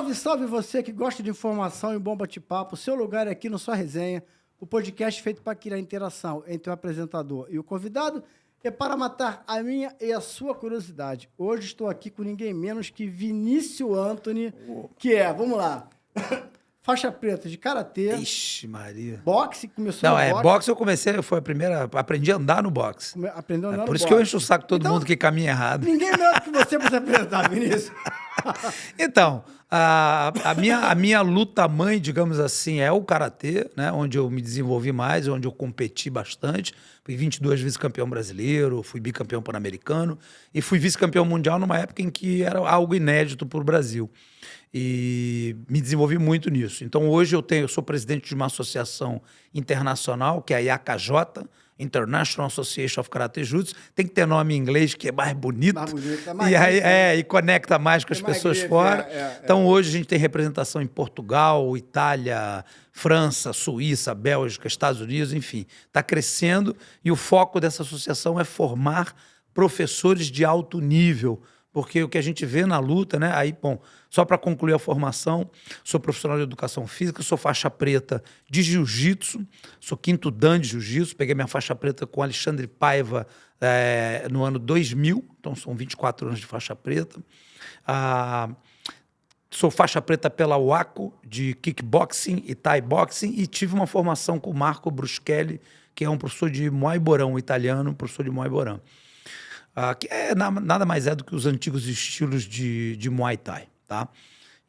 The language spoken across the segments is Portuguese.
Salve, salve você que gosta de informação e bom bate-papo. Seu lugar é aqui no Só Resenha, o podcast feito para criar interação entre o apresentador e o convidado e para matar a minha e a sua curiosidade. Hoje estou aqui com ninguém menos que Vinícius Antony, que é, vamos lá, faixa preta de karatê. Ixi, Maria. Boxe, começou Não, no boxe. boxe eu comecei, foi a primeira, aprendi a andar no boxe. Aprendeu a andar no Por isso boxe. que eu encho o saco de todo Então, mundo que caminha errado. Ninguém melhor que você para se apresentar, Vinícius. Então, a minha luta mãe, digamos assim, é o karatê, né? Onde eu me desenvolvi mais, onde eu competi bastante. Fui 22 vezes campeão brasileiro, fui bicampeão pan-americano e fui vice-campeão mundial numa época em que era algo inédito para o Brasil. E me desenvolvi muito nisso. Então, hoje eu sou presidente de uma associação internacional, que é a IAKJ, International Association of Karate Jutsu. Tem que ter nome em inglês, que é mais bonito. Mais bonito, é mais e aí, bonito, né? e conecta mais com as mais pessoas grife, fora. é. Então, hoje a gente tem representação em Portugal, Itália, França, Suíça, Bélgica, Estados Unidos, enfim. Está crescendo e o foco dessa associação é formar professores de alto nível, porque o que a gente vê na luta, né? Aí, bom, só para concluir a formação, sou profissional de educação física, sou faixa preta de jiu-jitsu, sou quinto dan de jiu-jitsu, peguei minha faixa preta com Alexandre Paiva no ano 2000, então são 24 anos de faixa preta. Sou faixa preta pela UACO de kickboxing e thai boxing e tive uma formação com o Marco Bruschelli, que é um professor de Muay Borão, italiano, professor de Muay Borão. Que nada mais é do que os antigos estilos de Muay Thai, tá?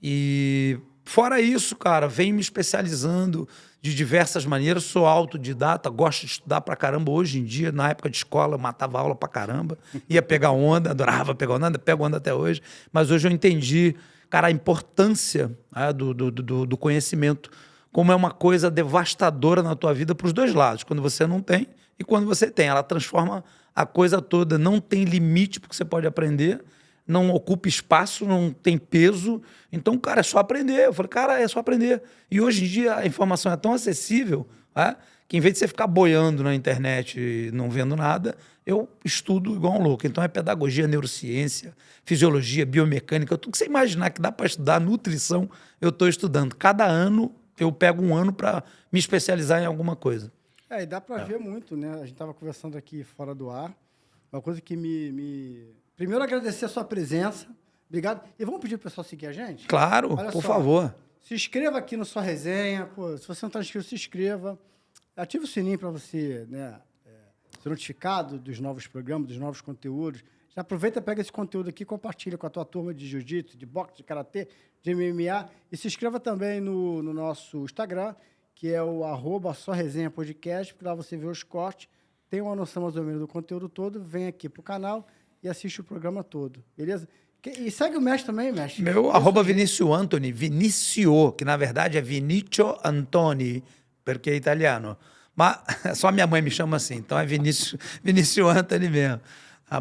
E fora isso, cara, venho me especializando de diversas maneiras, sou autodidata, gosto de estudar pra caramba. Hoje em dia, na época de escola, eu matava aula pra caramba, ia pegar onda, adorava pegar onda, pego onda até hoje, mas hoje eu entendi, cara, a importância, né, do conhecimento, como é uma coisa devastadora na tua vida pros dois lados, quando você não tem e quando você tem. Ela transforma a coisa toda, não tem limite porque você pode aprender, não ocupa espaço, não tem peso. Então, cara, é só aprender. Eu falei, cara, é só aprender. E hoje em dia a informação é tão acessível, né, que em vez de você ficar boiando na internet e não vendo nada, eu estudo igual um louco. Então é pedagogia, neurociência, fisiologia, biomecânica, tudo que você imaginar que dá para estudar, nutrição, eu estou estudando. Cada ano eu pego um ano para me especializar em alguma coisa. E dá para ver muito, né? A gente estava conversando aqui fora do ar. Uma coisa que Primeiro, agradecer a sua presença. Obrigado. E vamos pedir para o pessoal seguir a gente? Claro, Olha por só, favor. Se inscreva aqui no Sua Resenha. Pô, se você não está inscrito, se inscreva. Ative o sininho para você, né, ser notificado dos novos programas, dos novos conteúdos. Já aproveita, pega esse conteúdo aqui e compartilha com a tua turma de jiu-jitsu, de boxe, de karatê, de MMA. E se inscreva também no nosso Instagram, que é o @SóResenhaPodcast, porque lá você vê os cortes, tem uma noção mais ou menos do conteúdo todo, vem aqui pro canal e assiste o programa todo, beleza? E segue o mestre também, mestre. Meu @Vinícius Antony, Vinicio, que na verdade é Vinicio Antoni, porque é italiano. Mas só minha mãe me chama assim, então é Vinícius Antony mesmo.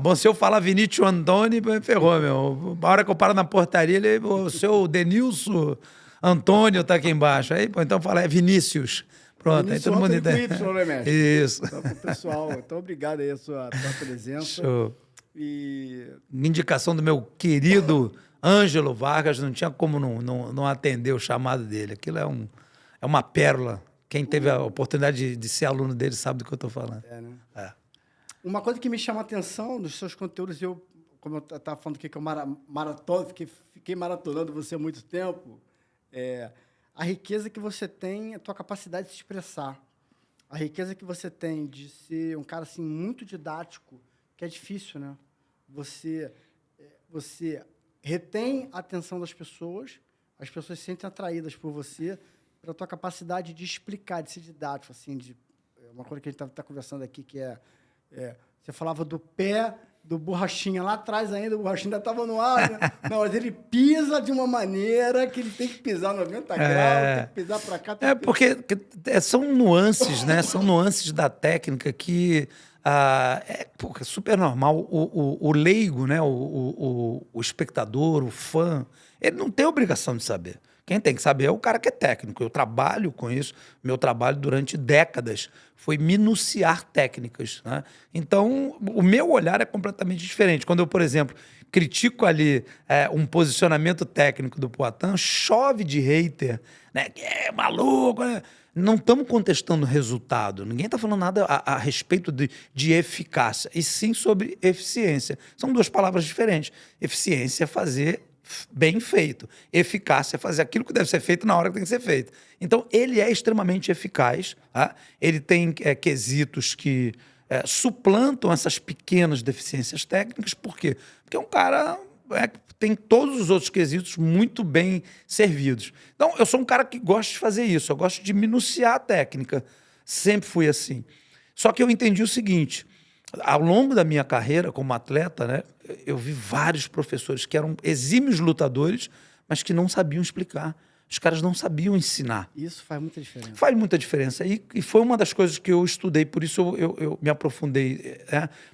Bom, se eu falar Vinícius Antony, ferrou, meu. A hora que eu paro na portaria, o seu Denilson Antônio tá aqui embaixo. Aí, pô, então fala, é Vinícius. Pronto, Vinícius aí todo mundo Antony entende. com Y, né, mestre? Isso. Então, pro pessoal, então obrigado aí a sua presença. Show. E Indicação do meu querido Ângelo Vargas, não tinha como não atender o chamado dele. Aquilo é uma pérola. Quem teve a oportunidade de ser aluno dele sabe do que eu estou falando. né? É. Uma coisa que me chama a atenção nos seus conteúdos, como eu estava falando aqui que eu fiquei maratonando você há muito tempo, a riqueza que você tem, a tua capacidade de se expressar. A riqueza que você tem de ser um cara assim, muito didático, que é difícil, né? Você retém a atenção das pessoas, as pessoas se sentem atraídas por você, pela tua capacidade de explicar, de ser didático, assim, uma coisa que a gente está conversando aqui, que você falava do pé do Borrachinha lá atrás ainda, o Borrachinha ainda estava no ar, né? Não, mas ele pisa de uma maneira que ele tem que pisar 90 graus, tem que pisar para cá. Porque são nuances, né? São nuances da técnica que é super normal. O leigo, né? O espectador, o fã, ele não tem obrigação de saber. Quem tem que saber é o cara que é técnico. Eu trabalho com isso. Meu trabalho durante décadas foi minuciar técnicas, né? Então, o meu olhar é completamente diferente. Quando eu, por exemplo, critico ali um posicionamento técnico do Poatan, chove de hater, né? Que é maluco, né? Não estamos contestando o resultado. Ninguém está falando nada a respeito de eficácia, e sim sobre eficiência. São duas palavras diferentes. Eficiência é fazer bem feito. Eficácia é fazer aquilo que deve ser feito na hora que tem que ser feito. Então, ele é extremamente eficaz. Tá? Ele tem quesitos que suplantam essas pequenas deficiências técnicas. Por quê? Porque é um cara que tem todos os outros quesitos muito bem servidos. Então, eu sou um cara que gosta de fazer isso. Eu gosto de minuciar a técnica. Sempre fui assim. Só que eu entendi o seguinte: ao longo da minha carreira como atleta, né, eu vi vários professores que eram exímios lutadores, mas que não sabiam explicar. Os caras não sabiam ensinar. Isso faz muita diferença. Faz muita diferença. E foi uma das coisas que eu estudei, por isso eu me aprofundei,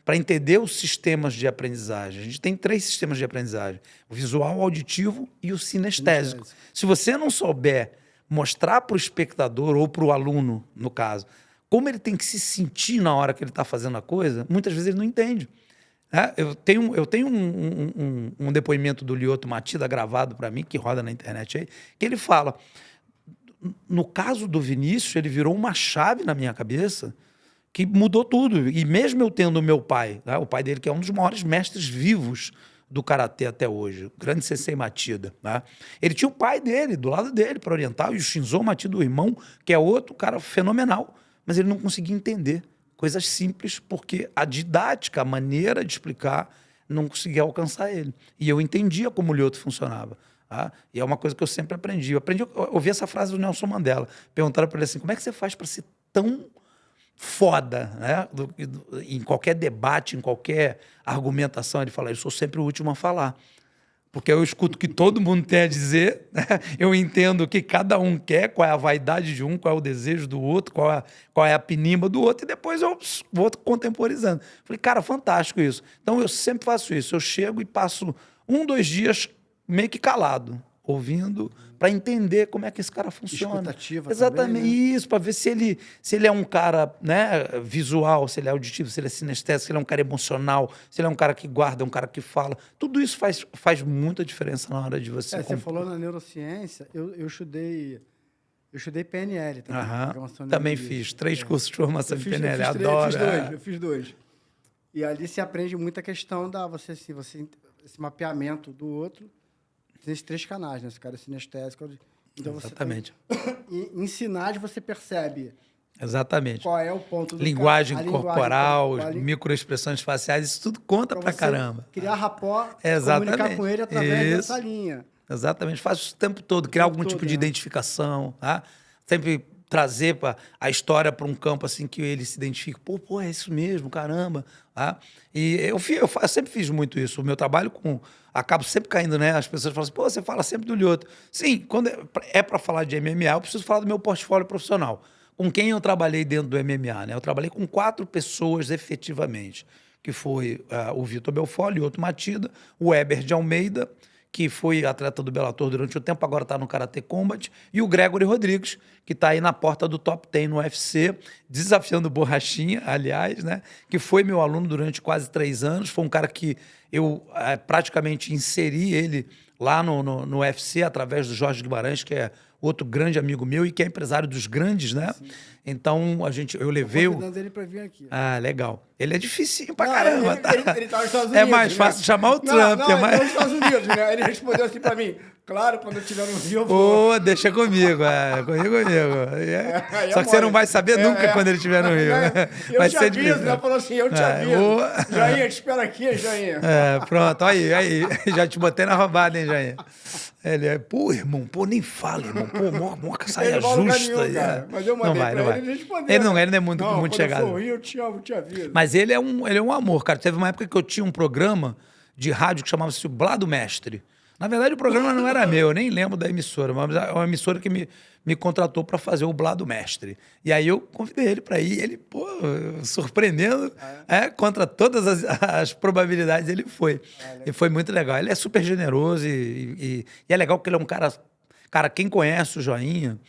para entender os sistemas de aprendizagem. A gente tem 3 sistemas de aprendizagem: o visual, o auditivo e o sinestésico. Se você não souber mostrar para o espectador ou para o aluno, no caso, como ele tem que se sentir na hora que ele está fazendo a coisa, muitas vezes ele não entende. Eu tenho um depoimento do Lyoto Machida gravado para mim, que roda na internet aí, que ele fala, no caso do Vinícius, ele virou uma chave na minha cabeça que mudou tudo. E mesmo eu tendo o meu pai, o pai dele, que é um dos maiores mestres vivos do karatê até hoje, o grande Sensei Machida, ele tinha o pai dele do lado dele para orientar, e o Shinzo Machida, o irmão, que é outro cara fenomenal, mas ele não conseguia entender coisas simples, porque a didática, a maneira de explicar, não conseguia alcançar ele. E eu entendia como o Lyoto funcionava. Tá? E é uma coisa que eu sempre aprendi. Eu ouvi essa frase do Nelson Mandela. Perguntaram para ele assim, como é que você faz para ser tão foda, né? Em qualquer debate, em qualquer argumentação? Ele fala, eu sou sempre o último a falar. Porque eu escuto o que todo mundo tem a dizer, né? Eu entendo o que cada um quer, qual é a vaidade de um, qual é o desejo do outro, qual é a pinimba do outro, e depois eu vou contemporizando. Falei, cara, fantástico isso. Então eu sempre faço isso. Eu chego e passo 1, 2 dias meio que calado, ouvindo, para entender como é que esse cara funciona. Escutativa. Exatamente, também, né? isso, para ver se ele é um cara, né, visual, se ele é auditivo, se ele é sinestésico, se ele é um cara emocional, se ele é um cara que guarda, um cara que fala. Tudo isso faz muita diferença na hora de você... Você falou na neurociência, eu estudei PNL também. Programação também fiz 3 cursos de formação de PNL, adoro. Eu fiz 2. E ali se aprende muita questão esse mapeamento do outro. Tem esses 3 canais, né? Esse cara é sinestésico. Então exatamente. E em sinais você percebe. Exatamente. Qual é o ponto do linguagem corporal, microexpressões faciais, isso tudo conta pra caramba. Criar rapport, comunicar com ele através dessa linha. Exatamente. Faz isso o tempo todo, criar algum tipo de identificação, tá? Sempre trazer a história para um campo assim que ele se identifique. Pô, é isso mesmo, caramba. Tá? E eu sempre fiz muito isso. O meu trabalho acabo sempre caindo, né? As pessoas falam assim, pô, você fala sempre do Lyoto. Sim, quando é para falar de MMA, eu preciso falar do meu portfólio profissional. Com quem eu trabalhei dentro do MMA, né? Eu trabalhei com 4 pessoas efetivamente, que foi o Vitor Belfort, Lyoto Machida, o Heber de Almeida, que foi atleta do Bellator durante o tempo, agora está no Karate Combat, e o Gregory Rodrigues, que está aí na porta do top 10 no UFC, desafiando o Borrachinha, aliás, né? Que foi meu aluno durante quase 3 anos, foi um cara que eu praticamente inseri ele lá no UFC através do Jorge Guimarães, que é outro grande amigo meu e que é empresário dos grandes, né? Sim. Então, eu levei... Tô convidando ele para vir aqui. Ah, legal. Ele é dificílio pra caramba, ele, tá? Ele tá nos Estados Unidos, é mais fácil chamar o Trump. Ele tá nos Estados Unidos, né? Ele respondeu assim para mim, claro, quando eu estiver no Rio, eu vou. Pô, deixa comigo, comigo. Só que você não vai saber nunca quando ele estiver no Rio. Eu te aviso, né? Falou assim, eu te aviso. Jair, te espero aqui, Jair. Pronto, aí. Já te botei na roubada, hein, Jair? Ele pô, irmão, nem fala, irmão. Pô, moca saia justa. Mas eu mandei pra ele responder. Ele não é muito chegado. Eu te amo, te aviso. Mas ele é um amor, cara. Teve uma época que eu tinha um programa de rádio que chamava-se o Blá do Mestre. Na verdade, o programa não era meu, eu nem lembro da emissora, mas é uma emissora que me contratou para fazer o Blá do Mestre. E aí eu convidei ele para ir, ele, surpreendendo, contra todas as probabilidades, ele foi. E foi muito legal. Ele é super generoso e é legal porque ele é um cara Cara, quem conhece o Joinha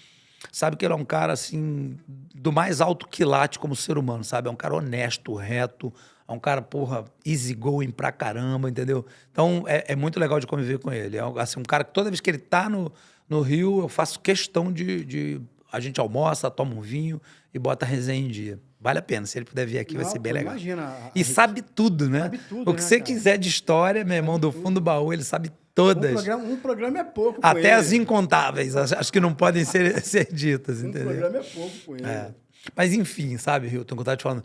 sabe que ele é um cara, assim, do mais alto quilate como ser humano, sabe? É um cara honesto, reto, é um cara, porra, easygoing pra caramba, entendeu? Então, é muito legal de conviver com ele. É assim, um cara que toda vez que ele tá no Rio, eu faço questão de... A gente almoça, toma um vinho e bota a resenha em dia. Vale a pena. Se ele puder vir aqui, vai ser bem legal. Imagina. E sabe tudo, né? Sabe tudo, O que né, você cara? quiser de história, meu irmão, do fundo do baú, ele sabe todas. Um programa é pouco com Até ele. as incontáveis, as que não podem ser ditas, Um entendeu? programa é pouco com ele. Mas enfim, sabe, Hilton, que eu estava te falando,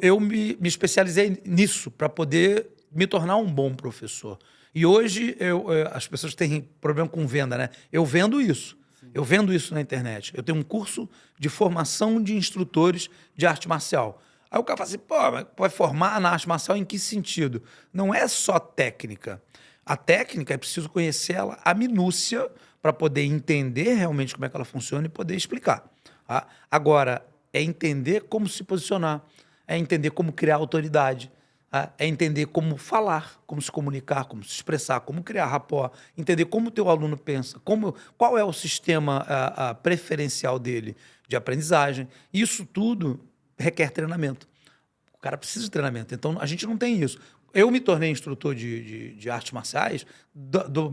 eu me especializei nisso para poder me tornar um bom professor. E hoje as pessoas têm problema com venda, né? Eu vendo isso. Eu vendo isso na internet. Eu tenho um curso de formação de instrutores de arte marcial. Aí o cara fala assim, pô, mas vai formar na arte marcial em que sentido? Não é só técnica. A técnica é preciso conhecer ela, a minúcia, para poder entender realmente como é que ela funciona e poder explicar. Tá? Agora, é entender como se posicionar, é entender como criar autoridade, tá? É entender como falar, como se comunicar, como se expressar, como criar rapport, entender como o teu aluno pensa, qual é o sistema preferencial dele de aprendizagem. Isso tudo requer treinamento. O cara precisa de treinamento. Então, a gente não tem isso. Eu me tornei instrutor de artes marciais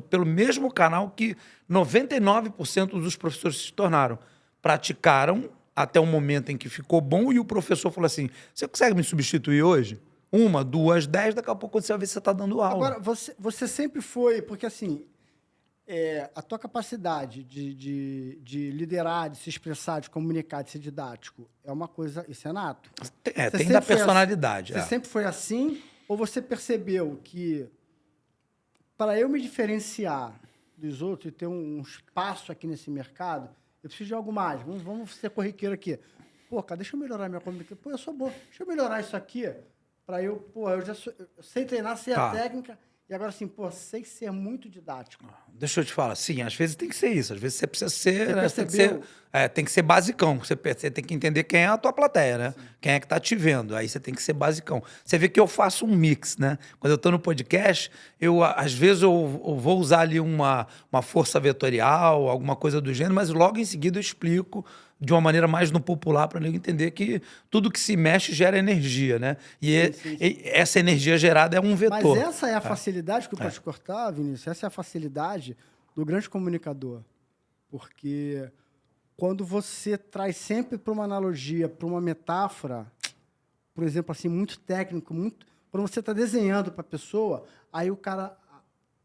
pelo mesmo canal que 99% dos professores se tornaram. Praticaram até o momento em que ficou bom e o professor falou assim, você consegue me substituir hoje? 1, 2, 10, daqui a pouco quando você vai ver se você está dando aula. Agora, você sempre foi, porque assim, a tua capacidade de liderar, de se expressar, de comunicar, de ser didático, é uma coisa, isso é nato. Tem da personalidade. Você sempre foi assim? Ou você percebeu que para eu me diferenciar dos outros e ter um espaço aqui nesse mercado, eu preciso de algo mais. Vamos ser corriqueiro aqui. Pô, cara, deixa eu melhorar minha comunicação. Pô, eu sou bom. Deixa eu melhorar isso aqui para eu... Pô, eu sei treinar, sei a técnica. E agora, assim, pô, sei ser muito didático. Deixa eu te falar, sim, às vezes tem que ser isso. Às vezes você precisa ser... Você tem que ser basicão. Você tem que entender quem é a tua plateia, né? Sim. Quem é que tá te vendo. Aí você tem que ser basicão. Você vê que eu faço um mix, né? Quando eu tô no podcast, às vezes eu vou usar ali uma força vetorial, alguma coisa do gênero, mas logo em seguida eu explico de uma maneira mais no popular para ele entender que tudo que se mexe gera energia, né? E essa energia gerada é um vetor. Mas essa é a facilidade, desculpa te cortar, Vinícius, essa é a facilidade do grande comunicador. Porque quando você traz sempre para uma analogia, para uma metáfora, por exemplo, assim, muito técnico, quando você está desenhando para a pessoa, aí o cara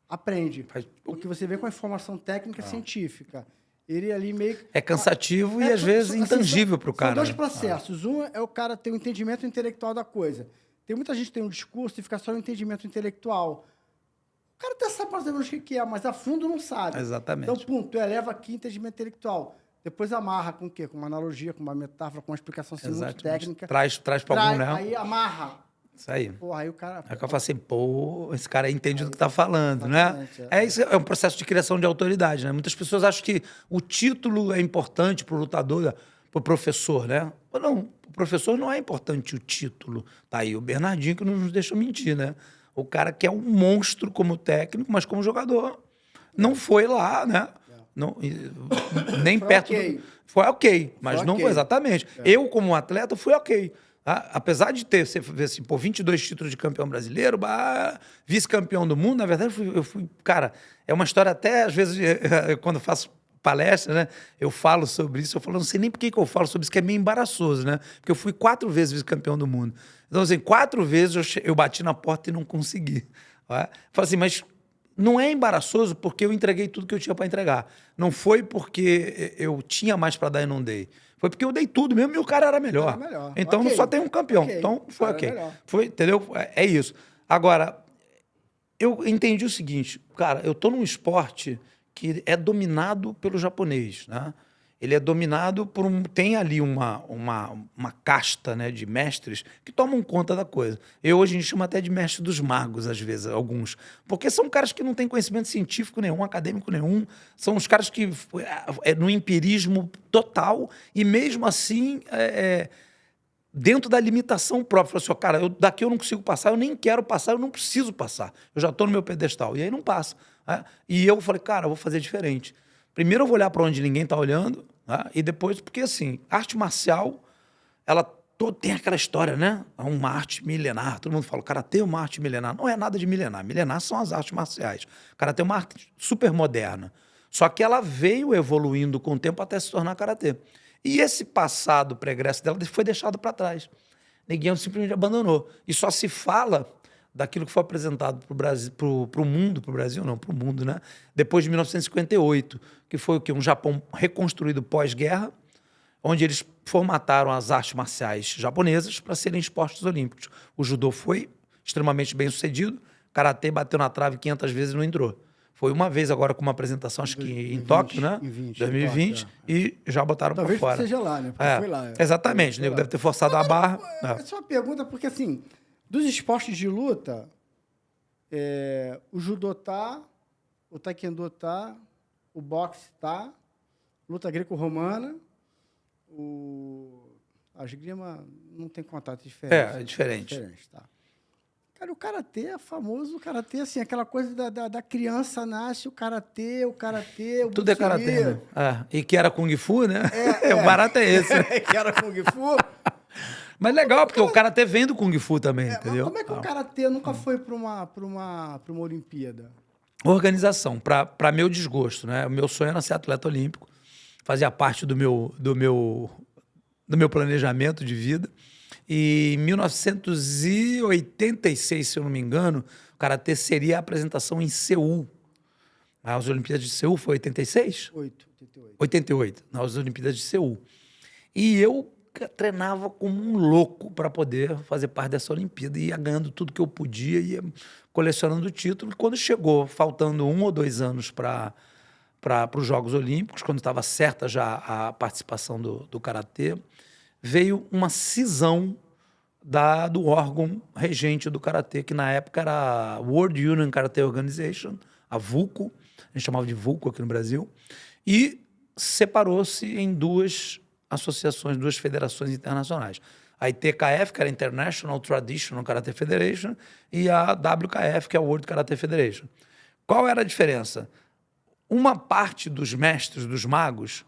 aprende. Porque você vem com a informação técnica científica. Ele ali meio... É cansativo e, às vezes, intangível para o cara. São dois processos. Um é o cara ter o entendimento intelectual da coisa. Tem muita gente que tem um discurso e fica só no entendimento intelectual. O cara até sabe mais ou menos o que é, mas a fundo não sabe. Exatamente. Então, ponto, tu eleva aqui entendimento intelectual. Depois amarra com o quê? Com uma analogia, com uma metáfora, com uma explicação assim, muito técnica. Traz para algum, né? Aí amarra. Isso aí. Porra, aí o cara... Aí eu falo assim, pô, esse cara entende do que está falando, né? Isso é um processo de criação de autoridade, né? Muitas pessoas acham que o título é importante para o lutador, para o professor, né? Não, o professor não é importante o título. Tá aí o Bernardinho que não nos deixa mentir, né? O cara que é um monstro como técnico, mas como jogador não foi lá, né? Não, nem foi perto foi ok, mas foi não foi exatamente. Eu, como atleta, fui ok. Apesar de ter, você vê assim, 22 títulos de campeão brasileiro, vice-campeão do mundo, na verdade, eu fui... Cara, é uma história até, às vezes, quando eu faço palestra, né, eu falo sobre isso, eu falo, não sei nem por que eu falo sobre isso, que é meio embaraçoso, né? Porque eu fui 4 vezes vice-campeão do mundo. Então, assim, 4 vezes eu bati na porta e não consegui. Falo assim, mas não é embaraçoso porque eu entreguei tudo que eu tinha para entregar. Não foi porque eu tinha mais para dar e não dei. Foi porque eu dei tudo mesmo e o cara era melhor. Então, só tem um campeão. Então, foi ok. Foi, entendeu? É isso. Agora, eu entendi o seguinte, cara, eu tô num esporte que é dominado pelo japonês, né? Ele é dominado por tem ali uma casta, né, de mestres que tomam conta da coisa. Hoje a gente chama até de mestre dos magos, às vezes, alguns. Porque são caras que não têm conhecimento científico nenhum, acadêmico nenhum. São os caras que no empirismo total e mesmo assim dentro da limitação própria. Falei assim, cara, daqui eu não consigo passar, eu nem quero passar, eu não preciso passar. Eu já estou no meu pedestal. E aí não passa. Né? E eu falei, cara, eu vou fazer diferente. Primeiro eu vou olhar para onde ninguém está olhando, né? E depois, porque assim, arte marcial, ela tem aquela história, né? É uma arte milenar. Todo mundo fala, o karatê é uma arte milenar. Não é nada de milenar. Milenar são as artes marciais. O karatê é uma arte super moderna. Só que ela veio evoluindo com o tempo até se tornar karatê. E esse passado pregresso dela foi deixado para trás. Neguinho simplesmente abandonou. E só se fala daquilo que foi apresentado para o Brasil, para o mundo, para o Brasil não, para o mundo, né? Depois de 1958, que foi o quê? Um Japão reconstruído pós-guerra, onde eles formataram as artes marciais japonesas para serem esportes olímpicos. O judô foi extremamente bem sucedido, o karatê bateu na trave 500 vezes e não entrou. Foi uma vez agora com uma apresentação, acho que em Tóquio, né? Em 2020, e já botaram para fora. Talvez seja lá, né? Porque foi lá. Exatamente, o nego deve ter forçado a barra. Essa é uma pergunta, porque assim, dos esportes de luta, o judô tá, o taekwondo tá, o boxe tá, luta greco-romana, a esgrima não tem contato diferente. É diferente. Tá. Cara, o karatê é famoso, o karatê, assim, aquela coisa da criança nasce, o karatê, o tudo é karatê, né? E que era Kung Fu, né? O barato é esse. Que era Kung Fu. Mas legal, porque o karatê vem do Kung Fu também, entendeu? Como é que o karatê nunca foi para uma Olimpíada? Organização, para meu desgosto, né? O meu sonho era ser atleta olímpico, fazia parte do meu planejamento de vida. E em 1986, se eu não me engano, o karatê seria a apresentação em Seul. As Olimpíadas de Seul foi 86? 88, nas Olimpíadas de Seul. E eu treinava como um louco para poder fazer parte dessa Olimpíada. Ia ganhando tudo que eu podia, ia colecionando título. E quando chegou, faltando 1 ou 2 anos para os Jogos Olímpicos, quando estava certa já a participação do karatê, veio uma cisão do órgão regente do karatê, que na época era a World Union Karate Organization, a VUCO, a gente chamava de VUCO aqui no Brasil, e separou-se em 2 associações, 2 federações internacionais. A ITKF, que era International Traditional Karate Federation, e a WKF, que é a World Karate Federation. Qual era a diferença? Uma parte dos mestres, dos magos,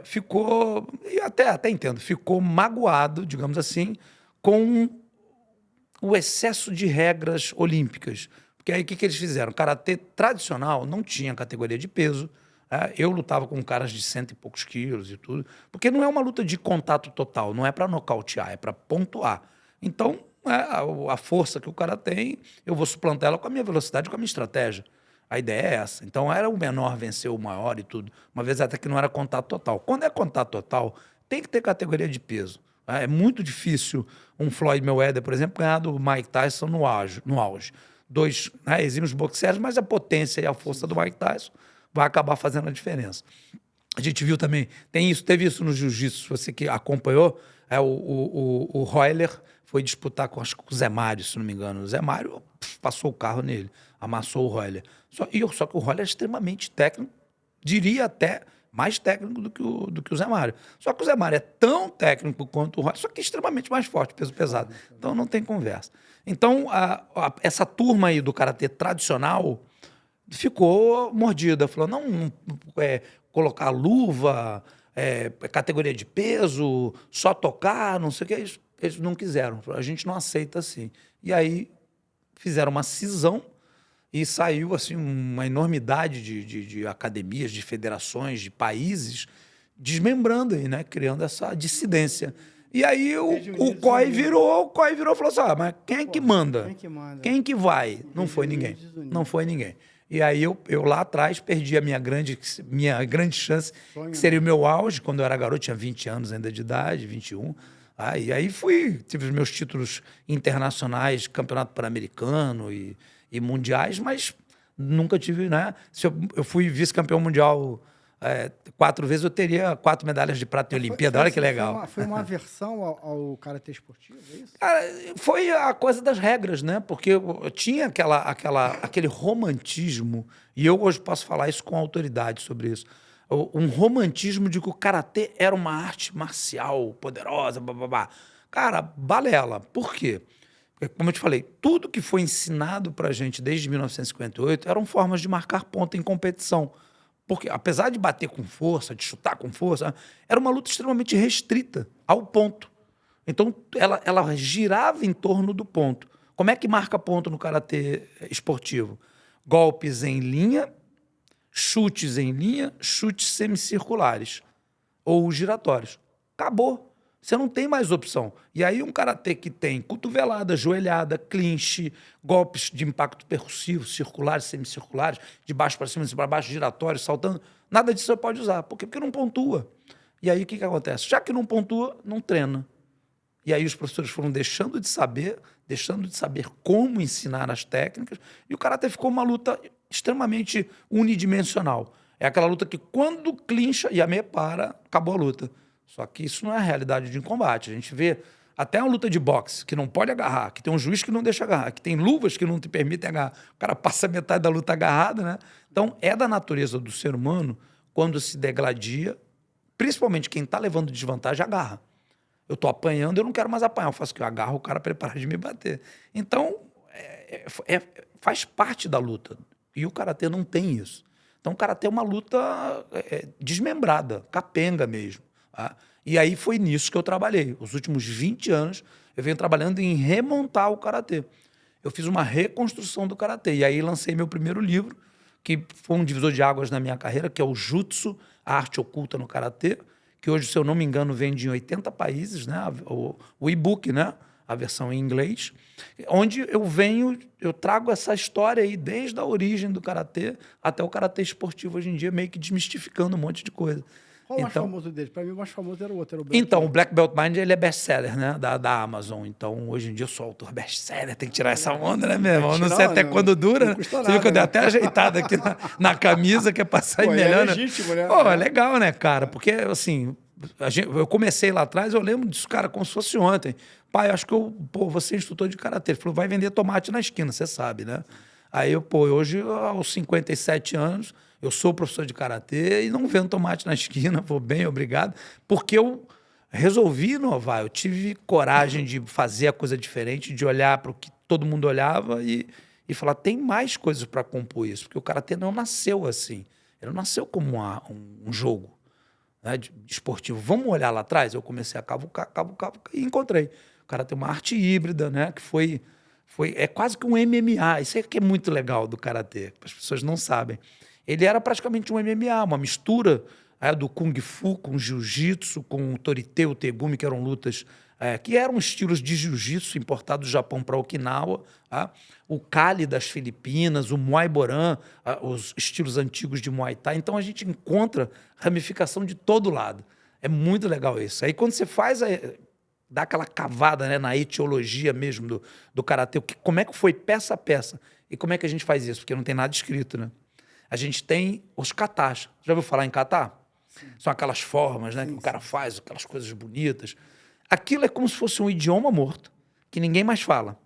ficou, e até entendo, ficou magoado, digamos assim, com o excesso de regras olímpicas. Porque aí o que eles fizeram? O karatê tradicional não tinha categoria de peso. Eu lutava com caras de 100 e poucos quilos e tudo, porque não é uma luta de contato total, não é para nocautear, é para pontuar. Então, a força que o cara tem, eu vou suplantar ela com a minha velocidade, com a minha estratégia. A ideia é essa. Então, era o menor vencer o maior e tudo. Uma vez até que não era contato total. Quando é contato total, tem que ter categoria de peso. É muito difícil um Floyd Mayweather, por exemplo, ganhar do Mike Tyson no auge. 2 exímios boxeiros, mas a potência e a força do Mike Tyson vai acabar fazendo a diferença. A gente viu também, teve isso no jiu-jitsu, você que acompanhou, o Royler foi disputar com o Zé Mário, se não me engano. O Zé Mário passou o carro nele, amassou o Royler. Só que o Royler é extremamente técnico, diria até mais técnico do que o Zé Mário. Só que o Zé Mário é tão técnico quanto o Royler, só que extremamente mais forte, peso pesado. Então não tem conversa. Então essa turma aí do karatê tradicional ficou mordida, falou, não colocar luva, categoria de peso, só tocar, não sei o que, eles não quiseram, a gente não aceita assim. E aí fizeram uma cisão e saiu assim uma enormidade de academias, de federações, de países, desmembrando aí, né, criando essa dissidência. E aí o COI virou e falou assim, mas quem é que manda? Quem que vai? Não foi ninguém. Não foi ninguém. E aí eu lá atrás perdi a minha grande chance, que seria o meu auge, quando eu era garoto, tinha 20 anos ainda de idade, 21. E aí tive os meus títulos internacionais, campeonato pan-americano e mundiais, mas nunca tive, né? Se eu fui vice-campeão mundial 4 vezes, eu teria 4 medalhas de prata em Olimpíada. Olha que legal. Foi uma aversão ao karatê esportivo, é isso? Cara, foi a coisa das regras, né? Porque eu tinha aquele romantismo, e eu hoje posso falar isso com autoridade sobre isso, um romantismo de que o karatê era uma arte marcial poderosa, bababá. Cara, balela. Por quê? Porque, como eu te falei, tudo que foi ensinado pra gente desde 1958 eram formas de marcar ponto em competição. Porque, apesar de bater com força, de chutar com força, era uma luta extremamente restrita ao ponto. Então, ela girava em torno do ponto. Como é que marca ponto no karatê esportivo? Golpes em linha, chutes em linha, chutes semicirculares ou giratórios. Acabou. Você não tem mais opção. E aí um karatê que tem cotovelada, joelhada, clinch, golpes de impacto percussivo, circulares, semicirculares, de baixo para cima, de para baixo, giratórios, saltando, nada disso você pode usar. Por quê? Porque não pontua. E aí o que acontece? Já que não pontua, não treina. E aí os professores foram deixando de saber como ensinar as técnicas, e o karatê ficou uma luta extremamente unidimensional. É aquela luta que quando clincha e a meia para, acabou a luta. Só que isso não é a realidade de um combate. A gente vê até uma luta de boxe, que não pode agarrar, que tem um juiz que não deixa agarrar, que tem luvas que não te permitem agarrar. O cara passa metade da luta agarrado, né? Então, é da natureza do ser humano, quando se degladia, principalmente quem está levando desvantagem, agarra. Eu estou apanhando, eu não quero mais apanhar. Eu faço o que? Eu agarro o cara para ele parar de me bater. Então, faz parte da luta. E o karatê não tem isso. Então, o karatê é uma luta desmembrada, capenga mesmo. Tá? E aí foi nisso que eu trabalhei. Os últimos 20 anos, eu venho trabalhando em remontar o karatê. Eu fiz uma reconstrução do karatê. E aí lancei meu primeiro livro, que foi um divisor de águas na minha carreira, que é o Jutsu, a arte oculta no karatê, que hoje, se eu não me engano, vende em 80 países, né? O e-book, né? A versão em inglês, onde eu trago essa história aí, desde a origem do karatê até o karatê esportivo hoje em dia, meio que desmistificando um monte de coisa. Qual o mais famoso dele? Para mim, o mais famoso era o outro. Era o Black Então, o Black Belt Mind, ele é best-seller, né? Da Amazon. Então, hoje em dia, eu sou autor best-seller. Tem que tirar essa onda, né, meu irmão? Não sei até quando dura. Né? Você viu que eu dei até ajeitada aqui na camisa, que é pra sair melhor, é legítimo, né? Pô, é legal, né, cara? Porque, assim, eu comecei lá atrás, eu lembro disso, cara, como se fosse ontem. Pai, acho que você é instrutor de karatê. Ele falou, vai vender tomate na esquina, você sabe, né? Aí, hoje, aos 57 anos... Eu sou professor de karatê e não vendo tomate na esquina, vou bem, obrigado, porque eu resolvi inovar, eu tive coragem de fazer a coisa diferente, de olhar para o que todo mundo olhava e falar, tem mais coisas para compor isso, porque o karatê não nasceu assim, ele não nasceu como um jogo, né, de esportivo. Vamos olhar lá atrás? Eu comecei a cavucar e encontrei. O karatê é uma arte híbrida, né, que é quase que um MMA, isso é que é muito legal do karatê, as pessoas não sabem. Ele era praticamente um MMA, uma mistura do Kung Fu com Jiu-Jitsu, com o Torite, o Tegumi, que eram lutas que eram estilos de Jiu-Jitsu importados do Japão para Okinawa, o Kali das Filipinas, o Muay Boran, os estilos antigos de Muay Thai. Então, a gente encontra ramificação de todo lado. É muito legal isso. Aí, quando você dá aquela cavada, né, na etiologia mesmo do karatê, como é que foi peça a peça, e como é que a gente faz isso? Porque não tem nada escrito, né? A gente tem os katas. Já ouviu falar em kata? Sim. São aquelas formas, né, que o cara faz, aquelas coisas bonitas. Aquilo é como se fosse um idioma morto, que ninguém mais fala.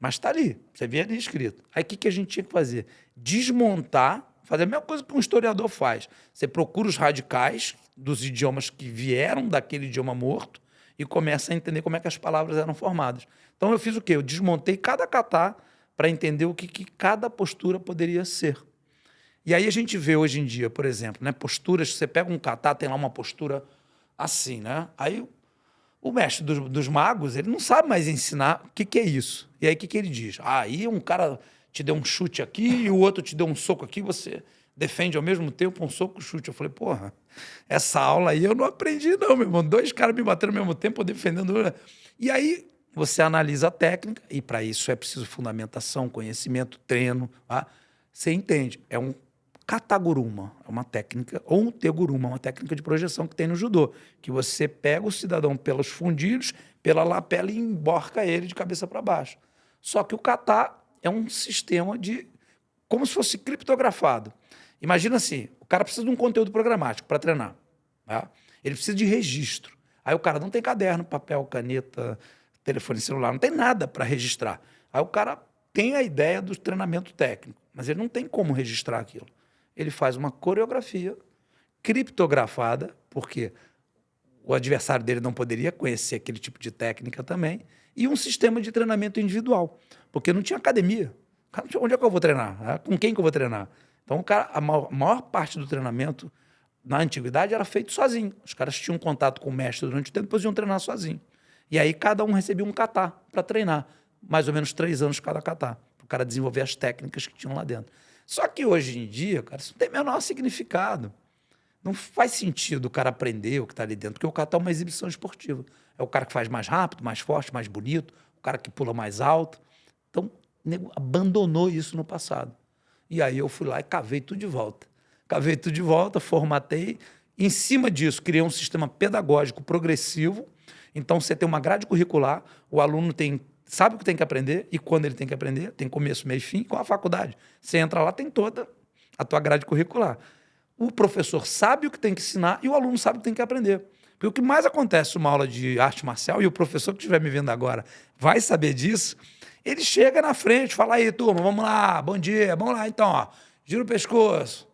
Mas está ali, você vê ali escrito. Aí o que a gente tinha que fazer? Desmontar, fazer a mesma coisa que um historiador faz. Você procura os radicais dos idiomas que vieram daquele idioma morto e começa a entender como é que as palavras eram formadas. Então eu fiz o quê? Eu desmontei cada kata para entender o que cada postura poderia ser. E aí a gente vê hoje em dia, por exemplo, né, posturas, você pega um kata, tem lá uma postura assim, né? Aí o mestre dos magos, ele não sabe mais ensinar o que é isso. E aí o que ele diz? Aí um cara te deu um chute aqui e o outro te deu um soco aqui, você defende ao mesmo tempo um soco e um chute. Eu falei, porra, essa aula aí eu não aprendi não, meu irmão. 2 caras me batendo ao mesmo tempo, defendendo. E aí você analisa a técnica, e para isso é preciso fundamentação, conhecimento, treino. Tá? Você entende, é um Kataguruma, é uma técnica, ou um Teguruma, uma técnica de projeção que tem no judô, que você pega o cidadão pelos fundilhos, pela lapela e emborca ele de cabeça para baixo. Só que o kata é um sistema como se fosse criptografado. Imagina assim, o cara precisa de um conteúdo programático para treinar. Tá? Ele precisa de registro. Aí o cara não tem caderno, papel, caneta, telefone celular, não tem nada para registrar. Aí o cara tem a ideia do treinamento técnico, mas ele não tem como registrar aquilo. Ele faz uma coreografia criptografada, porque o adversário dele não poderia conhecer aquele tipo de técnica também, e um sistema de treinamento individual, porque não tinha academia. Onde é que eu vou treinar? Com quem que eu vou treinar? Então, o cara, a maior parte do treinamento, na antiguidade, era feito sozinho. Os caras tinham contato com o mestre durante o tempo, depois iam treinar sozinho. E aí, cada um recebia um kata para treinar. Mais ou menos 3 anos cada kata. Para o cara desenvolver as técnicas que tinham lá dentro. Só que hoje em dia, cara, isso não tem o menor significado. Não faz sentido o cara aprender o que está ali dentro, porque o kata é uma exibição esportiva. É o cara que faz mais rápido, mais forte, mais bonito, o cara que pula mais alto. Então, o nego abandonou isso no passado. E aí eu fui lá e cavei tudo de volta. Cavei tudo de volta, formatei. Em cima disso, criei um sistema pedagógico progressivo. Então, você tem uma grade curricular, o aluno sabe o que tem que aprender e quando ele tem que aprender, tem começo, meio e fim, com a faculdade. Você entra lá, tem toda a tua grade curricular. O professor sabe o que tem que ensinar e o aluno sabe o que tem que aprender. Porque o que mais acontece numa aula de arte marcial, e o professor que estiver me vendo agora vai saber disso, ele chega na frente, fala aí, turma, vamos lá, bom dia, vamos lá, então, ó, gira o pescoço.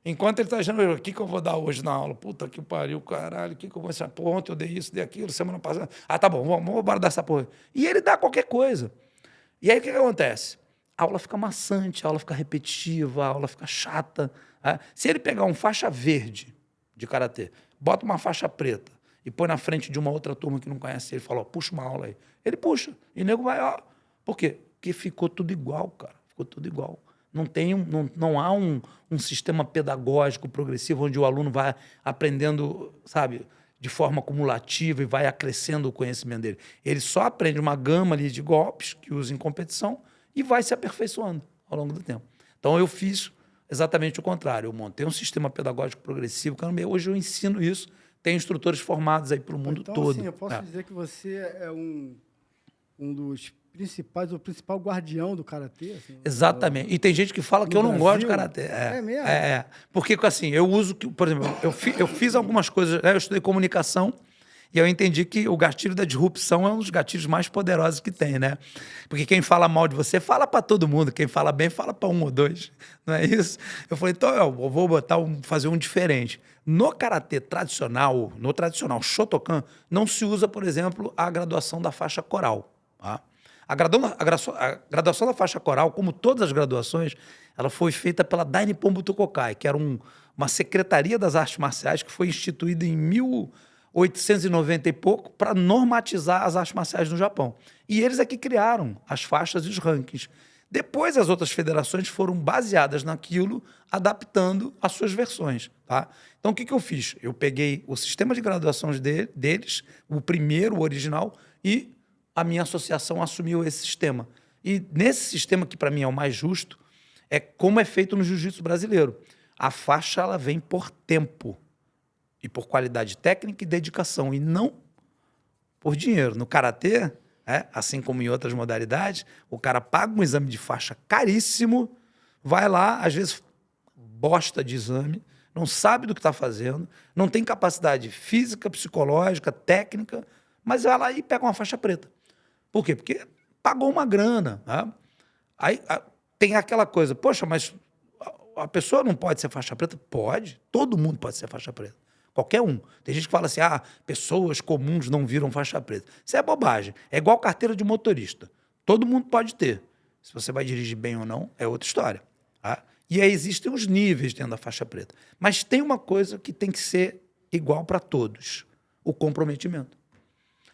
Enquanto ele está girando, o que eu vou dar hoje na aula? Puta que pariu, caralho, o que eu vou ensinar? Pô, ontem eu dei isso, dei aquilo, semana passada. Ah, tá bom, vamos embora dessa porra. E ele dá qualquer coisa. E aí o que acontece? A aula fica maçante, a aula fica repetitiva, a aula fica chata. Se ele pegar um faixa verde de karatê, bota uma faixa preta e põe na frente de uma outra turma que não conhece ele, fala, ó, puxa uma aula aí. Ele puxa. E o nego vai, ó. Por quê? Porque ficou tudo igual, cara. Ficou tudo igual. Não há um sistema pedagógico progressivo onde o aluno vai aprendendo, sabe, de forma acumulativa e vai acrescendo o conhecimento dele. Ele só aprende uma gama ali de golpes que usa em competição e vai se aperfeiçoando ao longo do tempo. Então, eu fiz exatamente o contrário. Eu montei um sistema pedagógico progressivo, que hoje eu ensino isso. Tem instrutores formados aí para o mundo todo. Assim, eu posso dizer que você é um dos principais, o principal guardião do karatê. Assim, exatamente. E tem gente que fala que eu não gosto de karatê. É mesmo? Porque, assim, eu uso... Por exemplo, eu fiz algumas coisas... Eu estudei comunicação e eu entendi que o gatilho da disrupção é um dos gatilhos mais poderosos que tem, né? Porque quem fala mal de você, fala para todo mundo. Quem fala bem, fala para 1 ou 2. Não é isso? Eu falei, então eu vou fazer um diferente. No karatê tradicional, Shotokan, não se usa, por exemplo, a graduação da faixa coral. Tá? A graduação da faixa coral, como todas as graduações, ela foi feita pela Dainippon Butokokai, que era uma secretaria das artes marciais que foi instituída em 1890 e pouco para normatizar as artes marciais no Japão. E eles é que criaram as faixas e os rankings. Depois, as outras federações foram baseadas naquilo, adaptando as suas versões. Tá? Então, o que eu fiz? Eu peguei o sistema de graduações deles, o primeiro, o original, e a minha associação assumiu esse sistema. E nesse sistema, que para mim é o mais justo, é como é feito no jiu-jitsu brasileiro. A faixa ela vem por tempo e por qualidade técnica e dedicação, e não por dinheiro. No karatê, assim como em outras modalidades, o cara paga um exame de faixa caríssimo, vai lá, às vezes bosta de exame, não sabe do que está fazendo, não tem capacidade física, psicológica, técnica, mas vai lá e pega uma faixa preta. Por quê? Porque pagou uma grana. Tá? Aí tem aquela coisa, poxa, mas a pessoa não pode ser faixa preta? Pode, todo mundo pode ser faixa preta. Qualquer um. Tem gente que fala assim, pessoas comuns não viram faixa preta. Isso é bobagem. É igual carteira de motorista. Todo mundo pode ter. Se você vai dirigir bem ou não, é outra história. Tá? E aí existem os níveis dentro da faixa preta. Mas tem uma coisa que tem que ser igual para todos. O comprometimento.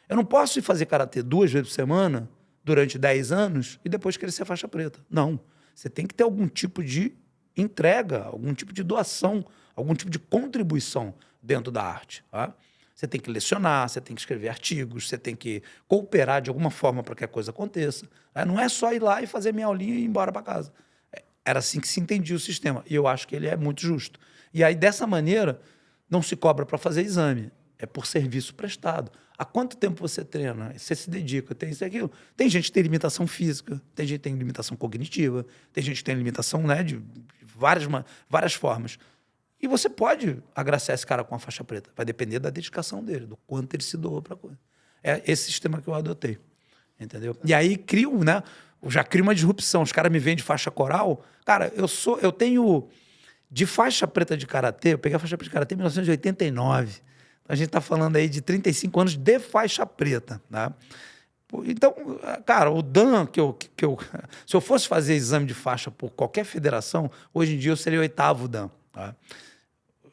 Eu não posso ir fazer karatê 2 vezes por semana durante 10 anos e depois querer ser faixa preta. Não. Você tem que ter algum tipo de entrega, algum tipo de doação, algum tipo de contribuição dentro da arte. Tá? Você tem que lecionar, você tem que escrever artigos, você tem que cooperar de alguma forma para que a coisa aconteça. Tá? Não é só ir lá e fazer minha aulinha e ir embora para casa. Era assim que se entendia o sistema. E eu acho que ele é muito justo. E aí, dessa maneira, não se cobra para fazer exame. É por serviço prestado. Há quanto tempo você treina? Você se dedica? Tem isso e aquilo. Tem gente que tem limitação física, tem gente que tem limitação cognitiva, tem gente que tem limitação, né, de várias formas. E você pode agraciar esse cara com a faixa preta. Vai depender da dedicação dele, do quanto ele se doou para a coisa. É esse sistema que eu adotei. Entendeu? E aí já crio uma disrupção. Os caras me vendem faixa coral. Cara, eu tenho... De faixa preta de karatê, eu peguei a faixa preta de karatê em 1989. A gente está falando aí de 35 anos de faixa preta. Tá? Então, cara, o Dan, se eu fosse fazer exame de faixa por qualquer federação, hoje em dia eu seria o 8º Dan. Tá?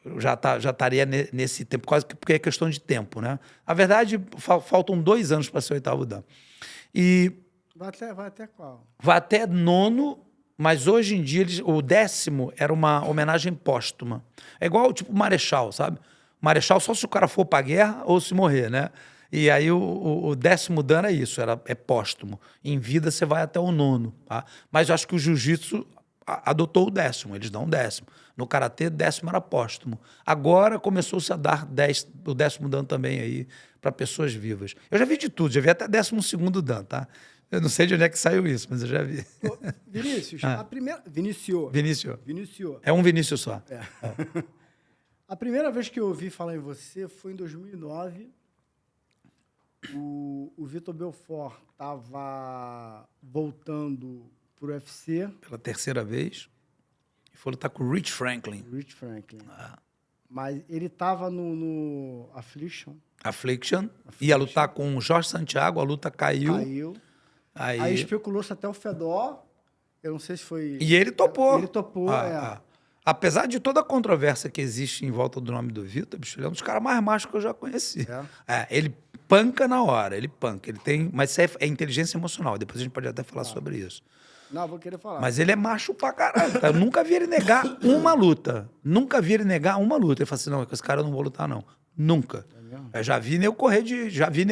Eu já estaria nesse tempo, quase que porque é questão de tempo, né? Na verdade, faltam 2 anos para ser o 8º Dan. E Vai até qual? vai até 9º, mas hoje em dia o 10º era uma homenagem póstuma. É igual tipo Marechal, sabe? Marechal só se o cara for pra guerra ou se morrer, né? E aí o 10º Dan é isso, é póstumo. Em vida você vai até o 9º, tá? Mas eu acho que o jiu-jitsu adotou o 10º, eles dão o 10º. No karatê, 10º era póstumo. Agora começou-se a dar o 10º Dan também aí para pessoas vivas. Eu já vi de tudo, já vi até 12º Dan, tá? Eu não sei de onde é que saiu isso, mas eu já vi. Ô, Vinícius, a primeira... Vinicius. É um Vinícius só. É. A primeira vez que eu ouvi falar em você foi em 2009. O Vitor Belfort estava voltando para o UFC. Pela 3ª vez. E foi lutar com o Rich Franklin. Mas ele estava no Affliction. Ia lutar com o Jorge Santiago, a luta caiu. Aí especulou-se até o Fedor. Eu não sei se foi... E ele topou. Ele topou, Apesar de toda a controvérsia que existe em volta do nome do Vitor, bicho, ele é um dos caras mais machos que eu já conheci. Ele panca na hora, ele panca. Ele tem, mas isso é inteligência emocional. Depois a gente pode até falar sobre isso. Não, vou querer falar. Mas ele é macho pra caralho. Eu nunca vi ele negar uma luta. Nunca vi ele negar uma luta. Ele fala assim, não, com esse cara eu não vou lutar, não. Nunca. Eu já vi nego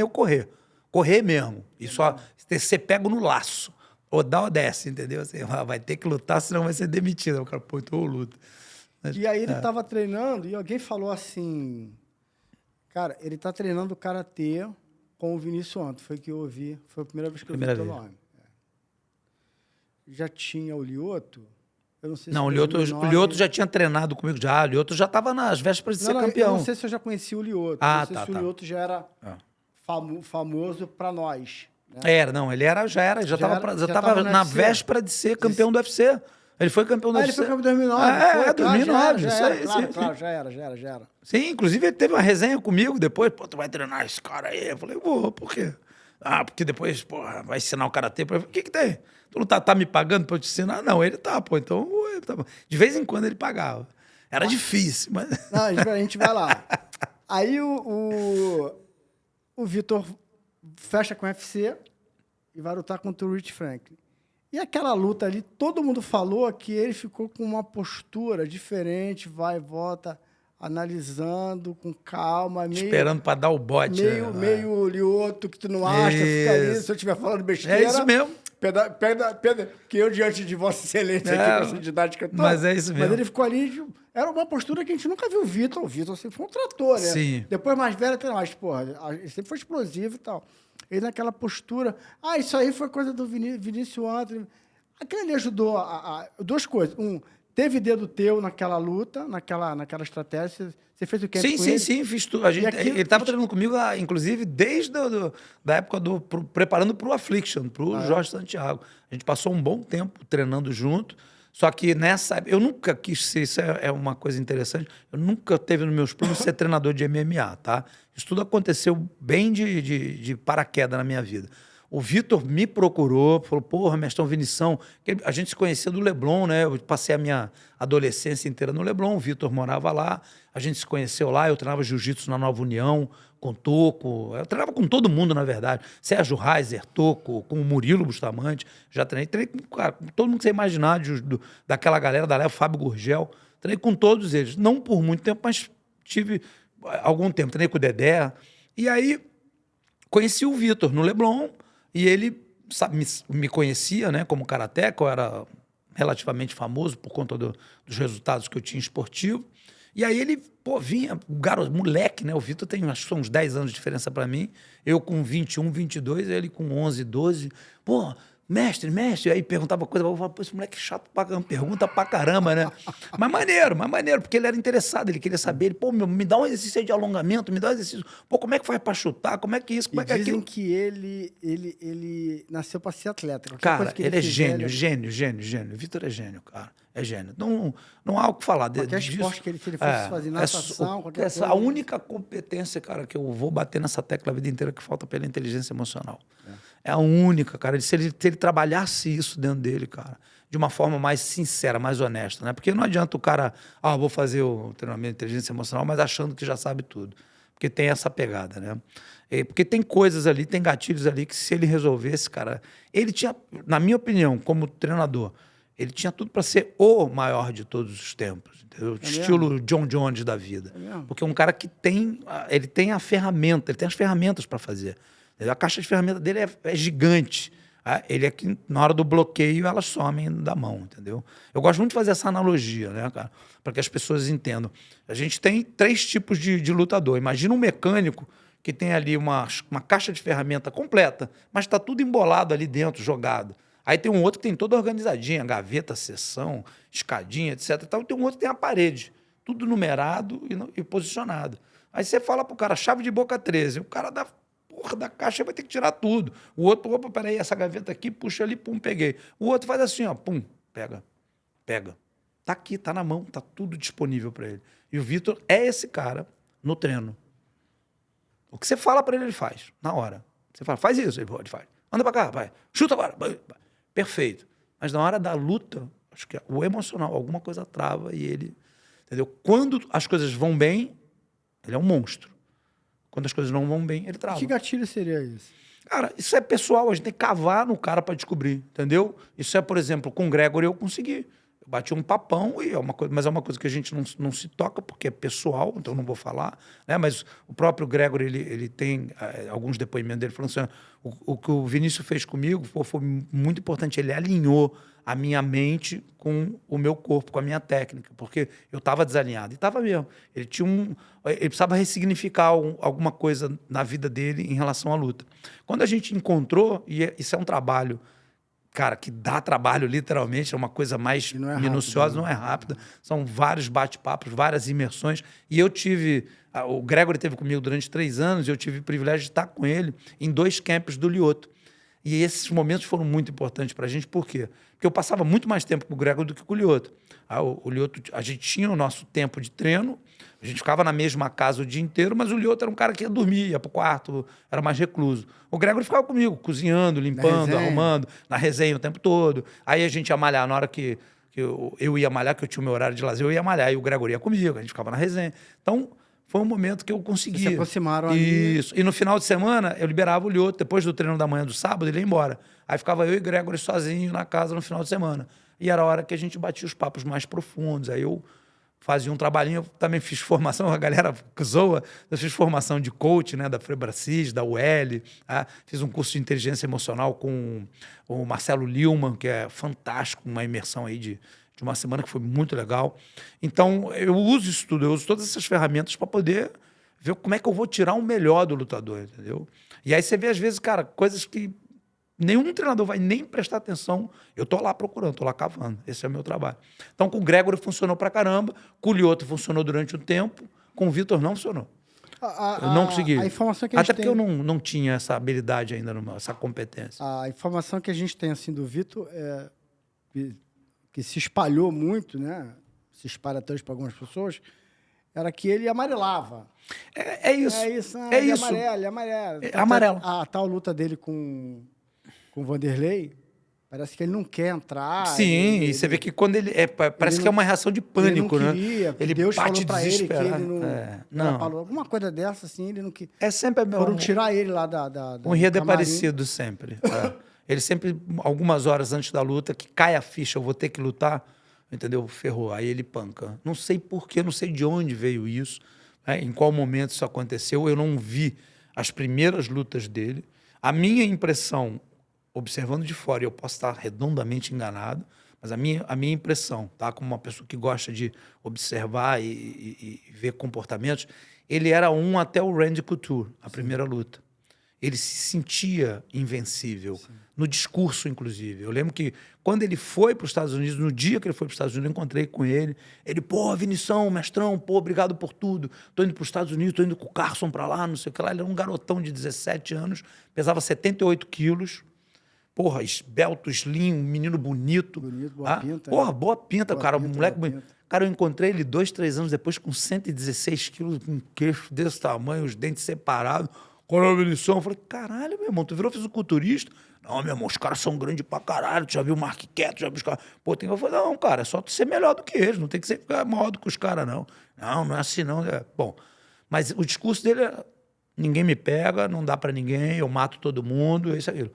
correr. Correr mesmo. E só ser pego no laço. Ou dá ou desce, entendeu? Assim, vai ter que lutar, senão vai ser demitido. O cara, pô, então eu luto. E aí ele estava treinando e alguém falou assim... Cara, ele está treinando karatê com o Vinícius ontem. Foi que eu ouvi. Foi a primeira vez que eu vi o teu nome. Já tinha o Lioto? Eu não sei se não, o Lioto já tinha treinado comigo já. O Lioto já estava nas vésperas de ser campeão. Eu não sei se eu já conhecia o Lioto. Não sei se o Lioto já era famoso para nós. Né? Já estava na véspera de ser campeão do UFC. Ele foi campeão do UFC. Ele foi campeão em 2009. 2009. Claro, já era. Sim, inclusive ele teve uma resenha comigo depois. Pô, tu vai treinar esse cara aí? Eu falei, vou, por quê? Porque depois, porra, vai ensinar o karatê. O que tem? Tu não tá me pagando pra eu te ensinar? Não, ele tá, pô. Então, de vez em quando ele pagava. Era difícil, mas... Não, a gente vai lá. Aí o Vitor fecha com o UFC e vai lutar contra o Rich Franklin. E aquela luta ali, todo mundo falou que ele ficou com uma postura diferente, vai e volta, analisando com calma. Esperando para dar o bote. Meio Lioto, que tu não acha, fica ali, se eu estiver falando besteira... É isso mesmo. Que eu, diante de Vossa Excelência, aqui, com essa didática toda. Mas é isso mesmo. Mas ele ficou ali, era uma postura que a gente nunca viu o Vitor. O Vitor sempre foi um trator, né? Sim. Depois, mais velho, mas, porra, ele sempre foi explosivo e tal. Ele naquela postura, isso aí foi coisa do Vinícius ontem. Aquilo ali ajudou a duas coisas. Teve dedo teu naquela luta, naquela estratégia. Você fez o que? Sim, fiz tudo. Ele estava treinando comigo, inclusive, desde da época preparando para o Affliction, para o Jorge Santiago. A gente passou um bom tempo treinando junto. Só que nessa época, eu nunca quis ser, isso é uma coisa interessante, eu nunca teve nos meus planos ser treinador de MMA, tá? Isso tudo aconteceu bem de paraquedas na minha vida. O Vitor me procurou, falou, porra, mestrão Vinição, a gente se conhecia do Leblon, né? Eu passei a minha adolescência inteira no Leblon, o Vitor morava lá, a gente se conheceu lá, eu treinava jiu-jitsu na Nova União, com Toco, eu treinava com todo mundo, na verdade. Sérgio Reiser, Toco, com o Murilo Bustamante, já treinei com todo mundo que você imaginar, daquela galera da Leva, Fábio Gurgel, treinei com todos eles, não por muito tempo, mas tive algum tempo, treinei com o Dedé, e aí conheci o Vitor no Leblon, e ele me conhecia, né, como karateca, eu era relativamente famoso por conta dos resultados que eu tinha esportivo. E aí ele, vinha, garoto, moleque, né? O Vitor tem, acho que são uns 10 anos de diferença para mim. Eu com 21, 22, ele com 11, 12. Pô, mestre. Aí perguntava coisa, eu falava, esse moleque é chato pra caramba, pergunta pra caramba, né? Mas maneiro, porque ele era interessado, ele queria saber. Ele, me dá um exercício de alongamento, me dá um exercício. Como é que faz pra chutar? Como é que isso? Como é que dizem aquilo? Que ele nasceu pra ser atleta. Cara, ele é gênio. O Vitor é gênio, cara. É gênio. Não há o que falar qualquer disso. Esporte que ele fosse fazer, natação, qualquer coisa. A única competência, cara, que eu vou bater nessa tecla a vida inteira que falta pela inteligência emocional. É a única, cara. Se ele trabalhasse isso dentro dele, cara, de uma forma mais sincera, mais honesta, né? Porque não adianta o cara, vou fazer o treinamento de inteligência emocional, mas achando que já sabe tudo. Porque tem essa pegada, né? Porque tem coisas ali, tem gatilhos ali que se ele resolvesse, cara, ele tinha, na minha opinião, como treinador, ele tinha tudo para ser o maior de todos os tempos, entendeu? Estilo mesmo? John Jones da vida. É mesmo? Porque é um cara que ele tem a ferramenta, ele tem as ferramentas para fazer. A caixa de ferramentas dele é gigante. Ele é que, na hora do bloqueio, elas somem da mão, entendeu? Eu gosto muito de fazer essa analogia, né, cara? Para que as pessoas entendam. A gente tem 3 tipos de lutador. Imagina um mecânico que tem ali uma caixa de ferramenta completa, mas está tudo embolado ali dentro, jogado. Aí tem um outro que tem toda organizadinha, gaveta, seção, escadinha, etc. E tem um outro que tem a parede, tudo numerado e posicionado. Aí você fala pro cara, chave de boca 13, o cara dá... Porra, da caixa vai ter que tirar tudo. O outro, opa, peraí, essa gaveta aqui, puxa ali, pum, peguei. O outro faz assim, ó, pum, pega. Tá aqui, tá na mão, tá tudo disponível para ele. E o Vitor é esse cara no treino. O que você fala para ele faz, na hora. Você fala, faz isso, ele faz. Anda para cá, vai. Chuta agora. Perfeito. Mas na hora da luta, acho que o emocional, alguma coisa trava e ele... Entendeu? Quando as coisas vão bem, ele é um monstro. Quando as coisas não vão bem, ele trava. Que gatilho seria esse? Cara, isso é pessoal, a gente tem que cavar no cara para descobrir, entendeu? Isso é, por exemplo, com o Gregory eu consegui. Eu bati um papão, mas é uma coisa que a gente não se toca, porque é pessoal, então não vou falar. Né? Mas o próprio Gregory, ele tem alguns depoimentos dele falando assim, o que o Vinícius fez comigo foi muito importante. Ele alinhou a minha mente com o meu corpo, com a minha técnica, porque eu estava desalinhado. E estava mesmo. Ele precisava ressignificar alguma coisa na vida dele em relação à luta. Quando a gente encontrou, isso é um trabalho, cara, que dá trabalho, literalmente, é uma coisa mais minuciosa, não é rápida. São vários bate-papos, várias imersões. E eu o Gregory esteve comigo durante 3 anos, e eu tive o privilégio de estar com ele em 2 camps do Lyoto. E esses momentos foram muito importantes para a gente, por quê? Porque eu passava muito mais tempo com o Gregory do que com o Lyoto. O Lyoto, a gente tinha o nosso tempo de treino, a gente ficava na mesma casa o dia inteiro, mas o Lyoto era um cara que ia dormir, ia para o quarto, era mais recluso. O Gregory ficava comigo, cozinhando, limpando, arrumando, na resenha o tempo todo. Aí a gente ia malhar, na hora que eu ia malhar, que eu tinha o meu horário de lazer, eu ia malhar, e o Gregory ia comigo, a gente ficava na resenha. Então, foi um momento que eu consegui. Vocês se aproximaram ali. Isso. E no final de semana, eu liberava o Lyoto, depois do treino da manhã do sábado, ele ia embora. Aí ficava eu e o Gregory sozinho na casa no final de semana. E era a hora que a gente batia os papos mais profundos. Aí eu fazia um trabalhinho, eu também fiz formação, a galera zoa, eu fiz formação de coach, né, da Frebracis, da UL, fiz um curso de inteligência emocional com o Marcelo Lillmann, que é fantástico, uma imersão aí de uma semana que foi muito legal. Então, eu uso isso tudo, eu uso todas essas ferramentas para poder ver como é que eu vou tirar o melhor do lutador, entendeu? E aí você vê, às vezes, cara, coisas que nenhum treinador vai nem prestar atenção. Eu tô lá procurando, tô lá cavando. Esse é o meu trabalho. Então, com o Gregory funcionou pra caramba, com o Lyoto funcionou durante um tempo, com o Vitor não funcionou. Eu não consegui. A informação que a gente Até porque eu não tinha essa habilidade ainda, essa competência. A informação que a gente tem assim do Vitor é que se espalhou muito, né? Se espalha até hoje para algumas pessoas, era que ele amarelava. É isso. É isso. Ele amarela. É amarelo. A tal luta dele com o Vanderlei, parece que ele não quer entrar. Sim, e você vê que quando parece que é uma reação de pânico, ele não queria, né? Ele Deus bate falou para ele que ele não. Falou alguma coisa dessa, assim, ele não queria. É sempre Foram tirar ele lá da o enredo é parecido sempre. Ele sempre, algumas horas antes da luta, que cai a ficha, eu vou ter que lutar, entendeu? Ferrou. Aí ele panca. Não sei porquê, não sei de onde veio isso, né? Em qual momento isso aconteceu. Eu não vi as primeiras lutas dele. A minha impressão, observando de fora, eu posso estar redondamente enganado, mas a minha impressão, tá? Como uma pessoa que gosta de observar e ver comportamentos, ele era até o Randy Couture, a primeira luta. Ele se sentia invencível, no discurso, inclusive. Eu lembro que quando ele foi para os Estados Unidos, no dia que ele foi para os Estados Unidos, eu encontrei com ele. Ele, Vinição, mestrão, obrigado por tudo. Tô indo para os Estados Unidos, tô indo com o Carson para lá, não sei o que lá. Ele era um garotão de 17 anos, pesava 78 quilos. Esbelto, slim, um menino bonito. Boa pinta. Boa pinta, cara. Um moleque bonito. Cara, eu encontrei ele 2, 3 anos depois com 116 quilos, com um queixo desse tamanho, os dentes separados. Qual é a definição? Eu falei, caralho, meu irmão, tu virou fisiculturista? Não, meu irmão, os caras são grandes pra caralho, tu já viu o Mark Quieto, já viu os caras... Pô, tem que... Eu falei, não, cara, é só tu ser melhor do que eles, não tem que ser ficar maior do que os caras, não. Não, não é assim, não. Bom, mas o discurso dele é, ninguém me pega, não dá pra ninguém, eu mato todo mundo, isso, aquilo.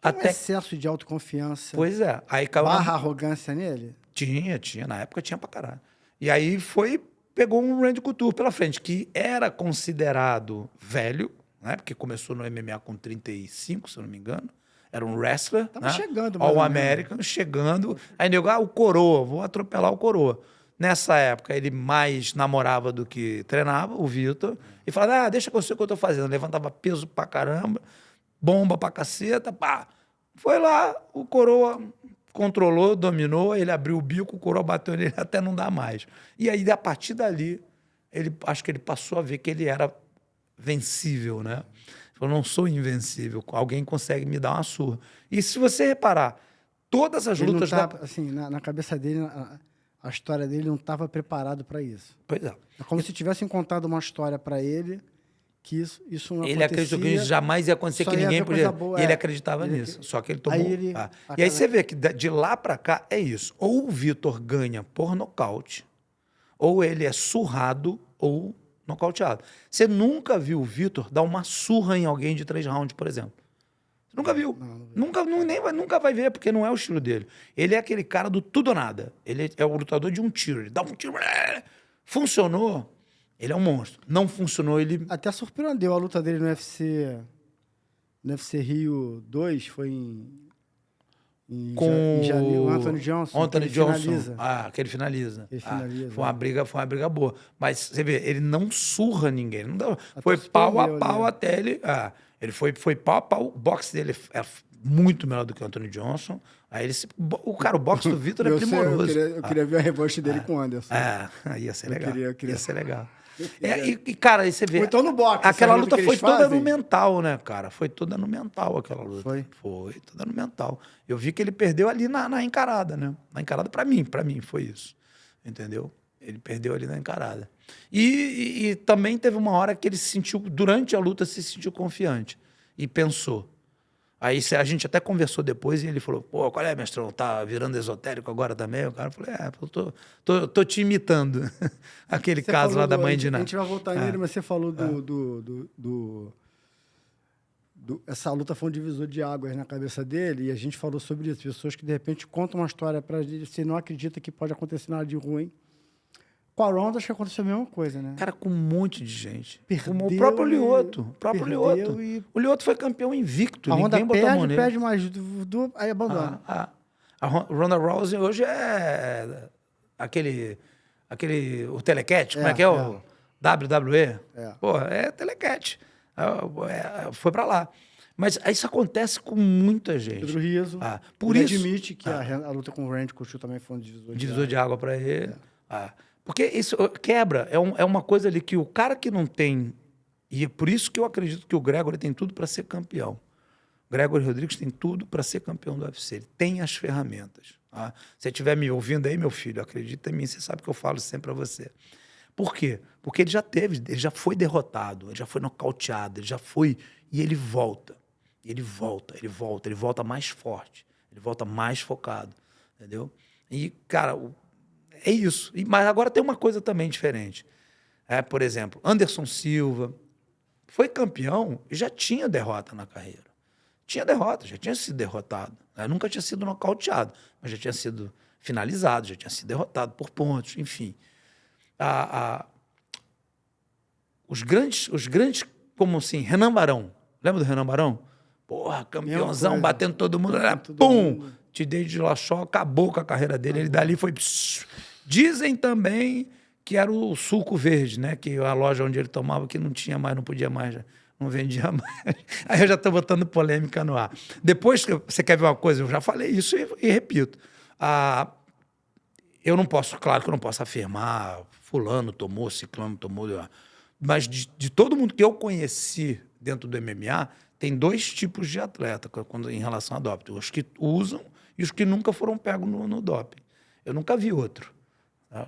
Tem um excesso de autoconfiança, Pois é. Aí caiu barra arrogância nele? Tinha. Na época tinha pra caralho. E aí pegou um Randy Couture pela frente, que era considerado velho, né? Porque começou no MMA com 35, se eu não me engano. Era um wrestler. Tava né? chegando, mais All ou menos. American, chegando. Aí nego, o Coroa, vou atropelar o Coroa. Nessa época, ele mais namorava do que treinava, o Vitor, e falava, deixa que eu sei o que eu tô fazendo. Levantava peso pra caramba, bomba pra caceta, pá. Foi lá, o Coroa controlou, dominou, ele abriu o bico, o Coroa bateu nele até não dar mais. E aí, a partir dali, acho que ele passou a ver que ele era vencível, né? Eu não sou invencível, alguém consegue me dar uma surra. E se você reparar, todas as Ele lutas... não tá, assim, na cabeça dele, a história dele não estava preparado para isso. Pois é. É como se tivessem contado uma história para ele que isso não acontecia. Ele acreditou que isso jamais ia acontecer, só que ia ninguém ter coisa podia... boa, E ele acreditava nisso. Só que ele tomou... Aí E aí você vê que de lá pra cá é isso. Ou o Vitor ganha por nocaute, ou ele é surrado ou nocauteado. Você nunca viu o Vitor dar uma surra em alguém de 3 rounds, por exemplo. Você nunca viu. Nunca vai ver, porque não é o estilo dele. Ele é aquele cara do tudo ou nada. Ele é o lutador de um tiro. Ele dá um tiro... Funcionou, ele é um monstro. Não funcionou, ele... Até surpreendeu a luta dele no UFC Rio 2, foi em janeiro, o Anthony Johnson. Que ele finaliza. que ele finaliza. Ele finaliza. Foi uma briga boa. Mas você vê, ele não surra ninguém. Não dá, foi se pau a perdeu, pau né? até ele... ele foi pau a pau. O boxe dele é muito melhor do que o Anthony Johnson. Aí o boxe do Vitor é primoroso. Eu queria ver a revanche dele com o Anderson. Ia ser legal. Eu queria. Ia ser legal. Cara, aí você vê... Ou então no boxe, aquela essa luta que foi eles toda fazem. no mental, né, cara? Foi toda no mental aquela luta. Foi toda no mental. Eu vi que ele perdeu ali na encarada, né? Na encarada pra mim foi isso. Entendeu? Ele perdeu ali na encarada. E também teve uma hora que ele se sentiu, durante a luta, se sentiu confiante. E pensou. Aí a gente até conversou depois e ele falou, pô, qual é, mestrão? Tá virando esotérico agora também? O cara falou, eu tô te imitando. Aquele Você caso falou lá da mãe de A Ná. gente vai voltar nele, mas você falou essa luta foi um divisor de águas na cabeça dele, e a gente falou sobre isso. Pessoas que, de repente, contam uma história para ele, você não acredita que pode acontecer nada de ruim. Com a Ronda, acho que aconteceu a mesma coisa, né? Cara, com um monte de gente. Perdeu O próprio Lioto. e- O Lioto foi campeão invicto. A Ronda Ninguém botou a mão nele. perde mais, aí abandona. A Ronda Rousey hoje é o telecat, como é que é? O WWE? Pô, é telecat. Foi pra lá. Mas isso acontece com muita gente. Pedro Rizzo. Por ele isso... admite que a luta com o Randy Couture também foi um divisor de água para ele. Porque isso quebra. É uma coisa ali que o cara que não tem... E é por isso que eu acredito que o Gregory tem tudo para ser campeão. O Gregory Rodrigues tem tudo para ser campeão do UFC. Ele tem as ferramentas. Se você estiver me ouvindo aí, meu filho, acredita em mim, você sabe que eu falo sempre para você. Por quê? Porque ele já foi derrotado, ele já foi nocauteado, ele já foi... E ele volta. Ele volta mais forte. Ele volta mais focado. Entendeu? E, cara... É isso. Mas agora tem uma coisa também diferente. Por exemplo, Anderson Silva foi campeão e já tinha derrota na carreira. Tinha derrota, já tinha sido derrotado. Nunca tinha sido nocauteado, mas já tinha sido finalizado, já tinha sido derrotado por pontos, enfim. Os grandes, como assim, Renan Barão. Lembra do Renan Barão? Porra, campeãozão, batendo todo mundo. Pum! Tidei de Lachó acabou com a carreira dele. Ele dali foi... Dizem também que era o suco verde, né? Que a loja onde ele tomava que não tinha mais, não podia mais, não vendia mais. Aí eu já estou botando polêmica no ar. Depois, você quer ver uma coisa? Eu já falei isso e repito. Eu não posso, claro que eu não posso afirmar fulano tomou, ciclano tomou... Mas de todo mundo que eu conheci dentro do MMA, tem 2 tipos de atleta em relação a doping. Os que usam e os que nunca foram pegos no doping. Eu nunca vi outro.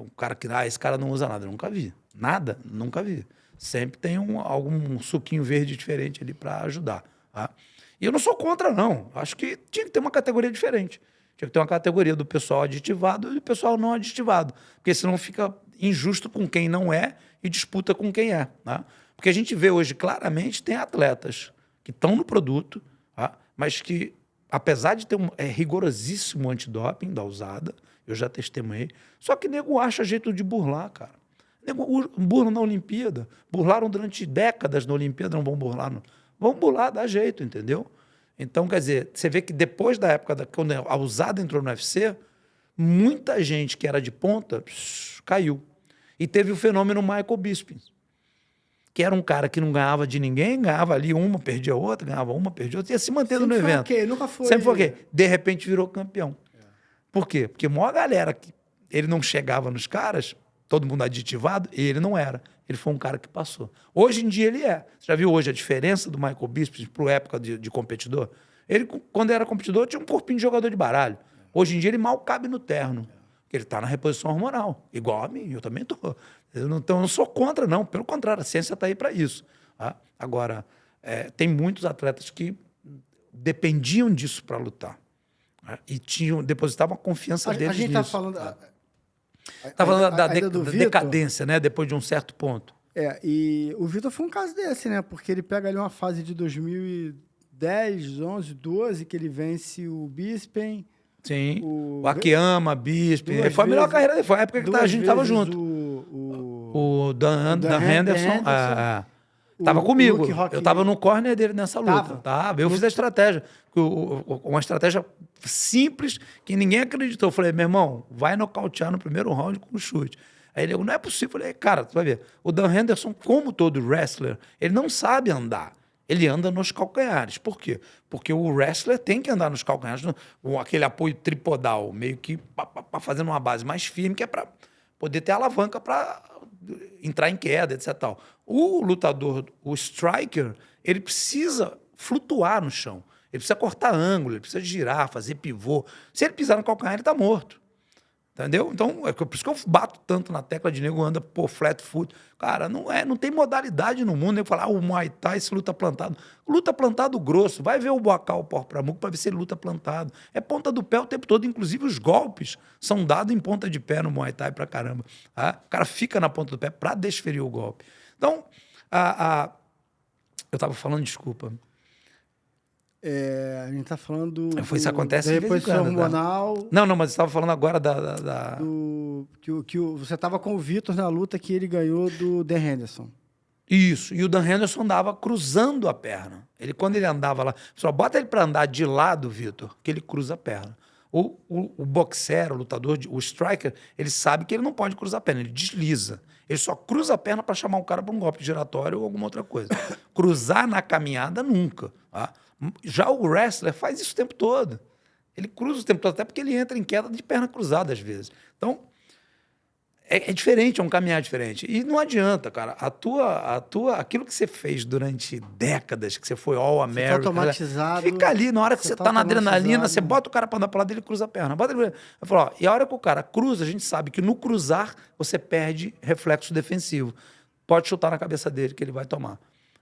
O cara que, esse cara não usa nada. Eu nunca vi. Nada, nunca vi. sempre tem algum suquinho verde diferente ali para ajudar. Tá? E eu não sou contra, não. Acho que tinha que ter uma categoria diferente. Tinha que ter uma categoria do pessoal aditivado e do pessoal não aditivado. Porque senão fica injusto com quem não é e disputa com quem é. Tá? Porque a gente vê hoje claramente, tem atletas que estão no produto, tá? Mas que, apesar de ter rigorosíssimo antidoping da usada, eu já testemunhei, só que nego acha jeito de burlar, cara. Nego burla na Olimpíada. Burlaram durante décadas na Olimpíada, não vão burlar. Não. Vão burlar, dá jeito, entendeu? Então, quer dizer, você vê que depois da época quando a usada entrou no UFC, muita gente que era de ponta caiu. E teve o fenômeno Michael Bisping, que era um cara que não ganhava de ninguém, ganhava ali uma, perdia outra, ganhava uma, perdia outra, ia se mantendo Sempre no foi evento. ok, nunca foi... Sempre foi ok. De repente virou campeão. Por quê? Porque a maior galera que ele não chegava nos caras, todo mundo aditivado, e ele não era. Ele foi um cara que passou. Hoje em dia ele é. Você já viu hoje a diferença do Michael Bisping para a época de competidor? Ele, quando era competidor, tinha um corpinho de jogador de baralho. Hoje em dia ele mal cabe no terno. Porque ele está na reposição hormonal. Igual a mim, eu também estou. Então eu não sou contra, não. Pelo contrário, a ciência está aí para isso. Tá? Agora, tem muitos atletas que dependiam disso para lutar. Tá? E depositavam a confiança deles A gente nisso. está falando... Tá? Está falando da decadência, né? Depois de um certo ponto. E o Vitor foi um caso desse, né? Porque ele pega ali uma fase de 2010, 11, 12, que ele vence o Bisping. Sim, o Akiyama, Bisping. Foi a melhor carreira dele. Foi a época que a gente estava junto. O Dan Henderson. Tava comigo. Eu tava no corner dele nessa luta. Tava. Eu fiz a estratégia. Uma estratégia simples que ninguém acreditou. Eu falei, meu irmão, vai nocautear no primeiro round com o chute. Aí ele, não é possível. Eu falei, cara, tu vai ver. O Dan Henderson, como todo wrestler, ele não sabe andar. Ele anda nos calcanhares. Por quê? Porque o wrestler tem que andar nos calcanhares, com aquele apoio tripodal, meio que fazendo uma base mais firme, que é para poder ter alavanca para entrar em queda, etc. Tal. O lutador, o striker, ele precisa flutuar no chão. Ele precisa cortar ângulo, ele precisa girar, fazer pivô. Se ele pisar no calcanhar, ele está morto. Entendeu? Então, é por isso que eu bato tanto na tecla de nego anda, flat foot. Cara, não tem modalidade no mundo. Eu falar, o Muay Thai se luta plantado. Luta plantado grosso. Vai ver o Boacal, o Porpramuco, para ver se ele luta plantado. É ponta do pé o tempo todo. Inclusive, os golpes são dados em ponta de pé no Muay Thai pra caramba. Tá? O cara fica na ponta do pé para desferir o golpe. Então, eu estava falando, desculpa. A gente está falando isso acontece de vez em quando, hormonal. Tá? Não, mas estava falando agora você estava com o Vitor na luta que ele ganhou do Dan Henderson. Isso, e o Dan Henderson andava cruzando a perna. Quando ele andava lá, só bota ele para andar de lado, Vitor, que ele cruza a perna. O boxer, o lutador, o striker, ele sabe que ele não pode cruzar a perna, ele desliza. Ele só cruza a perna para chamar o cara para um golpe giratório ou alguma outra coisa. Cruzar na caminhada, nunca. Tá? Já o wrestler faz isso o tempo todo. Ele cruza o tempo todo, até porque ele entra em queda de perna cruzada às vezes. Então, é diferente, é um caminhar diferente. E não adianta, cara. Aquilo que você fez durante décadas, que você foi All-American, automatizado. Fica ali, na hora que você tá na adrenalina, você bota o cara para andar para lá dele e cruza a perna. Eu falo, e a hora que o cara cruza, a gente sabe que no cruzar você perde reflexo defensivo. Pode chutar na cabeça dele que ele vai tomar.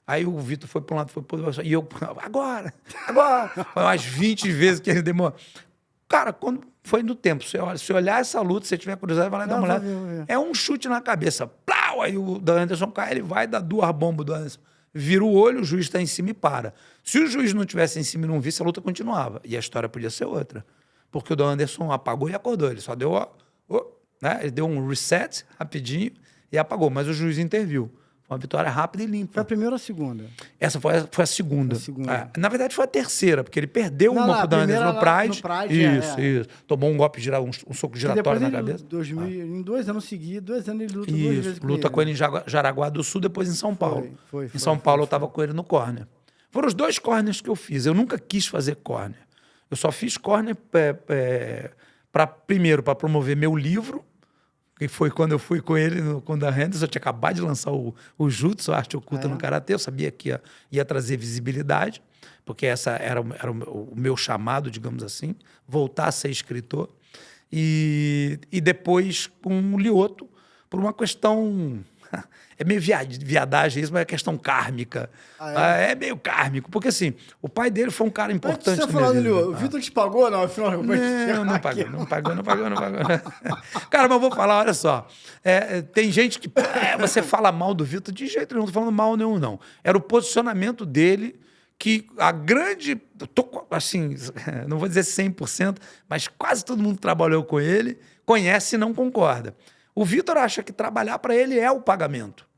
Aí o Vitor foi para um lado, foi para o outro, e eu, agora. Foi umas 20 vezes que ele demorou. Cara, quando foi no tempo, se olhar essa luta, se você tiver curiosidade, vai lá dar uma olhada. É um chute na cabeça. Plau! Aí o Dan Henderson cai, ele vai dar 2 bombas do Anderson. Vira o olho, o juiz está em cima e para. Se o juiz não tivesse em cima e não visse, a luta continuava. E a história podia ser outra. Porque o Dan Henderson apagou e acordou. Ele só deu, né? Ele deu um reset rapidinho e apagou. Mas o juiz interviu. Foi uma vitória rápida e limpa. Foi a primeira ou a segunda? Essa foi a segunda. Na verdade, foi a terceira, porque ele perdeu uma pro Dan Henderson no Pride. Isso. Tomou um golpe, um soco giratório na cabeça. Em 2 anos seguidos, 2 anos ele luta 2 vezes com luta com ele em Jaraguá do Sul, depois em São Paulo. Em São Paulo eu estava com ele no corner. Foram os 2 corners que eu fiz. Eu nunca quis fazer corner. Eu só fiz corner primeiro para promover meu livro, que foi quando eu fui com ele, com o Dan Henderson. Eu tinha acabado de lançar o Jutsu, a arte oculta no Karatê. Eu sabia que ia trazer visibilidade, porque essa era o meu chamado, digamos assim, voltar a ser escritor. E depois com o Lyoto, por uma questão É meio viadagem isso, mas é questão kármica. É meio kármico. Porque, assim, o pai dele foi um cara importante Antes de você na minha falar, vida. Lio, o Vitor te pagou, não? Afinal, Não pagou. Cara, mas eu vou falar, olha só. Tem gente que... você fala mal do Vitor, de jeito nenhum, não tô falando mal nenhum, não. Era o posicionamento dele que a grande... assim, não vou dizer 100%, mas quase todo mundo que trabalhou com ele conhece e não concorda. O Vitor acha que trabalhar para ele é o pagamento.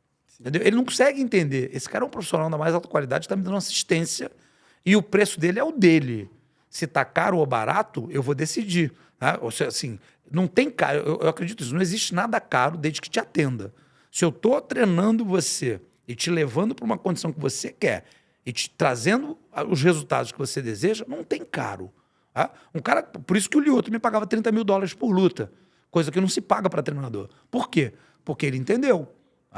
Entendeu? Ele não consegue entender. Esse cara é um profissional da mais alta qualidade, está me dando assistência e o preço dele é o dele. Se está caro ou barato, eu vou decidir. Tá? Ou seja, assim, não tem caro. Eu acredito nisso. Não existe nada caro desde que te atenda. Se eu estou treinando você e te levando para uma condição que você quer e te trazendo os resultados que você deseja, não tem caro. Tá? Um cara, por isso que o Lioto me pagava $30 mil por luta. Coisa que não se paga para treinador. Por quê? Porque ele entendeu.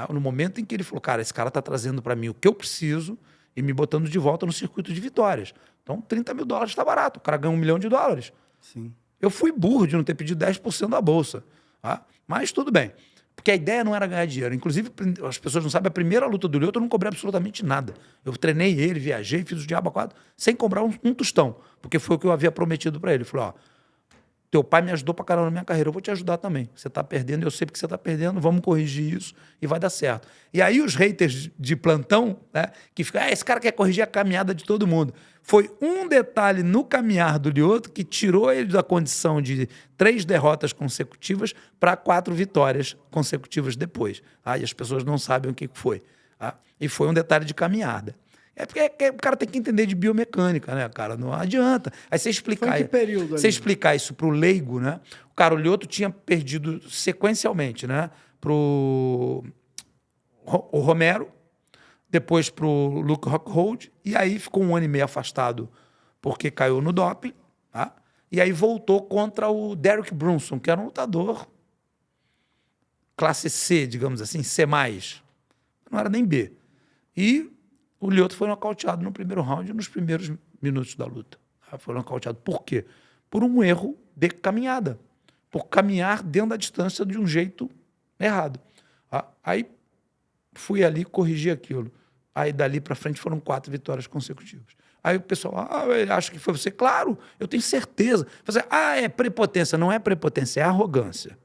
No momento em que ele falou, cara, esse cara está trazendo para mim o que eu preciso e me botando de volta no circuito de vitórias. Então, $30 mil está barato. O cara ganha $1 milhão. Sim. Eu fui burro de não ter pedido 10% da bolsa. Tá? Mas tudo bem. Porque a ideia não era ganhar dinheiro. Inclusive, as pessoas não sabem, a primeira luta do Lioto eu não cobrei absolutamente nada. Eu treinei ele, viajei, fiz o diabo a quatro, sem cobrar um tostão. Porque foi o que eu havia prometido para ele. Ele falou, ó, teu pai me ajudou pra caramba na minha carreira, eu vou te ajudar também. Você tá perdendo, eu sei porque você tá perdendo, vamos corrigir isso e vai dar certo. E aí os haters de plantão, né, que ficam, esse cara quer corrigir a caminhada de todo mundo. Foi um detalhe no caminhar do Lioto que tirou ele da condição de 3 derrotas consecutivas para 4 vitórias consecutivas depois. Tá? E as pessoas não sabem o que foi. Tá? E foi um detalhe de caminhada. É porque o cara tem que entender de biomecânica, né, cara? Não adianta. Aí você explicar, Foi em que período ali? você explicar isso para o leigo, né? O Lioto tinha perdido sequencialmente, né? Pro o Romero, depois pro Luke Rockhold, e aí ficou 1 ano e meio afastado porque caiu no doping, tá? E aí voltou contra o Derek Brunson, que era um lutador classe C, digamos assim, C+. Não era nem B. E o Lioto foi nocauteado no primeiro round, nos primeiros minutos da luta. Foi nocauteado. Por quê? Por um erro de caminhada. Por caminhar dentro da distância de um jeito errado. Aí fui ali corrigir aquilo. Aí dali para frente foram 4 vitórias consecutivas. Aí o pessoal, acho que foi você. Claro, eu tenho certeza. Você, é prepotência. Não é prepotência, é arrogância.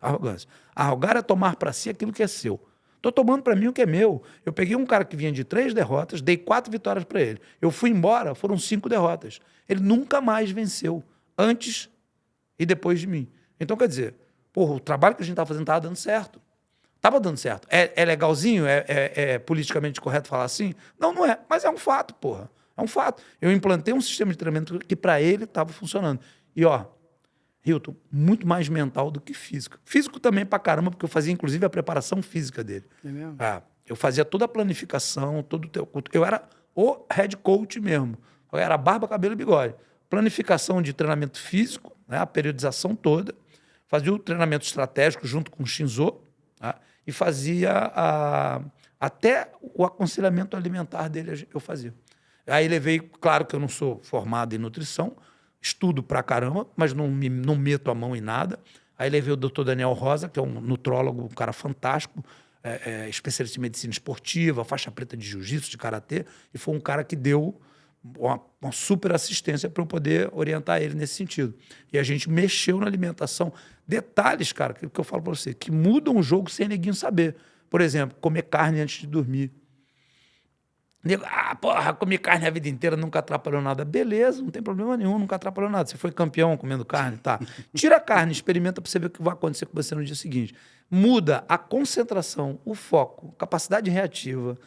Arrogar é tomar para si aquilo que é seu. Estou tomando para mim o que é meu. Eu peguei um cara que vinha de 3 derrotas, dei 4 vitórias para ele. Eu fui embora, foram 5 derrotas. Ele nunca mais venceu, antes e depois de mim. Então, quer dizer, o trabalho que a gente estava fazendo estava dando certo. Estava dando certo. É legalzinho? É politicamente correto falar assim? Não, não é. Mas é um fato, porra. É um fato. Eu implantei um sistema de treinamento que para ele estava funcionando. E, Hilton, muito mais mental do que físico. Físico também pra caramba, porque eu fazia, inclusive, a preparação física dele. É mesmo? Eu fazia toda a planificação, eu era o head coach mesmo. Eu era barba, cabelo e bigode. Planificação de treinamento físico, né, a periodização toda. Fazia o treinamento estratégico junto com o Shinzo, tá? E fazia até o aconselhamento alimentar dele, eu fazia. Aí levei, claro que eu não sou formado em nutrição, estudo pra caramba, mas não meto a mão em nada. Aí levei o Dr. Daniel Rosa, que é um nutrólogo, um cara fantástico, especialista em medicina esportiva, faixa preta de jiu-jitsu, de karatê, e foi um cara que deu uma super assistência para eu poder orientar ele nesse sentido. E a gente mexeu na alimentação. Detalhes, cara, que eu falo para você, que mudam o jogo sem neguinho saber. Por exemplo, comer carne antes de dormir. Nego, comi carne a vida inteira, nunca atrapalhou nada. Beleza, não tem problema nenhum, nunca atrapalhou nada. Você foi campeão comendo carne, tá? Tira a carne, experimenta para você ver o que vai acontecer com você no dia seguinte. Muda a concentração, o foco, capacidade reativa,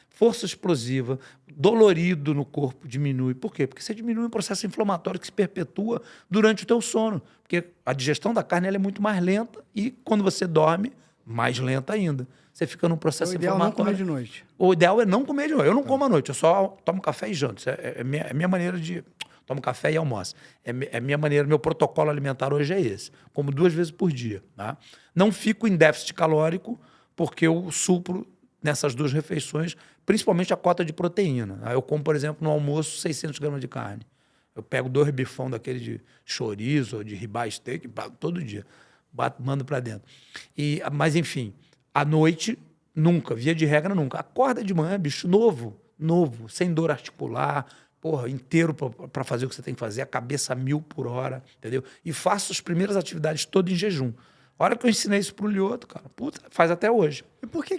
força explosiva, dolorido no corpo diminui. Por quê? Porque você diminui um processo inflamatório que se perpetua durante o teu sono. Porque a digestão da carne ela é muito mais lenta e quando você dorme, mais lenta ainda. Você fica num processo inflamatório. O ideal é não comer de noite. O ideal é não comer de noite. Eu não como à noite, eu só tomo café e janto. Isso é minha maneira de... Tomo café e almoço. É minha maneira, meu protocolo alimentar hoje é esse. Como 2 vezes por dia. Tá? Não fico em déficit calórico, porque eu supro nessas 2 refeições, principalmente a cota de proteína. Eu como, por exemplo, no almoço, 600 gramas de carne. Eu pego 2 bifão daquele de chorizo ou de ribeye steak, todo dia. Mando para dentro. Mas, enfim, à noite, Nunca, via de regra, nunca. Acorda de manhã, bicho, novo, sem dor articular, porra, inteiro para fazer o que você tem que fazer, a cabeça a 1000 por hora, entendeu? E faço as primeiras atividades todas em jejum. A hora que eu ensinei isso pro Lyoto, cara, puta, faz até hoje. E por que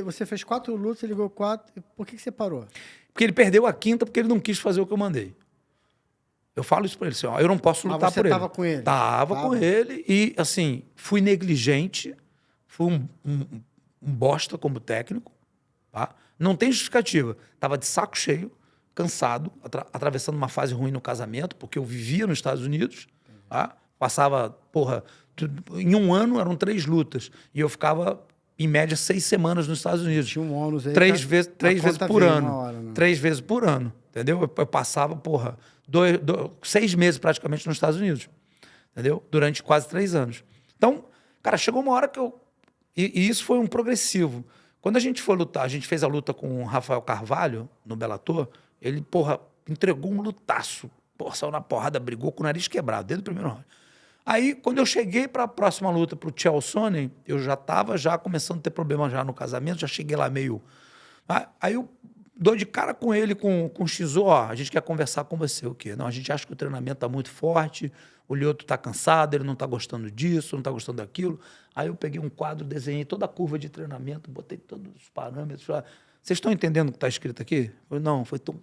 você fez 4 lutas, ele ligou 4, e por que você parou? Porque ele perdeu a quinta porque ele não quis fazer o que eu mandei. Eu falo isso pra ele, assim, ó, eu não posso lutar por ele. Mas você tava com ele? Tava com ele e, assim, fui negligente, fui um bosta como técnico, tá? Não tem justificativa. Tava de saco cheio, cansado, atravessando uma fase ruim no casamento, porque eu vivia nos Estados Unidos, tá? Passava, porra, em um ano eram 3 lutas, e eu ficava, em média, 6 semanas nos Estados Unidos. Tinha um ônus aí. 3 vezes por ano. Hora, né? 3 vezes por ano, entendeu? Eu passava, porra, 6 meses praticamente nos Estados Unidos, entendeu? Durante quase 3 anos. Então, cara, chegou uma hora que eu... E isso foi um progressivo. Quando a gente foi lutar, a gente fez a luta com o Rafael Carvalho, no Bellator, ele, porra, entregou um lutaço. Porra, saiu na porrada, brigou com o nariz quebrado, desde o primeiro round. Aí, quando eu cheguei para a próxima luta, para o Chael Sonnen, eu já estava começando a ter problema já no casamento, já cheguei lá meio... Aí eu dou de cara com ele, com o Shizu, ó, a gente quer conversar com você, o quê? Não, a gente acha que o treinamento está muito forte, o Lyoto está cansado, ele não está gostando disso, não está gostando daquilo. Aí eu peguei um quadro, desenhei toda a curva de treinamento, botei todos os parâmetros. Falei, vocês estão entendendo o que está escrito aqui? Eu falei, não, foi tão...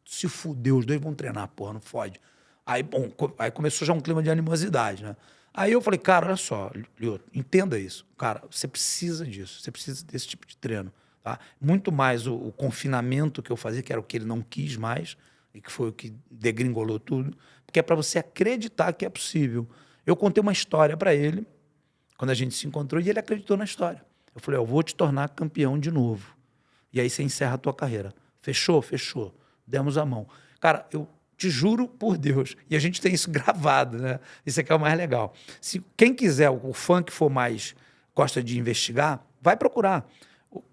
Se fudeu, os dois vão treinar, porra, não fode. Aí, bom, aí começou já um clima de animosidade, né? Aí eu falei, cara, olha só, Lyoto, entenda isso. Cara, você precisa disso, você precisa desse tipo de treino, tá? Muito mais o confinamento que eu fazia, que era o que ele não quis mais, e que foi o que degringolou tudo, porque é para você acreditar que é possível. Eu contei uma história para ele, quando a gente se encontrou, e ele acreditou na história. Eu falei, eu vou te tornar campeão de novo. E aí você encerra a tua carreira. Fechou? Fechou. Demos a mão. Cara, eu te juro por Deus. E a gente tem isso gravado, né? Isso aqui é o mais legal. Se quem quiser, o fã que for mais, gosta de investigar, vai procurar.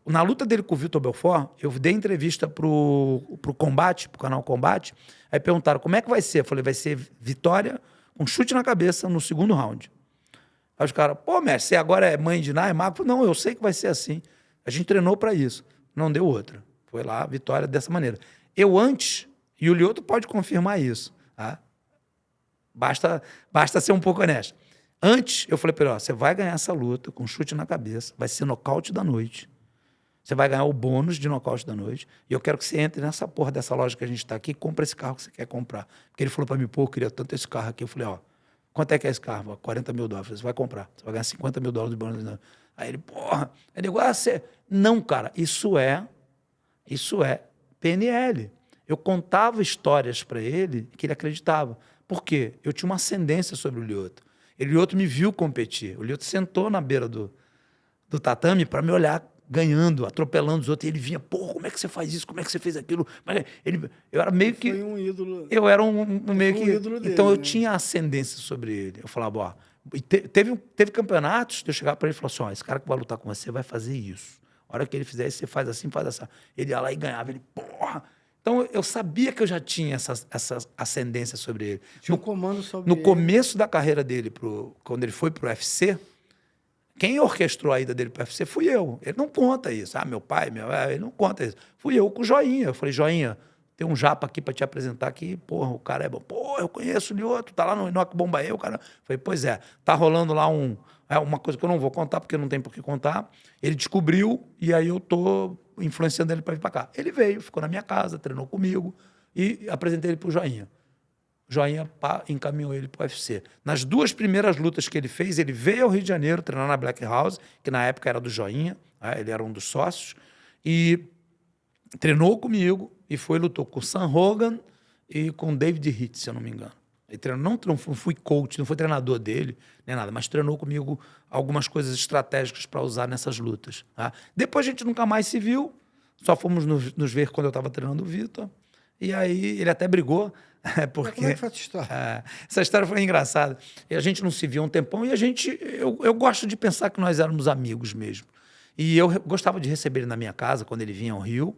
Na luta dele com o Vitor Belfort, eu dei entrevista pro Combate, pro canal Combate, aí perguntaram, como é que vai ser? Eu falei, vai ser vitória com chute na cabeça no segundo round. Aí os caras, pô, mestre, você agora é mãe de Neymar? Eu falei, não, eu sei que vai ser assim. A gente treinou para isso. Não deu outra. Foi lá, vitória dessa maneira. Eu antes... E o Lyoto pode confirmar isso. Tá? Basta ser um pouco honesto. Antes, eu falei para ele, ó, você vai ganhar essa luta com chute na cabeça, vai ser nocaute da noite. Você vai ganhar o bônus de nocaute da noite. E eu quero que você entre nessa porra dessa loja que a gente está aqui e compre esse carro que você quer comprar. Porque ele falou para mim, pô, eu queria tanto esse carro aqui. Eu falei, ó, quanto é que é esse carro? 40 mil dólares. Você vai comprar. Você vai ganhar 50 mil dólares de bônus. Aí ele, porra. Aí ele, você... Não, cara, isso é PNL. Eu contava histórias para ele que ele acreditava. Por quê? Eu tinha uma ascendência sobre o Lyoto. O Lyoto me viu competir. O Lyoto sentou na beira do tatame para me olhar ganhando, atropelando os outros. E ele vinha, pô, como é que você faz isso? Como é que você fez aquilo? Eu era meio que... Foi um ídolo. Eu era meio que... ídolo dele, então eu né? tinha ascendência sobre ele. Eu falava, ó... Teve campeonatos de eu chegar para ele e falar assim, ó, esse cara que vai lutar com você vai fazer isso. A hora que ele fizer isso, você faz assim, faz assim. Ele ia lá e ganhava. Ele, porra... Então, eu sabia que eu já tinha essa ascendência sobre ele. Tinha um comando sobre No ele. começo da carreira dele, quando ele foi para o UFC, quem orquestrou a ida dele para o UFC fui eu. Ele não conta isso. Meu pai, ele não conta isso. Fui eu com o Joinha. Eu falei, Joinha, tem um japa aqui para te apresentar aqui. Porra, o cara é bom. Pô, eu conheço o Lyoto, tá lá no Inoki Bombaê, o cara... Eu falei, pois é, tá rolando lá uma coisa que eu não vou contar, porque não tem por que contar. Ele descobriu, e aí eu tô influenciando ele para vir para cá. Ele veio, ficou na minha casa, treinou comigo, e apresentei ele pro Joinha. O Joinha encaminhou ele para o UFC. Nas 2 primeiras lutas que ele fez, ele veio ao Rio de Janeiro treinar na Black House, que na época era do Joinha, ele era um dos sócios, e treinou comigo, e lutou com o Sam Hogan e com o David Hitz, se eu não me engano. Ele treinou, não fui coach, não fui treinador dele, nem nada, mas treinou comigo algumas coisas estratégicas para usar nessas lutas. Tá? Depois a gente nunca mais se viu, só fomos nos ver quando eu estava treinando o Vitor, e aí ele até brigou, porque... Como é que foi essa história? Essa história foi engraçada. E a gente não se viu há um tempão, e eu gosto de pensar que nós éramos amigos mesmo. E eu gostava de receber ele na minha casa quando ele vinha ao Rio.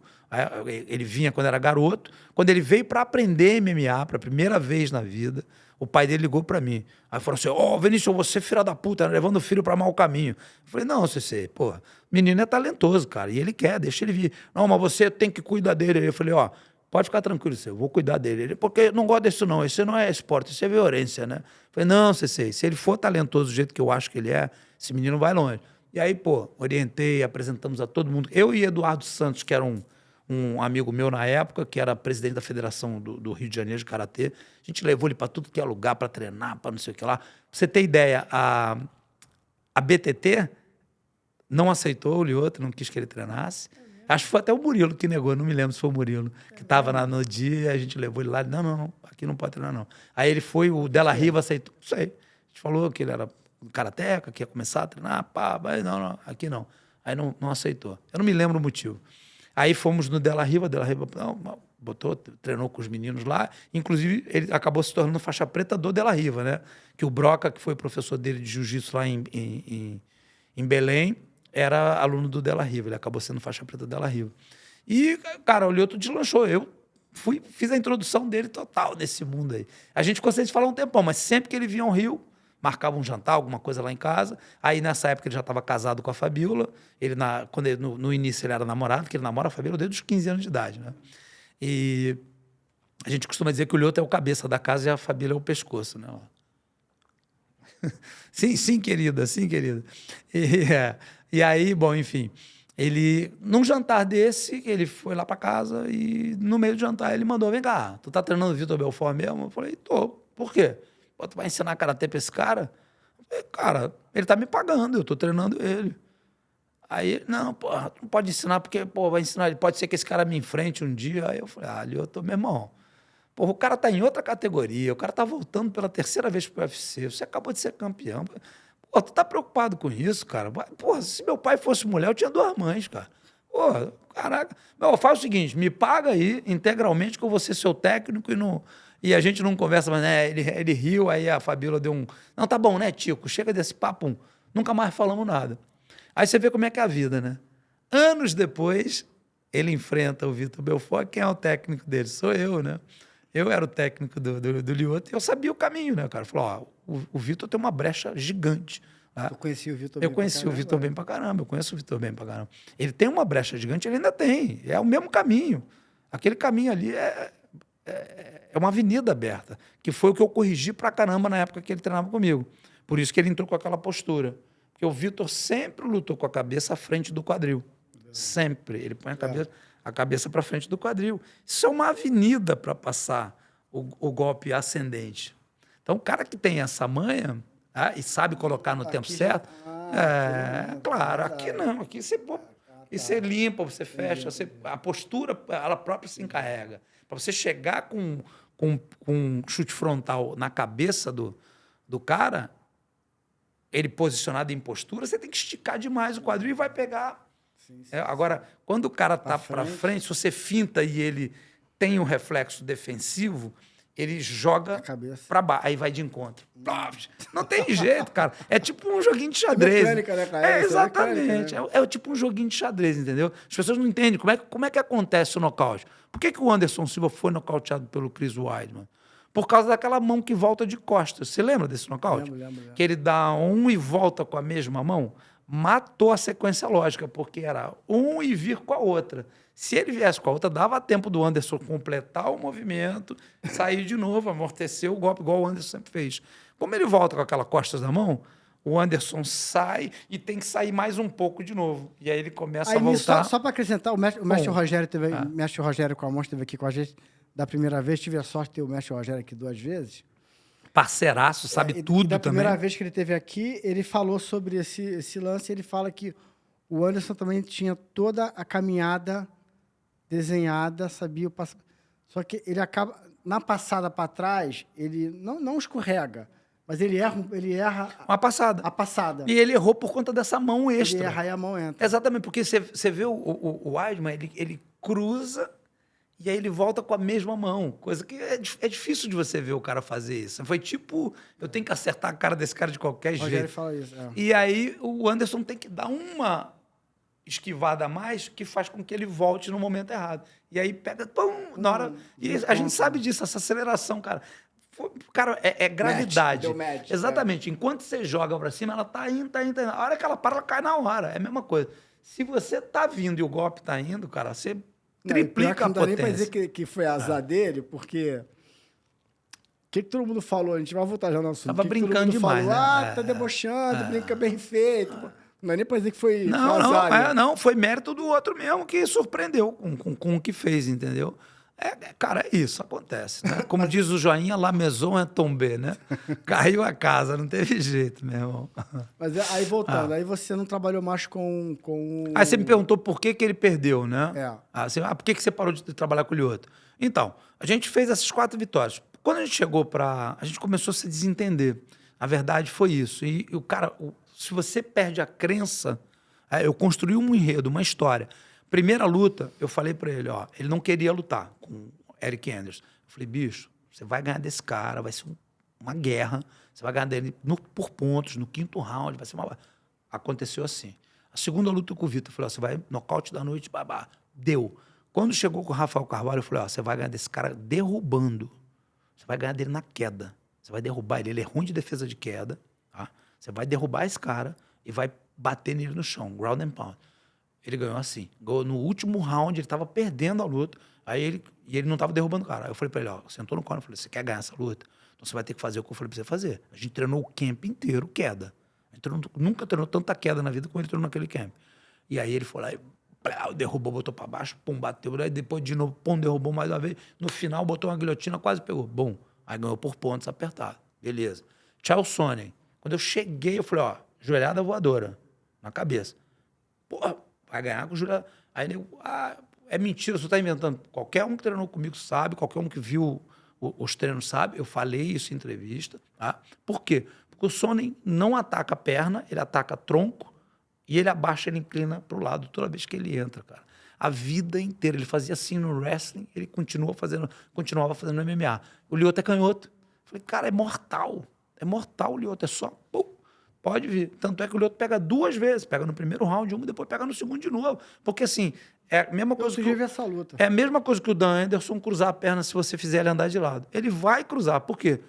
Ele vinha quando era garoto. Quando ele veio para aprender MMA, para a primeira vez na vida, o pai dele ligou para mim. Aí falou assim, Vinícius, você é filho da puta, levando o filho para mau caminho. Eu falei, não, CC, porra, menino é talentoso, cara, e ele quer, deixa ele vir. Não, mas você tem que cuidar dele. Eu falei, pode ficar tranquilo, eu vou cuidar dele. Ele, porque eu não gosto disso não, isso não é esporte, isso é violência, né? Eu falei, não, CC, se ele for talentoso do jeito que eu acho que ele é, esse menino vai longe. E aí, orientei, apresentamos a todo mundo. Eu e Eduardo Santos, que era um amigo meu na época, que era presidente da Federação do Rio de Janeiro de Karatê, a gente levou ele para tudo que é lugar, para treinar, para não sei o que lá. Pra você ter ideia, a BTT não aceitou o Lyoto, não quis que ele treinasse. Acho que foi até o Murilo que negou, não me lembro se foi o Murilo, que estava no dia, a gente levou ele lá, não, aqui não pode treinar não. Aí ele foi, o Della Riva aceitou, não sei, a gente falou que ele era um karateca, que ia começar a treinar, mas não, aqui não. Aí não aceitou, eu não me lembro o motivo. Aí fomos no Della Riva treinou com os meninos lá, inclusive ele acabou se tornando faixa preta do Della Riva, né? Que o Broca, que foi professor dele de jiu-jitsu lá em Belém, era aluno do Della Riva, ele acabou sendo faixa preta do Della Riva. E, cara, o Lyoto deslanchou, eu fiz a introdução dele total nesse mundo aí. A gente conseguia de falar um tempão, mas sempre que ele vinha ao Rio, marcava um jantar, alguma coisa lá em casa. Aí, nessa época, ele já estava casado com a Fabíola. No início, ele era namorado, porque ele namora a Fabíola desde os 15 anos de idade, né? E a gente costuma dizer que o Lyoto é o cabeça da casa e a Fabíola é o pescoço, né? Sim, querida, sim, querida. E aí, enfim, num jantar desse, ele foi lá para casa e no meio do jantar ele mandou, vem cá, tu tá treinando o Vitor Belfort mesmo? Eu falei, tô. Por quê? Tu vai ensinar karatê pra esse cara? Eu falei, cara, ele tá me pagando, eu tô treinando ele. Aí, não, porra, tu não pode ensinar porque, vai ensinar, pode ser que esse cara me enfrente um dia. Aí eu falei, Lyoto, meu irmão, o cara tá em outra categoria, o cara tá voltando pela terceira vez pro UFC, você acabou de ser campeão. Tu tá preocupado com isso, cara? Se meu pai fosse mulher, eu tinha 2 mães, cara. Caraca. Faz o seguinte, me paga aí integralmente que eu vou ser seu técnico e a gente não conversa mais, né? Ele riu, aí a Fabíola deu um... Não, tá bom, né, Tico? Chega desse papo, nunca mais falamos nada. Aí você vê como é que é a vida, né? Anos depois, ele enfrenta o Vitor Belfort, quem é o técnico dele? Sou eu, né? Eu era o técnico do Lyoto e eu sabia o caminho, né? O cara falou, o Vitor tem uma brecha gigante. Tá? Eu conheci o Vitor bem pra caramba. Eu conheci o Vitor bem pra caramba, eu conheço o Vitor bem pra caramba. Ele tem uma brecha gigante, ele ainda tem. É o mesmo caminho. Aquele caminho ali é uma avenida aberta, que foi o que eu corrigi pra caramba na época que ele treinava comigo. Por isso que ele entrou com aquela postura. Porque o Vitor sempre lutou com a cabeça à frente do quadril. Sempre. Ele põe a cabeça para frente do quadril. Isso é uma avenida para passar o golpe ascendente. Então, o cara que tem essa manha e sabe colocar no tempo certo, claro, aqui não. Aqui você limpa, você fecha, a postura, ela própria se encarrega. Para você chegar com um chute frontal na cabeça do cara, ele posicionado em postura, você tem que esticar demais o quadril e vai pegar. Sim. Agora, quando o cara está para frente, se você finta e ele tem um reflexo defensivo, ele joga para baixo, aí vai de encontro. Não tem jeito, cara. É tipo um joguinho de xadrez. Mecânica, né, cara? Exatamente. É tipo um joguinho de xadrez, entendeu? As pessoas não entendem como é que acontece o nocaute. Por que o Anderson Silva foi nocauteado pelo Chris Weidman? Por causa daquela mão que volta de costas. Você lembra desse nocaute? Lembro. Que ele dá um e volta com a mesma mão? Matou a sequência lógica, porque era um e vir com a outra. Se ele viesse com a outra, dava tempo do Anderson completar o movimento, sair de novo, amortecer o golpe, igual o Anderson sempre fez. Como ele volta com aquela costas da mão, o Anderson sai e tem que sair mais um pouco de novo. E aí ele começa a voltar. Só para acrescentar, o mestre Rogério mestre Rogério Coamon esteve aqui com a gente da primeira vez. Tive a sorte de ter o mestre Rogério aqui 2 vezes. Parceiraço, sabe tudo da também. Da primeira vez que ele esteve aqui, ele falou sobre esse lance. Ele fala que o Anderson também tinha toda a caminhada desenhada, sabia o passo. Só que ele acaba, na passada para trás, ele não escorrega, mas ele erra uma passada. A passada. E ele errou por conta dessa mão extra. Ele erra e a mão entra. Exatamente, porque você vê o Weidman, ele cruza e aí ele volta com a mesma mão. Coisa que é difícil de você ver o cara fazer isso. Foi tipo, eu tenho que acertar a cara desse cara de qualquer jeito. Rogério fala isso. E aí o Anderson tem que dar uma esquivada a mais que faz com que ele volte no momento errado. E aí pega, pum, na hora... E a gente sabe disso, essa aceleração, cara. Cara, é gravidade. Match, exatamente. Enquanto você joga pra cima, ela tá indo, tá indo, tá indo. A hora que ela para, ela cai na hora. É a mesma coisa. Se você tá vindo e o golpe tá indo, cara, você triplica a não dá nem pra potência. dizer que foi azar dele, porque... O que todo mundo falou? A gente vai voltar já no assunto. Tava brincando demais, falou? né? Tá debochando, brinca bem feito. Não é nem pra dizer que foi Não, azar, né? não, foi mérito do outro mesmo que surpreendeu com o que fez, entendeu? Cara, é isso, acontece, né? Como diz o joinha, la maison é tombée, né? Caiu a casa, não teve jeito, meu irmão. Mas aí, voltando, aí você não trabalhou mais com... Aí você me perguntou por que ele perdeu, né? É. Por que você parou de trabalhar com o Lyoto? Então, a gente fez essas 4 vitórias. Quando a gente chegou a gente começou a se desentender. A verdade foi isso. E o cara, se você perde a crença... Eu construí um enredo, uma história. Primeira luta, eu falei pra ele, ó, ele não queria lutar com o Eric Anderson. Eu falei, bicho, você vai ganhar desse cara, vai ser uma guerra, você vai ganhar dele por pontos, no 5º round, vai ser uma... Aconteceu assim. A segunda luta com o Vitor, eu falei, ó, você vai nocaute da noite, babá. Deu. Quando chegou com o Rafael Carvalho, eu falei, ó, você vai ganhar desse cara derrubando. Você vai ganhar dele na queda. Você vai derrubar ele. Ele é ruim de defesa de queda, tá? Você vai derrubar esse cara e vai bater nele no chão, ground and pound. Ele ganhou assim. No último round, ele estava perdendo a luta. Aí ele não estava derrubando o cara. Aí eu falei para ele, ó, sentou no colo, eu falei, você quer ganhar essa luta? Então você vai ter que fazer o que eu falei para você fazer. A gente treinou o camp inteiro queda. A gente nunca treinou tanta queda na vida como ele treinou naquele camp. E aí ele foi lá e derrubou, botou para baixo, pum, bateu. Aí depois de novo, pum, derrubou mais uma vez. No final, botou uma guilhotina, quase pegou. Bom, aí ganhou por pontos apertado. Beleza. Tchau, Sonnen. Quando eu cheguei, eu falei, ó, joelhada voadora na cabeça. Porra, vai ganhar com o joelhada. Aí ele, é mentira, você está inventando. Qualquer um que treinou comigo sabe, qualquer um que viu os treinos sabe. Eu falei isso em entrevista. Tá? Por quê? Porque o Sonnen não ataca a perna, ele ataca tronco e ele abaixa, ele inclina para o lado toda vez que ele entra, cara. A vida inteira. Ele fazia assim no wrestling, ele continuava fazendo no MMA. O Lyoto é canhoto. Eu falei, cara, é mortal. É mortal o Lyoto, é só... Pode vir. Tanto é que o Lyoto pega 2 vezes. Pega no primeiro round, depois pega no segundo de novo. Porque, assim, é a mesma coisa que... essa luta. É a mesma coisa que o Dan Anderson cruzar a perna se você fizer ele andar de lado. Ele vai cruzar. Por quê?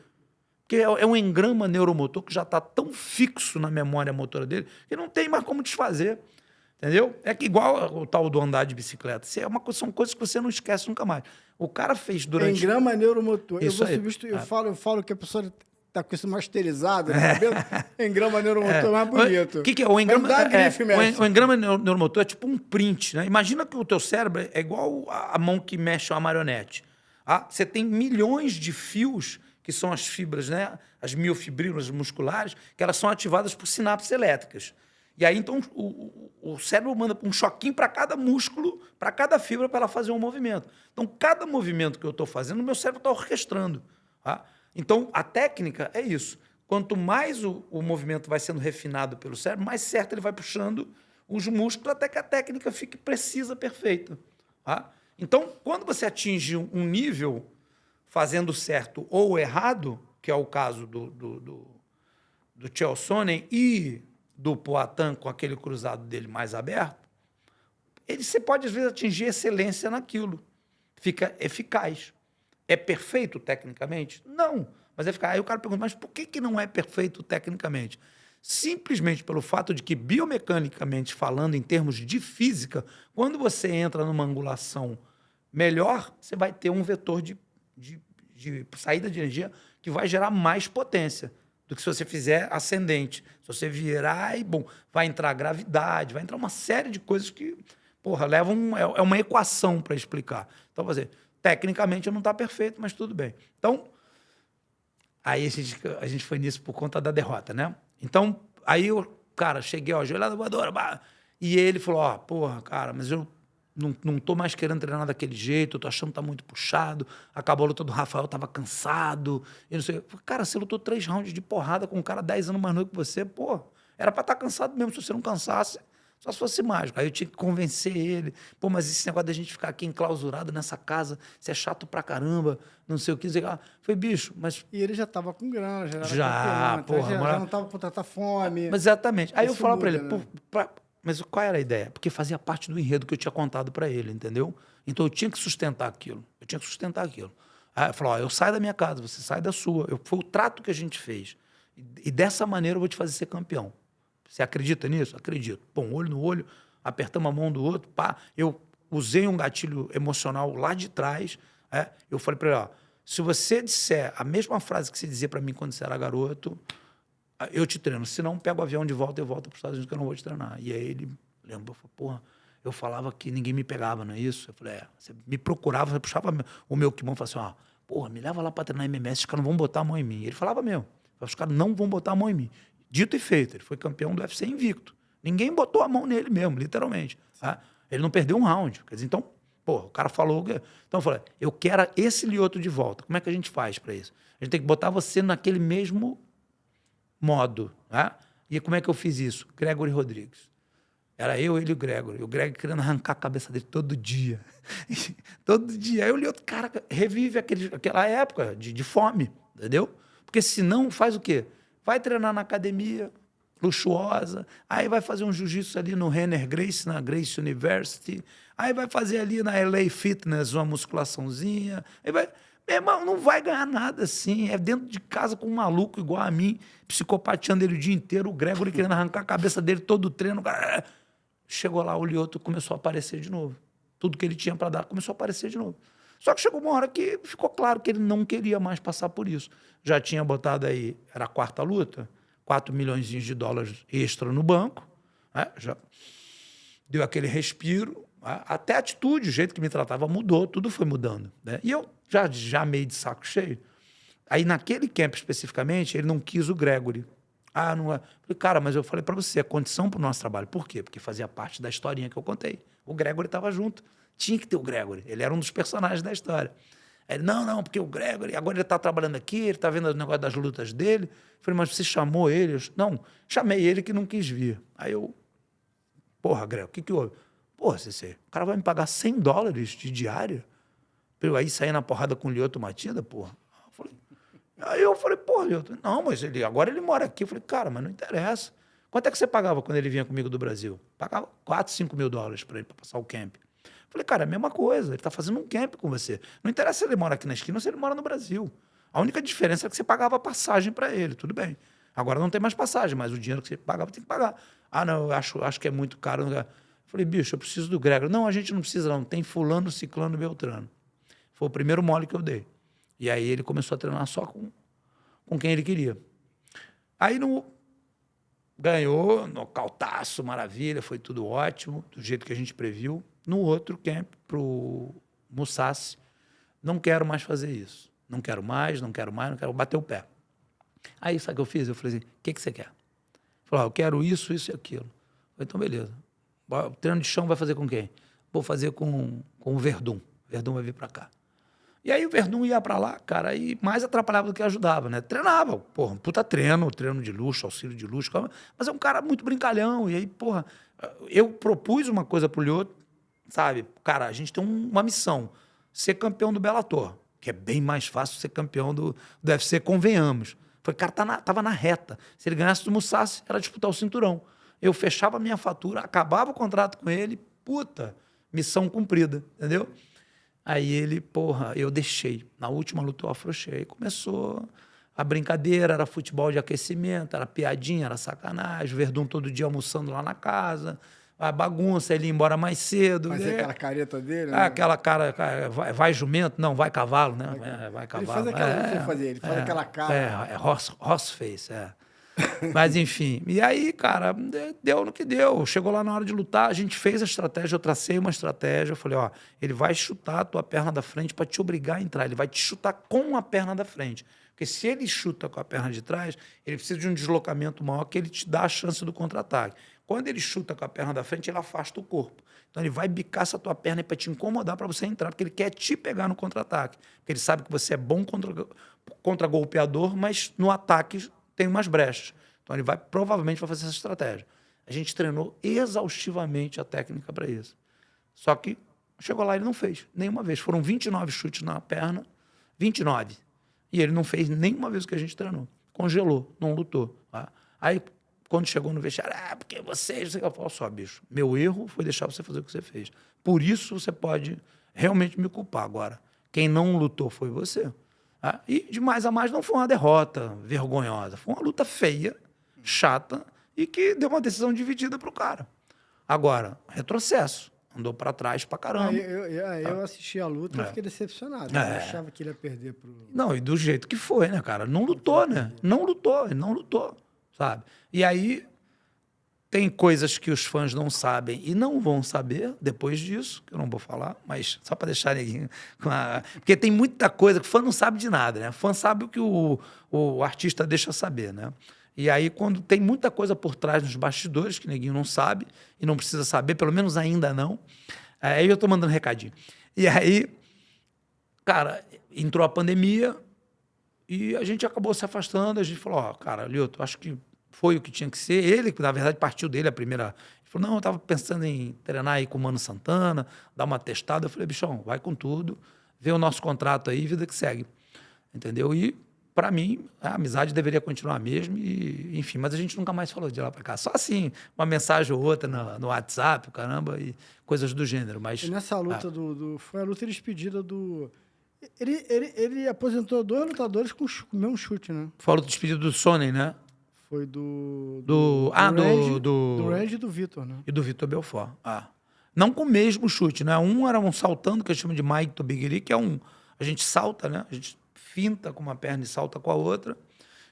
Porque é um engrama neuromotor que já está tão fixo na memória motora dele que não tem mais como desfazer. Entendeu? É que igual o tal do andar de bicicleta. São coisas que você não esquece nunca mais. O cara fez durante... Engrama neuromotor. Isso aí. Eu falo que a pessoa... Tá com isso masterizado, engrama neuromotor mais bonito. O que é? O engrama, o engrama neuromotor é tipo um print, né? Imagina que o teu cérebro é igual a mão que mexe uma marionete. Você tem milhões de fios, que são as fibras, né? As miofibrilas musculares, que elas são ativadas por sinapses elétricas. E aí, então, o cérebro manda um choquinho para cada músculo, para cada fibra, para ela fazer um movimento. Então, cada movimento que eu estou fazendo, o meu cérebro está orquestrando. Tá? Então, a técnica é isso. Quanto mais o movimento vai sendo refinado pelo cérebro, mais certo ele vai puxando os músculos até que a técnica fique precisa, perfeita. Tá? Então, quando você atinge um nível fazendo certo ou errado, que é o caso do Chael Sonnen e do Poatan com aquele cruzado dele mais aberto, você pode, às vezes, atingir excelência naquilo. Fica eficaz. É perfeito tecnicamente? Não. Mas é eficaz. Aí o cara pergunta, mas por que não é perfeito tecnicamente? Simplesmente pelo fato de que, biomecanicamente falando, em termos de física, quando você entra numa angulação melhor, você vai ter um vetor de saída de energia que vai gerar mais potência do que se você fizer ascendente. Se você virar, vai entrar gravidade, vai entrar uma série de coisas que, levam... É uma equação para explicar. Então, tecnicamente não está perfeito, mas tudo bem. Então, aí a gente foi nisso por conta da derrota, né? Então, aí eu, cara, cheguei, joelhada voadora, e ele falou, cara, mas eu não tô mais querendo treinar daquele jeito, eu tô achando que tá muito puxado, acabou a luta do Rafael, tava cansado, e não sei. Cara, você lutou 3 rounds de porrada com um cara 10 anos mais novo que você, era pra estar cansado mesmo, se você não cansasse, só se fosse mágico. Aí eu tinha que convencer ele, mas esse negócio da gente ficar aqui enclausurado nessa casa, isso é chato pra caramba, não sei o que, foi, bicho, mas... E ele já tava com grana, já era já não tava com tanta fome. Mas exatamente. Aí eu falo pra ele, Mas qual era a ideia? Porque fazia parte do enredo que eu tinha contado para ele, entendeu? Então eu tinha que sustentar aquilo. Aí eu falei, ó, eu saio da minha casa, você sai da sua. Foi o trato que a gente fez. E dessa maneira eu vou te fazer ser campeão. Você acredita nisso? Acredito. Pô, olho no olho, apertamos a mão do outro, pá. Eu usei um gatilho emocional lá de trás. Eu falei para ele, ó, se você disser a mesma frase que você dizia para mim quando você era garoto, eu te treino. Se não, pego o avião de volta e volto para os Estados Unidos que eu não vou te treinar. E aí ele lembrou, falou, porra, eu falava que ninguém me pegava, não é isso? Eu falei, você me procurava, você puxava o meu kimono e falava assim, ó, porra, me leva lá para treinar MMS, os caras não vão botar a mão em mim. Ele falava mesmo, os caras não vão botar a mão em mim. Dito e feito, ele foi campeão do UFC invicto. Ninguém botou a mão nele mesmo, literalmente. Tá? Ele não perdeu um round. Quer dizer, então, pô, o cara falou... Então eu falei, eu quero esse Lyoto de volta. Como é que a gente faz para isso? A gente tem que botar você naquele mesmo modo. Tá? E como é que eu fiz isso? Gregory Rodrigues. Era eu, ele e o Gregory. O Gregory querendo arrancar a cabeça dele todo dia. Todo dia. Aí o Lyoto, cara, revive aquela época de fome, entendeu? Porque senão faz o quê? Vai treinar na academia luxuosa, aí vai fazer um jiu-jitsu ali no Renner Gracie, na Gracie University, aí vai fazer ali na LA Fitness uma musculaçãozinha, aí vai... Meu irmão, não vai ganhar nada assim, é dentro de casa com um maluco igual a mim, psicopateando ele o dia inteiro, o Gregory querendo arrancar a cabeça dele todo o treino. Chegou lá, o Lyoto começou a aparecer de novo. Tudo que ele tinha para dar começou a aparecer de novo. Só que chegou uma hora que ficou claro que ele não queria mais passar por isso. Já tinha botado aí, era a quarta luta, 4 milhões de dólares extra no banco, né? Já deu aquele respiro, né? Até a atitude, o jeito que me tratava mudou, tudo foi mudando. Né? E eu já meio de saco cheio. Aí naquele camp especificamente, ele não quis o Gregory. Não é. Falei, cara, mas eu falei para você, é condição para o nosso trabalho. Por quê? Porque fazia parte da historinha que eu contei. O Gregory estava junto. Tinha que ter o Gregory. Ele era um dos personagens da história. Aí ele, não, porque o Gregory, agora ele está trabalhando aqui, ele está vendo o negócio das lutas dele. Eu falei, mas você chamou ele? Não, chamei ele que não quis vir. Aí eu, porra, Gregory, o que houve? Porra, CC, o cara vai me pagar $100 de diária para eu aí sair na porrada com o Lyoto Machida, porra. Aí eu falei, porra, Lyoto, não, mas agora ele mora aqui. Eu falei, cara, mas não interessa. Quanto é que você pagava quando ele vinha comigo do Brasil? Pagava 4, 5 mil dólares para ele, para passar o camp. Falei, cara, é a mesma coisa, ele está fazendo um camp com você. Não interessa se ele mora aqui na esquina ou se ele mora no Brasil. A única diferença é que você pagava passagem para ele, tudo bem. Agora não tem mais passagem, mas o dinheiro que você pagava tem que pagar. Não, eu acho que é muito caro. Falei, bicho, eu preciso do Gregory. Não, a gente não precisa não, tem fulano, ciclano, beltrano. Foi o primeiro mole que eu dei. E aí ele começou a treinar só com quem ele queria. Aí ganhou, nocautaço, maravilha, foi tudo ótimo, do jeito que a gente previu. No outro camp, para o Mousasi, não quero mais fazer isso. Não quero mais, não quero bater o pé. Aí, sabe o que eu fiz? Eu falei assim, o que você quer? Ele falou, eu quero isso, isso e aquilo. Eu falei, então, beleza. O treino de chão vai fazer com quem? Vou fazer com o Verdun. O Verdun vai vir para cá. E aí o Verdun ia para lá, cara, e mais atrapalhava do que ajudava, né? Treinava, porra, puta treino de luxo, auxílio de luxo, mas é um cara muito brincalhão. E aí, porra, eu propus uma coisa pro Lyoto, sabe? Cara, a gente tem uma missão, ser campeão do Bellator, que é bem mais fácil ser campeão do UFC, convenhamos. Foi, cara, tava na reta. Se ele ganhasse do Mousasi, era disputar o cinturão. Eu fechava a minha fatura, acabava o contrato com ele, puta, missão cumprida, entendeu? Aí ele, porra, eu deixei. Na última luta eu afrouxei. Começou a brincadeira, era futebol de aquecimento, era piadinha, era sacanagem. O Verdun todo dia almoçando lá na casa, a bagunça, ele ia embora mais cedo. Fazia aquela careta dele, né? Aquela cara, vai jumento? Não, vai cavalo, né? Vai cavalo. Ele faz aquela, ele faz aquela cara. Horse face, Mas, enfim. E aí, cara, deu no que deu. Chegou lá na hora de lutar, a gente fez a estratégia, eu tracei uma estratégia. Eu falei, ó, ele vai chutar a tua perna da frente para te obrigar a entrar. Ele vai te chutar com a perna da frente. Porque se ele chuta com a perna de trás, ele precisa de um deslocamento maior que ele te dá a chance do contra-ataque. Quando ele chuta com a perna da frente, ele afasta o corpo. Então, ele vai bicar essa tua perna para te incomodar para você entrar, porque ele quer te pegar no contra-ataque. Porque ele sabe que você é bom contra-golpeador, mas no ataque tem umas brechas. Então, ele provavelmente vai fazer essa estratégia. A gente treinou exaustivamente a técnica para isso. Só que chegou lá e ele não fez nenhuma vez. Foram 29 chutes na perna, 29. E ele não fez nenhuma vez o que a gente treinou. Congelou, não lutou. Tá? Aí quando chegou no vestiário, porque você... Eu falo só, bicho, meu erro foi deixar você fazer o que você fez. Por isso você pode realmente me culpar agora. Quem não lutou foi você. Tá? E de mais a mais não foi uma derrota vergonhosa. Foi uma luta feia, chata, e que deu uma decisão dividida pro cara. Agora, retrocesso. Andou para trás pra caramba. Eu assisti a luta e fiquei decepcionado. Eu achava que ele ia perder pro... Não, e do jeito que foi, né, cara? Não lutou, né? Não lutou, ele não lutou, sabe? E aí tem coisas que os fãs não sabem e não vão saber depois disso, que eu não vou falar, mas só para deixar neguinho. Porque tem muita coisa que o fã não sabe de nada, né? O fã sabe o que o artista deixa saber, né? E aí, quando tem muita coisa por trás nos bastidores, que neguinho não sabe e não precisa saber, pelo menos ainda não, aí eu tô mandando recadinho. E aí, cara, entrou a pandemia e a gente acabou se afastando. A gente falou, ó, cara, Lioto, acho que foi o que tinha que ser. Ele, que na verdade partiu dele a primeira... Ele falou, não, eu tava pensando em treinar aí com o Mano Santana, dar uma testada. Eu falei, bichão, vai com tudo, vê o nosso contrato aí, vida que segue. Entendeu? E, para mim, a amizade deveria continuar mesmo, e, enfim, mas a gente nunca mais falou de lá para cá. Só assim, uma mensagem ou outra no WhatsApp, caramba, e coisas do gênero. Mas, e nessa luta foi a luta de despedida do... Ele aposentou 2 lutadores com o mesmo chute, né? Foi a luta de despedida do Sonnen, né? Foi do Range e do Vitor, né? E do Vitor Belfort. Não com o mesmo chute, né? Um era um saltando, que a gente chama de Mike Tobigiri, que é um... A gente salta, né? A gente finta com uma perna e salta com a outra.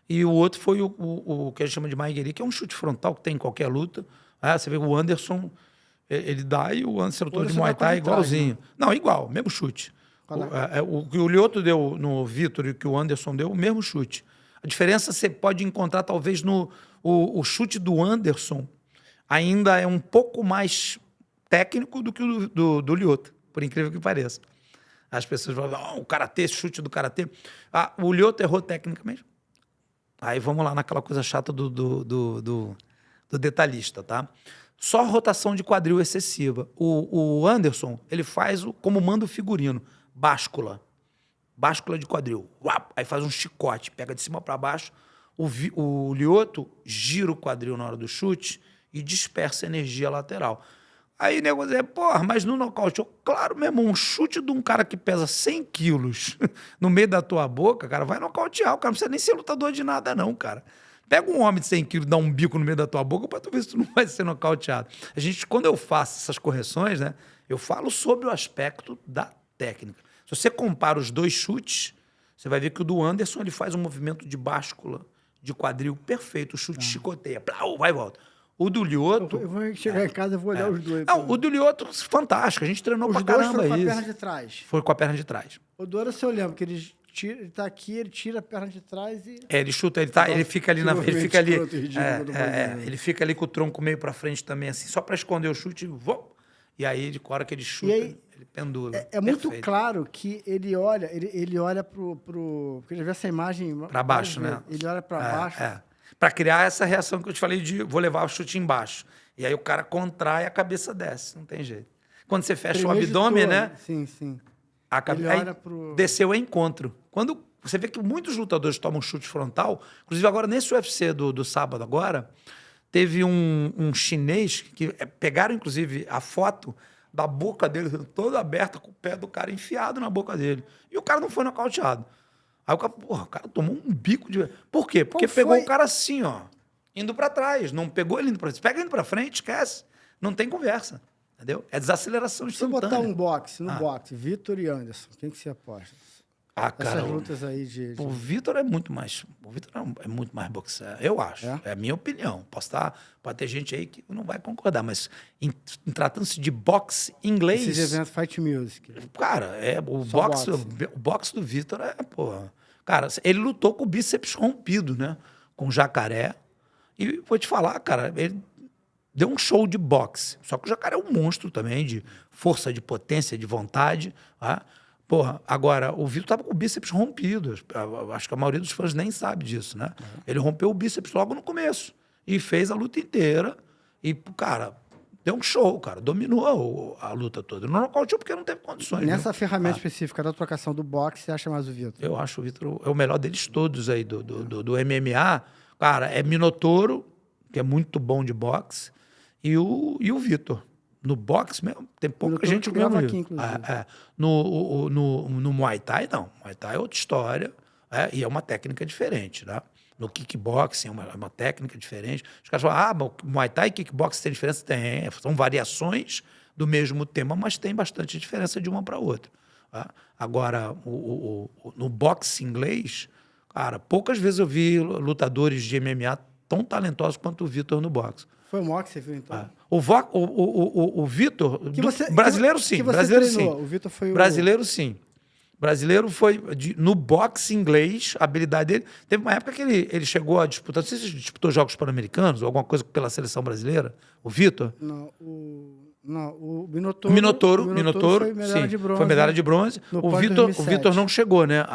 E o outro foi o que a gente chama de Maigeri, que é um chute frontal que tem em qualquer luta. Você vê o Anderson, ele dá, e o Anderson lutou de Muay Thai igualzinho. Trás, né? Não, igual, mesmo chute. O que o Lioto deu no Vitor e o que o Anderson deu, o mesmo chute. A diferença você pode encontrar, talvez, no o chute do Anderson ainda é um pouco mais técnico do que o do Lioto, por incrível que pareça. As pessoas falam, o karatê, chute do karatê. O Lioto errou tecnicamente. Aí vamos lá naquela coisa chata do detalhista, tá? Só rotação de quadril excessiva. O Anderson, ele faz como manda o figurino, báscula. Báscula de quadril. Uap, aí faz um chicote, pega de cima para baixo. O Lioto gira o quadril na hora do chute e dispersa energia lateral. Aí o negócio é, porra, mas no nocaute, claro, meu irmão, um chute de um cara que pesa 100 quilos no meio da tua boca, cara, vai nocautear. O cara não precisa nem ser lutador de nada, não, cara. Pega um homem de 100 quilos e dá um bico no meio da tua boca pra tu ver se tu não vai ser nocauteado. Quando eu faço essas correções, né, eu falo sobre o aspecto da técnica. Se você compara os dois chutes, você vai ver que o do Anderson, ele faz um movimento de báscula, de quadril perfeito, o chute chicoteia, plau, vai e volta. O do Lioto... Eu vou chegar em casa e vou olhar os dois. Não, o do Lioto, fantástico. A gente treinou pra caramba isso. Os dois foram com a perna de trás. Foi com a perna de trás. O do Anderson, eu lembro que ele tá aqui, ele tira a perna de trás e... Ele chuta, ele fica ali ele fica ali com o tronco meio pra frente também, assim, só pra esconder o chute, e aí, de hora que ele chuta, ele pendula. É muito claro que ele olha pro... Porque eu já vi essa imagem... Pra baixo, né? Ele olha pra baixo. Para criar essa reação que eu te falei de vou levar o chute embaixo. E aí o cara contrai e a cabeça desce, não tem jeito. Quando você fecha o abdômen, né? Sim, sim. Ele olha desceu o encontro. Quando você vê que muitos lutadores tomam chute frontal, inclusive agora nesse UFC do sábado agora, teve um chinês que pegaram inclusive a foto da boca dele toda aberta com o pé do cara enfiado na boca dele. E o cara não foi nocauteado. Aí o cara tomou um bico de... Por quê? Porque pegou o cara assim, ó, indo pra trás. Não pegou ele indo pra frente. Pega ele indo pra frente, esquece. Não tem conversa, entendeu? É desaceleração instantânea. Se você botar um boxe, boxe, Vitor e Anderson, quem que você aposta? Cara, essas lutas aí de... O Vitor é muito mais... O Vitor é muito mais boxeador, eu acho. É a minha opinião. Pode ter gente aí que não vai concordar, mas em tratando-se de boxe inglês... Esses eventos Fight Music. Cara, o boxe do Vitor porra... Cara, ele lutou com o bíceps rompido, né? Com o Jacaré. E vou te falar, cara, ele deu um show de boxe. Só que o Jacaré é um monstro também, de força, de potência, de vontade, tá? Porra, agora, o Vitor tava com o bíceps rompido. Acho que a maioria dos fãs nem sabe disso, né? Ele rompeu o bíceps logo no começo. E fez a luta inteira. E, cara, deu um show, cara. Dominou a luta toda. Não nocauteou porque não teve condições. Nessa ferramenta específica da trocação do boxe, você acha mais o Vitor? Eu acho o Vitor é o melhor deles todos aí, do MMA. Cara, é Minotouro, que é muito bom de boxe, e o Vitor. No boxe mesmo, tem pouca gente que grava grava aqui, inclusive. No Muay Thai, não. Muay Thai é outra história, e é uma técnica diferente, né? No kickboxing é uma técnica diferente. Os caras falam, Muay Thai e kickboxing tem diferença? Tem. São variações do mesmo tema, mas tem bastante diferença de uma para outra. Tá? Agora, no boxe inglês, cara, poucas vezes eu vi lutadores de MMA tão talentosos quanto o Vitor no boxe. Foi o maior que você viu, então? O Vitor, brasileiro sim. Que você Brasileiro treinou. sim. O Vitor foi Brasileiro sim. Brasileiro foi no boxe inglês, a habilidade dele. Teve uma época que ele chegou a disputar, não sei se disputou Jogos Pan-Americanos ou alguma coisa pela seleção brasileira, o Vitor. Não, o Minotouro. O Minotouro, foi medalha sim, de bronze. foi medalha de bronze. No O PAN Vitor 2007. não chegou, né?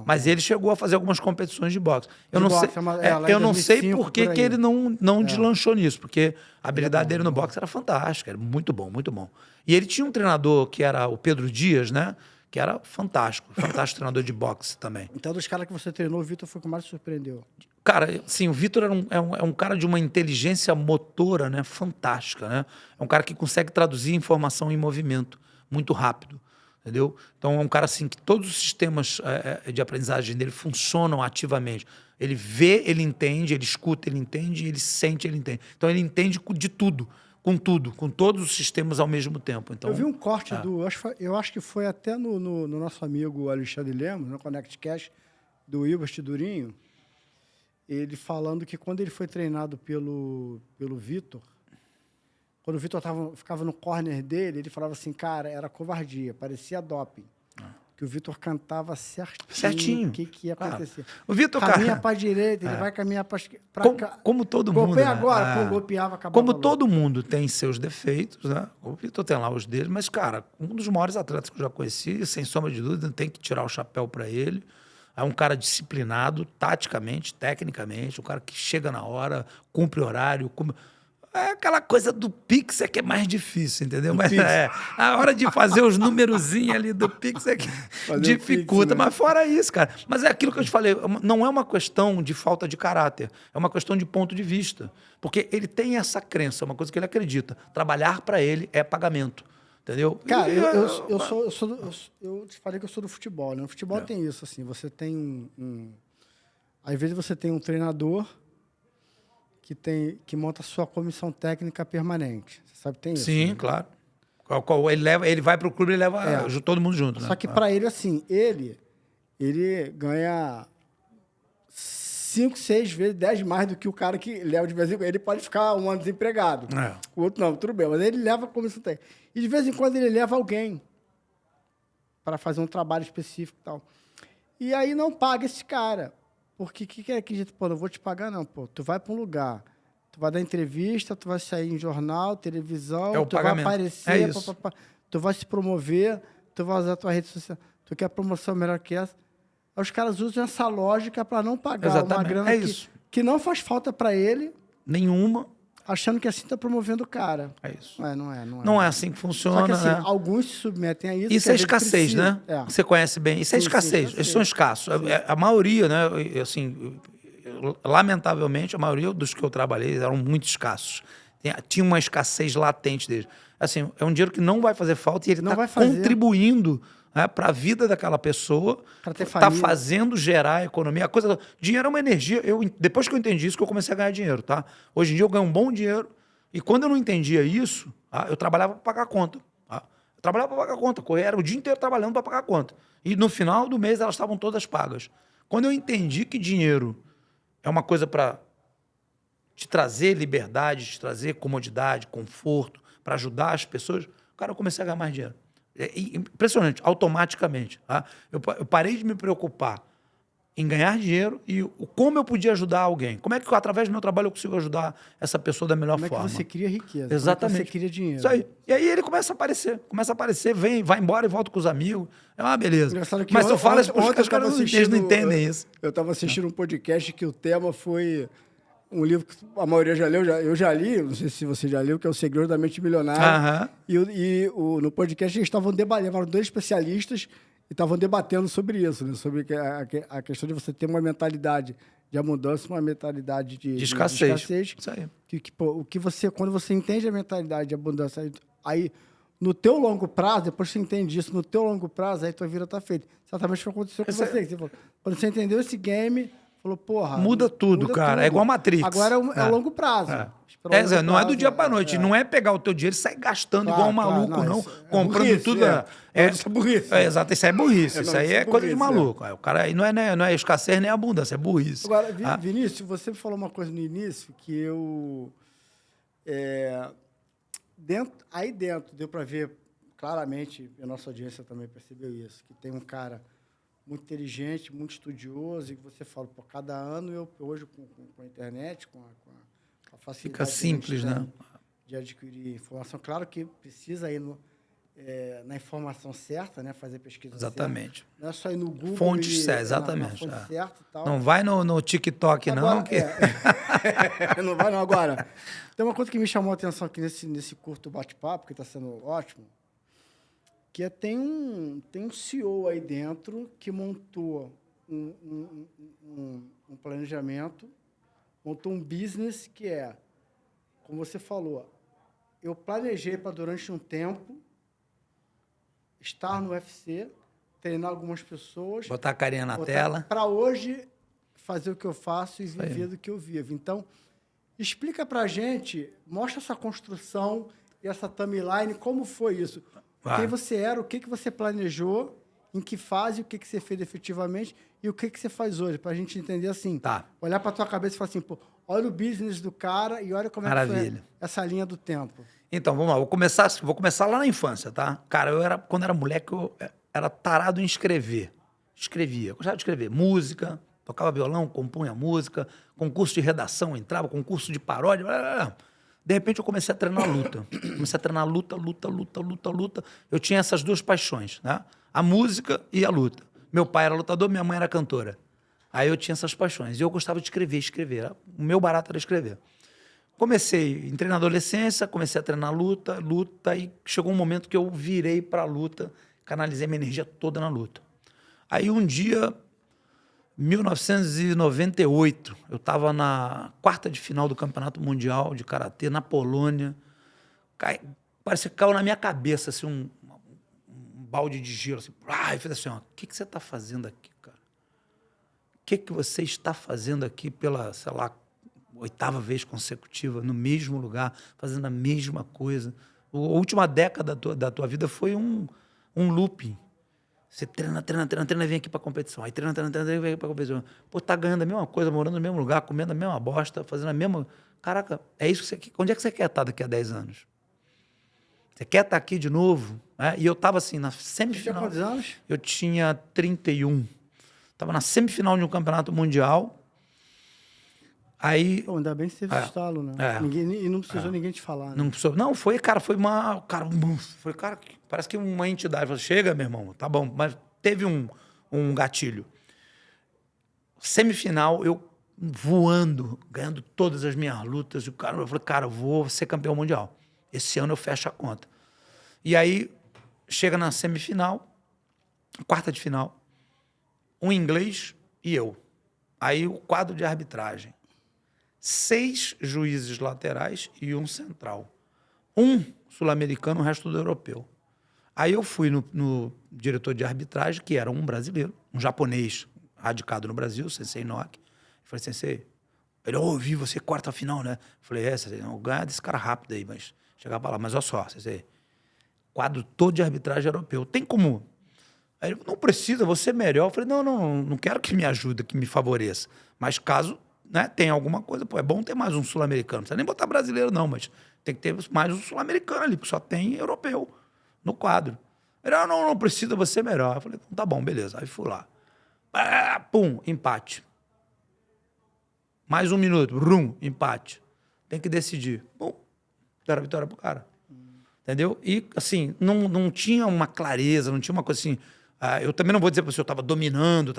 Mas ele chegou a fazer algumas competições de boxe. Eu não sei, lá em eu não sei 2005, por que por aí. ele não deslanchou nisso, porque a habilidade dele no boxe era fantástica, era muito bom, muito bom. E ele tinha um treinador que era o Pedro Dias, né? Que era fantástico treinador de boxe também. Então, dos caras que você treinou, o Vitor foi o que mais te surpreendeu. Cara, sim, o Vitor é um cara de uma inteligência motora, né, fantástica, né? É um cara que consegue traduzir informação em movimento muito rápido, entendeu? Então é um cara assim que todos os sistemas de aprendizagem dele funcionam ativamente. Ele vê, ele entende, ele escuta, ele entende, ele sente, ele entende. Então ele entende de tudo, com todos os sistemas ao mesmo tempo. Então, eu vi um corte eu acho que foi até no nosso amigo Alexandre Lemos, no Connect Cash, do Hilbert Durinho, ele falando que quando ele foi treinado pelo Vitor, quando o Vitor ficava no corner dele, ele falava assim, cara, era covardia, parecia doping. Que o Vitor cantava certinho. O que ia acontecer. O Vitor, caminha para a direita, ele vai caminhar para cá. Como todo mundo. Golpeia agora, golpeava, acabava. Como todo mundo tem seus defeitos, né? O Vitor tem lá os dele, mas, cara, um dos maiores atletas que eu já conheci, sem sombra de dúvida, tem que tirar o chapéu para ele. É um cara disciplinado, taticamente, tecnicamente, um cara que chega na hora, cumpre horário, É aquela coisa do Pix que é mais difícil, entendeu? Mas a hora de fazer os numerozinhos ali do Pix é que dificulta. Pix, né? Mas fora isso, cara. Mas é aquilo que eu te falei, não é uma questão de falta de caráter, é uma questão de ponto de vista. Porque ele tem essa crença, é uma coisa que ele acredita. Trabalhar para ele é pagamento. Entendeu? Cara, eu te falei que eu sou do futebol, né? O futebol tem isso, assim, você tem às vezes você tem um treinador que monta a sua comissão técnica permanente. Você sabe que tem isso? Sim, né? Claro. Ele vai para o clube e leva todo mundo junto. Só que para ele, assim, ele ganha 5, 6 vezes, 10 mais do que o cara que leva de vez em quando. Ele pode ficar um ano desempregado. O outro não, tudo bem. Mas ele leva a comissão técnica. E de vez em quando ele leva alguém para fazer um trabalho específico e tal. E aí não paga esse cara. Porque o que acredita? Pô, não vou te pagar, não, pô. Tu vai para um lugar, tu vai dar entrevista, tu vai sair em jornal, televisão, tu vai aparecer, tu vai se promover, tu vai usar a tua rede social. Tu quer promoção melhor que essa? Aí os caras usam essa lógica para não pagar uma grana que não faz falta para ele. Nenhuma. Achando que assim está promovendo o cara. É isso. Não é assim que funciona. Só que assim, né? alguns se submetem a isso. Isso é escassez, né? Você conhece bem. Isso é escassez. Eles são escassos. A maioria, né? Assim, lamentavelmente, a maioria dos que eu trabalhei eram muito escassos. Tinha uma escassez latente deles. Assim, é um dinheiro que não vai fazer falta e ele está contribuindo para a vida daquela pessoa, está fazendo gerar a economia. Dinheiro é uma energia. Depois que eu entendi isso, que eu comecei a ganhar dinheiro. Tá? Hoje em dia eu ganho um bom dinheiro. E quando eu não entendia isso, eu trabalhava para pagar a conta. Tá? Eu trabalhava para pagar a conta. Era o dia inteiro trabalhando para pagar a conta. E no final do mês elas estavam todas pagas. Quando eu entendi que dinheiro é uma coisa para te trazer liberdade, te trazer comodidade, conforto, para ajudar as pessoas, cara, eu comecei a ganhar mais dinheiro. É impressionante, automaticamente. Tá? Eu parei de me preocupar em ganhar dinheiro e como eu podia ajudar alguém. Como é que, através do meu trabalho, eu consigo ajudar essa pessoa da melhor forma? Como é que você cria riqueza? Exatamente. Como é que você cria dinheiro? Isso aí. E aí ele começa a aparecer, vai embora e volta com os amigos. É uma beleza. Mas tu fala, os caras não entendem isso. Eu estava assistindo um podcast que o tema foi um livro que a maioria já leu, eu já li, não sei se você já leu, que é O Segredo da Mente Milionária. No podcast eles estavam debatendo, eram 2 especialistas e estavam debatendo sobre isso, né? Sobre a questão de você ter uma mentalidade de de abundância, uma mentalidade De escassez. Isso aí. Pô, quando você entende a mentalidade de abundância, aí no teu longo prazo, depois que você entende isso, no teu longo prazo, aí tua vida tá feita. Exatamente o que aconteceu com você. Você falou, quando você entendeu esse game, falou, porra... Muda tudo, cara. Tudo. É igual Matrix. Agora é longo prazo. Não é do dia pra noite. Não é pegar o teu dinheiro e sair gastando igual um maluco, não. Comprando burrice, tudo. Isso é burrice. Exato, isso aí é burrice. Isso aí é coisa de burrice, maluco. O cara aí não é escassez nem abundância, é burrice. Agora, Vinícius, você falou uma coisa no início que eu... aí dentro, deu para ver claramente, e a nossa audiência também percebeu isso, que tem um cara muito inteligente, muito estudioso, e que você fala, por cada ano, eu hoje com a internet, com a facilidade Fica simples, né? De adquirir informação. Claro que precisa ir na informação certa, né? Fazer pesquisa Exatamente. certa. Não é só ir no Google Fontes certas, exatamente. Na fonte certa e tal. Não vai no TikTok, Agora, não. Que... não vai não. Agora, tem uma coisa que me chamou a atenção aqui nesse curto bate-papo, que está sendo ótimo, que tem um CEO aí dentro que montou um planejamento, montou um business que como você falou, eu planejei para durante um tempo estar no UFC, treinar algumas pessoas. Botar a carinha na tela. Para hoje fazer o que eu faço e viver do que eu vivo. Então, explica para a gente, mostra essa construção e essa timeline, como foi isso. Quem você era, o que você planejou, em que fase, o que você fez efetivamente e o que você faz hoje, para a gente entender assim. Olhar para tua cabeça e falar assim, pô, olha o business do cara e olha como é que foi essa linha do tempo. Então, vamos lá, vou começar lá na infância, tá? Cara, quando era moleque, eu era tarado em escrever. Escrevia, gostava de escrever música, tocava violão, compunha música, concurso de redação, entrava, concurso de paródia, blá, blá, blá. De repente eu comecei a treinar luta. Comecei a treinar luta. Eu tinha essas duas paixões, né? A música e a luta. Meu pai era lutador, minha mãe era cantora. Aí eu tinha essas paixões. E eu gostava de escrever. O meu barato era escrever. Entrei na adolescência, comecei a treinar luta, e chegou um momento que eu virei para a luta, canalizei minha energia toda na luta. Aí um dia, 1998, eu estava na quarta de final do Campeonato Mundial de Karatê, na Polônia. Parece que caiu na minha cabeça assim, um balde de gelo. Assim, e fez assim, o que você está fazendo aqui, cara? O que você está fazendo aqui pela, sei lá, 8ª vez consecutiva, no mesmo lugar, fazendo a mesma coisa? A última década da tua vida foi um looping. Você treina, vem aqui pra competição. Aí treina, vem aqui pra competição. Pô, tá ganhando a mesma coisa, morando no mesmo lugar, comendo a mesma bosta, fazendo a mesma... Caraca, é isso que você quer. Onde é que você quer estar daqui a 10 anos? Você quer estar aqui de novo? E eu tava assim, na semifinal... Você tinha quantos anos? Eu tinha 31. Tava na semifinal de um campeonato mundial. Aí... Pô, ainda bem que você teve estalo, né? E não precisou ninguém te falar, né? Não, foi uma... Cara, parece que uma entidade falou, chega, meu irmão, tá bom. Mas teve um gatilho. Semifinal, eu voando, ganhando todas as minhas lutas. E eu falei, cara, eu vou ser campeão mundial. Esse ano eu fecho a conta. E aí, chega na semifinal, quarta de final, um inglês e eu. Aí o quadro de arbitragem. 6 juízes laterais e um central. Um sul-americano, o resto tudo europeu. Aí eu fui no diretor de arbitragem, que era um brasileiro, um japonês radicado no Brasil, Sensei Noki. Falei, Sensei, ele ouvi você quarta final, né? Falei, Sensei, eu ganho desse cara rápido aí, mas chegar pra lá. Mas olha só, Sensei, quadro todo de arbitragem europeu. Tem como? Aí ele, não precisa, você é melhor. Eu falei, não quero que me ajude, que me favoreça. Mas caso... né, tem alguma coisa, pô, é bom ter mais um sul-americano. Não precisa nem botar brasileiro, não, mas tem que ter mais um sul-americano ali, porque só tem europeu no quadro. Ele, não precisa, você é melhor. Eu falei, tá bom, beleza. Aí fui lá. Pum, empate. Mais um minuto, empate. Tem que decidir. Pum, deram a vitória pro cara. Entendeu? E, assim, não tinha uma clareza, não tinha uma coisa assim... eu também não vou dizer para você, eu estava dominando,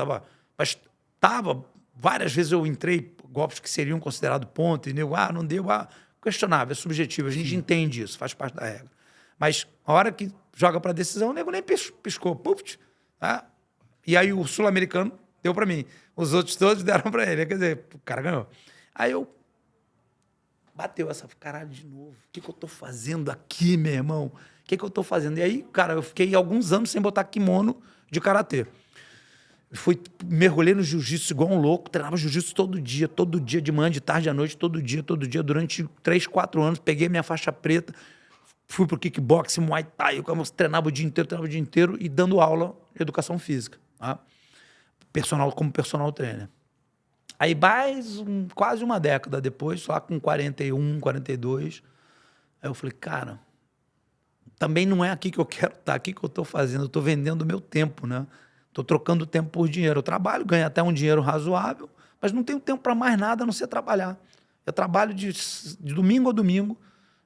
mas estava... Várias vezes eu entrei golpes que seriam considerados ponto, e nego, não deu, questionável, é subjetivo, a gente entende isso, faz parte da regra. Mas a hora que joga para decisão, o nego nem piscou, puf, tá? E aí o sul-americano deu para mim. Os outros todos deram para ele. Quer dizer, o cara ganhou. Aí eu... Bateu essa... Caralho, de novo. O que eu tô fazendo aqui, meu irmão? O que eu tô fazendo? E aí, cara, eu fiquei alguns anos sem botar kimono de karatê. Mergulhei no jiu-jitsu igual um louco, treinava jiu-jitsu todo dia, de manhã, de tarde, à noite, todo dia, durante 3, 4 anos, peguei minha faixa preta, fui pro kickboxing, muay thai, eu treinava o dia inteiro e dando aula de educação física, tá? Como personal trainer. Aí quase uma década depois, lá com 41, 42, aí eu falei, cara, também não é aqui que eu quero estar, aqui que eu estou fazendo, eu estou vendendo o meu tempo, né? Estou trocando tempo por dinheiro. Eu trabalho, ganho até um dinheiro razoável, mas não tenho tempo para mais nada a não ser trabalhar. Eu trabalho de domingo a domingo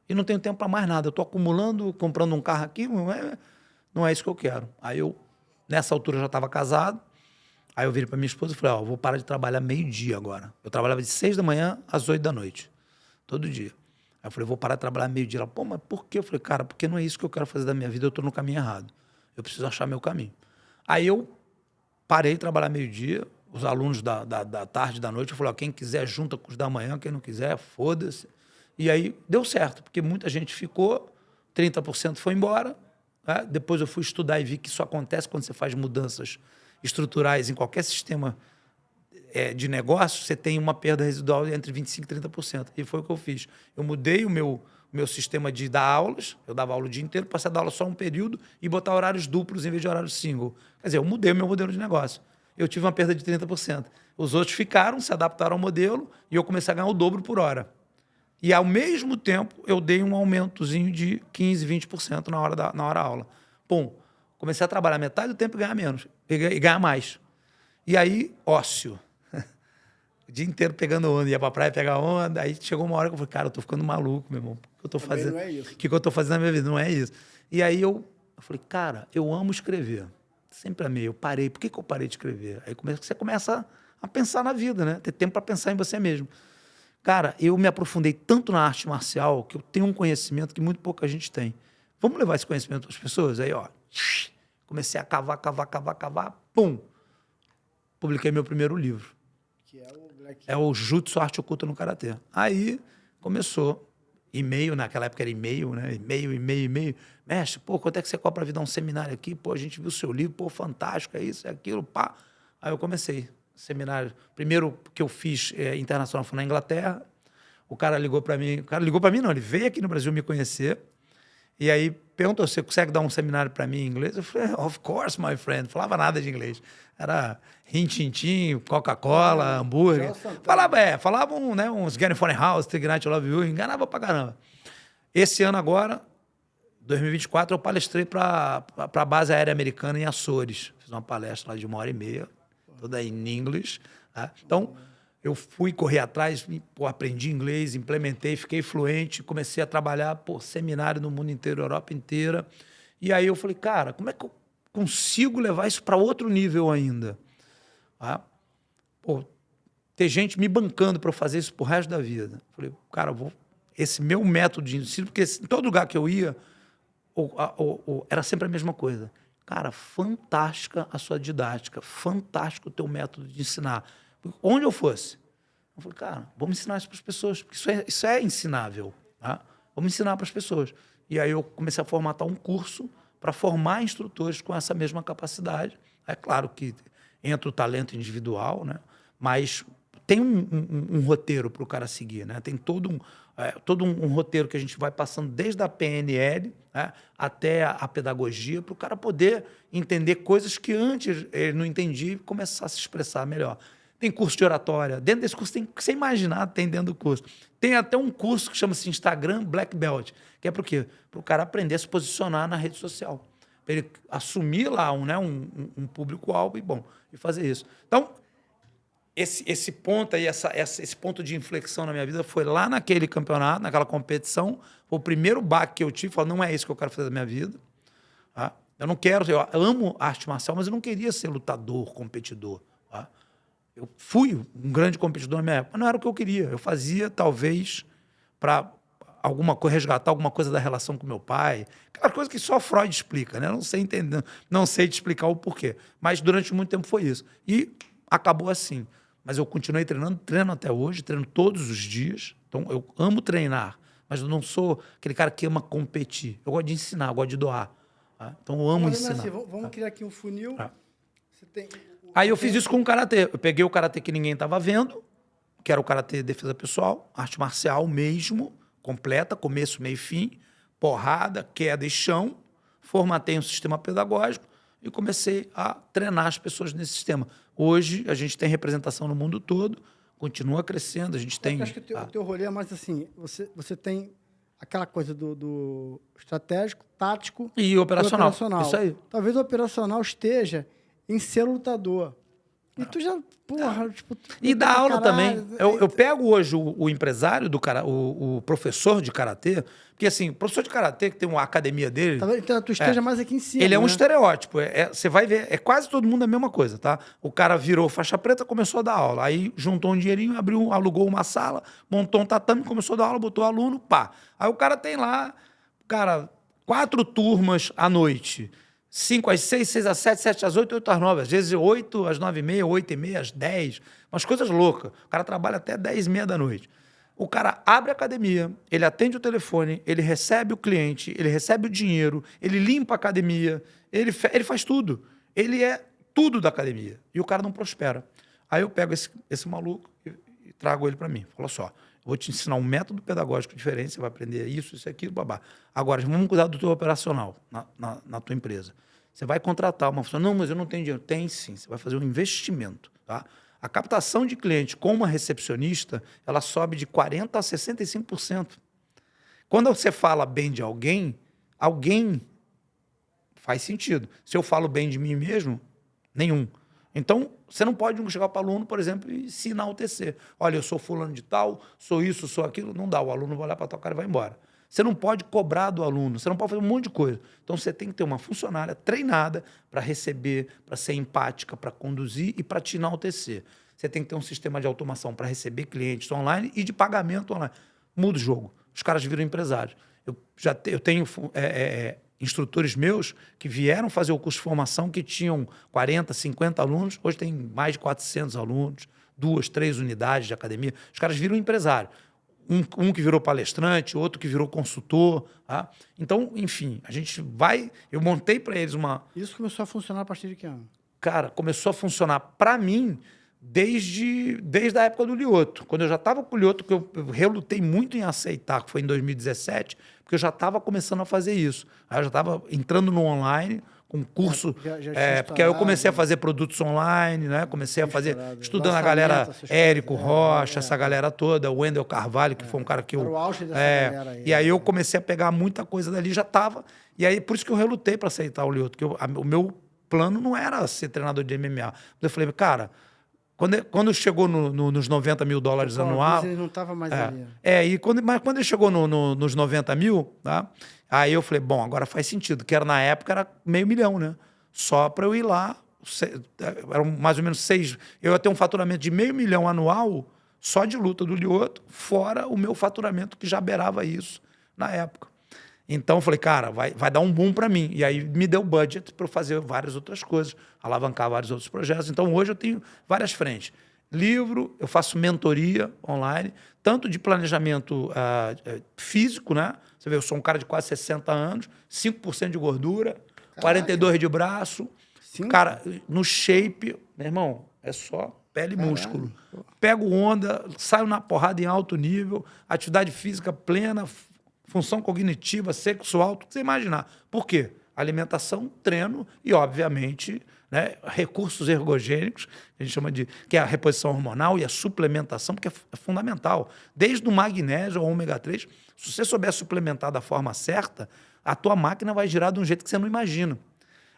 e não tenho tempo para mais nada. Eu estou acumulando, comprando um carro aqui, não é isso que eu quero. Aí eu, nessa altura, já estava casado. Aí eu virei para minha esposa e falei, ó, vou parar de trabalhar meio-dia agora. Eu trabalhava de 6 da manhã às 8 da noite, todo dia. Aí eu falei, vou parar de trabalhar meio-dia. Ela, pô, mas por quê? Eu falei, cara, porque não é isso que eu quero fazer da minha vida, eu estou no caminho errado. Eu preciso achar meu caminho. Aí eu parei de trabalhar meio-dia, os alunos da tarde, da noite, eu falei, ó, quem quiser junta com os da manhã, quem não quiser, foda-se. E aí deu certo, porque muita gente ficou, 30% foi embora, né? Depois eu fui estudar e vi que isso acontece quando você faz mudanças estruturais em qualquer sistema de negócio, você tem uma perda residual entre 25% e 30%. E foi o que eu fiz. Eu mudei o meu sistema de dar aulas, eu dava aula o dia inteiro, passei a dar aula só um período e botar horários duplos em vez de horários single. Quer dizer, eu mudei o meu modelo de negócio. Eu tive uma perda de 30%. Os outros ficaram, se adaptaram ao modelo e eu comecei a ganhar o dobro por hora. E, ao mesmo tempo, eu dei um aumentozinho de 15%, 20% na hora aula. Pum, comecei a trabalhar metade do tempo e ganhar menos, e ganhar mais. E aí, ócio. O dia inteiro pegando onda, ia pra praia pegar onda. Aí chegou uma hora que eu falei, cara, eu tô ficando maluco, meu irmão. O que eu tô fazendo? Não é isso. O que eu tô fazendo na minha vida? Não é isso. E aí eu falei, cara, eu amo escrever. Sempre amei. Eu parei. Por que eu parei de escrever? Aí você começa a pensar na vida, né? Ter tempo para pensar em você mesmo. Cara, eu me aprofundei tanto na arte marcial que eu tenho um conhecimento que muito pouca gente tem. Vamos levar esse conhecimento para as pessoas? Aí, ó, comecei a cavar, pum! Publiquei meu primeiro livro. Que é o Black... É o Jutsu Arte Oculta no Karatê. Aí começou. E-mail, naquela época era e-mail, né? E-mail. Mestre, pô, quanto é que você cobra para vir dar um seminário aqui? Pô, a gente viu o seu livro, pô, fantástico, é isso, é aquilo, pá. Aí eu comecei. Seminário. Primeiro que eu fiz internacional foi na Inglaterra. O cara ligou para mim. O cara ligou para mim, não, ele veio aqui no Brasil me conhecer. E aí perguntou, você consegue dar um seminário para mim em inglês? Eu falei, of course, my friend. Não falava nada de inglês. Era rin-tin-tin, Coca-Cola, hambúrguer. Falavam né, uns Getting Funny House, Take Night I Love You, enganava pra caramba. Esse ano agora, 2024, eu palestrei para a base aérea americana em Açores. Fiz uma palestra lá de 1h30, toda em inglês. Tá? Então, eu fui correr atrás, aprendi inglês, implementei, fiquei fluente, comecei a trabalhar seminário no mundo inteiro, Europa inteira. E aí eu falei, cara, como é que eu consigo levar isso para outro nível ainda? Ter gente me bancando para eu fazer isso pro resto da vida. Falei, cara, esse meu método de ensino, porque em todo lugar que eu ia, era sempre a mesma coisa. Cara, fantástica a sua didática, fantástico o teu método de ensinar. Onde eu fosse, eu falei, cara, vamos ensinar isso para as pessoas, porque isso é ensinável. Tá? Vamos ensinar para as pessoas. E aí eu comecei a formatar um curso para formar instrutores com essa mesma capacidade. É claro que entra o talento individual, né? Mas tem um roteiro para o cara seguir, né? Tem todo um roteiro que a gente vai passando desde a PNL, né, até a pedagogia, para o cara poder entender coisas que antes ele não entendia e começar a se expressar melhor. Tem curso de oratória. Dentro desse curso, tem que você imaginar, tem dentro do curso. Tem até um curso que chama-se Instagram Black Belt, que é para o quê? Para o cara aprender a se posicionar na rede social. Para ele assumir lá um público-alvo e fazer isso. Então, esse ponto aí, esse ponto de inflexão na minha vida foi lá naquele campeonato, naquela competição. Foi o primeiro baque que eu tive. Falei, não é isso que eu quero fazer da minha vida. Tá? Eu amo arte marcial, mas eu não queria ser lutador, competidor. Tá? Eu fui um grande competidor na minha época, mas não era o que eu queria. Eu fazia, talvez, para resgatar alguma coisa da relação com meu pai. Aquela coisa que só Freud explica, né? Eu não sei entender, não sei te explicar o porquê. Mas durante muito tempo foi isso. E acabou assim. Mas eu continuei treinando, treino até hoje, treino todos os dias. Então, eu amo treinar, mas eu não sou aquele cara que ama competir. Eu gosto de ensinar, eu gosto de doar. Tá? Então, eu amo Mas, ensinar. assim, vamos criar aqui um funil. Você tem, Aí eu fiz isso com o karatê. Eu peguei o karatê que ninguém estava vendo, que era o karatê de defesa pessoal, arte marcial mesmo, completa, começo, meio e fim, porrada, queda e chão. Formatei um sistema pedagógico e comecei a treinar as pessoas nesse sistema. Hoje, a gente tem representação no mundo todo, continua crescendo, a gente tem... Eu acho que o teu rolê é mais assim, você tem aquela coisa do estratégico, tático E operacional. Isso aí. Talvez o operacional esteja em ser lutador. E tu já, porra, tipo... E dá aula caralho, também. Eu pego hoje o empresário do cara, o professor de karatê, porque assim, o professor de karatê que tem uma academia dele. Talvez tu esteja mais aqui em cima. Ele é um né? estereótipo. Você vai ver, é quase todo mundo a mesma coisa, tá? O cara virou faixa preta, começou a dar aula. Aí juntou um dinheirinho, alugou uma sala, montou um tatame, começou a dar aula, botou aluno, pá. Aí o cara tem lá, cara, 4 turmas à noite. 5 às 6, 6 às 7, 7 às 8, 8 às 9. Às vezes 8 às 9h30, 8h30 às 10. Umas coisas loucas. O cara trabalha até 10h30 da noite. O cara abre a academia, ele atende o telefone, ele recebe o cliente, ele recebe o dinheiro, ele limpa a academia, ele faz tudo. Ele é tudo da academia. E o cara não prospera. Aí eu pego esse maluco e trago ele para mim. Falo só, eu vou te ensinar um método pedagógico diferente, você vai aprender isso, isso, aquilo, babá. Agora, vamos cuidar do teu operacional na tua empresa. Você vai contratar uma função. Não, mas eu não tenho dinheiro. Tem sim, você vai fazer um investimento, tá? A captação de cliente com uma recepcionista, ela sobe de 40% a 65%. Quando você fala bem de alguém faz sentido. Se eu falo bem de mim mesmo, nenhum. Então, você não pode chegar para o aluno, por exemplo, e se enaltecer. Olha, eu sou fulano de tal, sou isso, sou aquilo. Não dá, o aluno vai olhar para a tua cara e vai embora. Você não pode cobrar do aluno, você não pode fazer um monte de coisa. Então, você tem que ter uma funcionária treinada para receber, para ser empática, para conduzir e para te enaltecer. Você tem que ter um sistema de automação para receber clientes online e de pagamento online. Muda o jogo. Os caras viram empresários. Eu tenho instrutores meus que vieram fazer o curso de formação que tinham 40, 50 alunos. Hoje tem mais de 400 alunos, 2, 3 unidades de academia. Os caras viram empresário. Um que virou palestrante, outro que virou consultor. Tá? Então, enfim, a gente vai... Eu montei para eles uma... Isso começou a funcionar a partir de que ano? Cara, começou a funcionar para mim desde a época do Lioto. Quando eu já estava com o Lioto, que eu relutei muito em aceitar, que foi em 2017, porque eu já estava começando a fazer isso. Aí eu já estava entrando no online, com curso... porque aí eu comecei a fazer produtos online, né? Comecei a fazer... Estudando a galera, Érico Rocha, essa galera toda, o Wendel Carvalho, que foi um cara que eu... Era o auge dessa galera aí. E aí eu comecei a pegar muita coisa dali, já estava... E aí, por isso que eu relutei para aceitar o Lioto, porque o meu plano não era ser treinador de MMA. Eu falei, cara... Quando chegou nos 90 mil dólares anual... Ele não estava mais ali. Mas quando ele chegou nos 90 mil, tá? Aí eu falei, bom, agora faz sentido, que na época era $500 mil, né? Só para eu ir lá, eram mais ou menos 6... Eu ia ter um faturamento de $500 mil anual só de luta do Lioto, fora o meu faturamento que já beirava isso na época. Então eu falei, cara, vai dar um boom para mim. E aí me deu budget para eu fazer várias outras coisas, alavancar vários outros projetos. Então hoje eu tenho várias frentes. Livro, eu faço mentoria online, tanto de planejamento físico, né? Você vê, eu sou um cara de quase 60 anos, 5% de gordura, 42 de braço. Sim. Cara, no shape, meu irmão, é só pele e músculo. Pego onda, saio na porrada em alto nível, atividade física plena, função cognitiva, sexual, tudo que você imaginar. Por quê? Alimentação, treino e, obviamente, né, recursos ergogênicos, que a gente chama que é a reposição hormonal e a suplementação, porque é fundamental. Desde o magnésio ao ômega 3, se você souber suplementar da forma certa, a tua máquina vai girar de um jeito que você não imagina.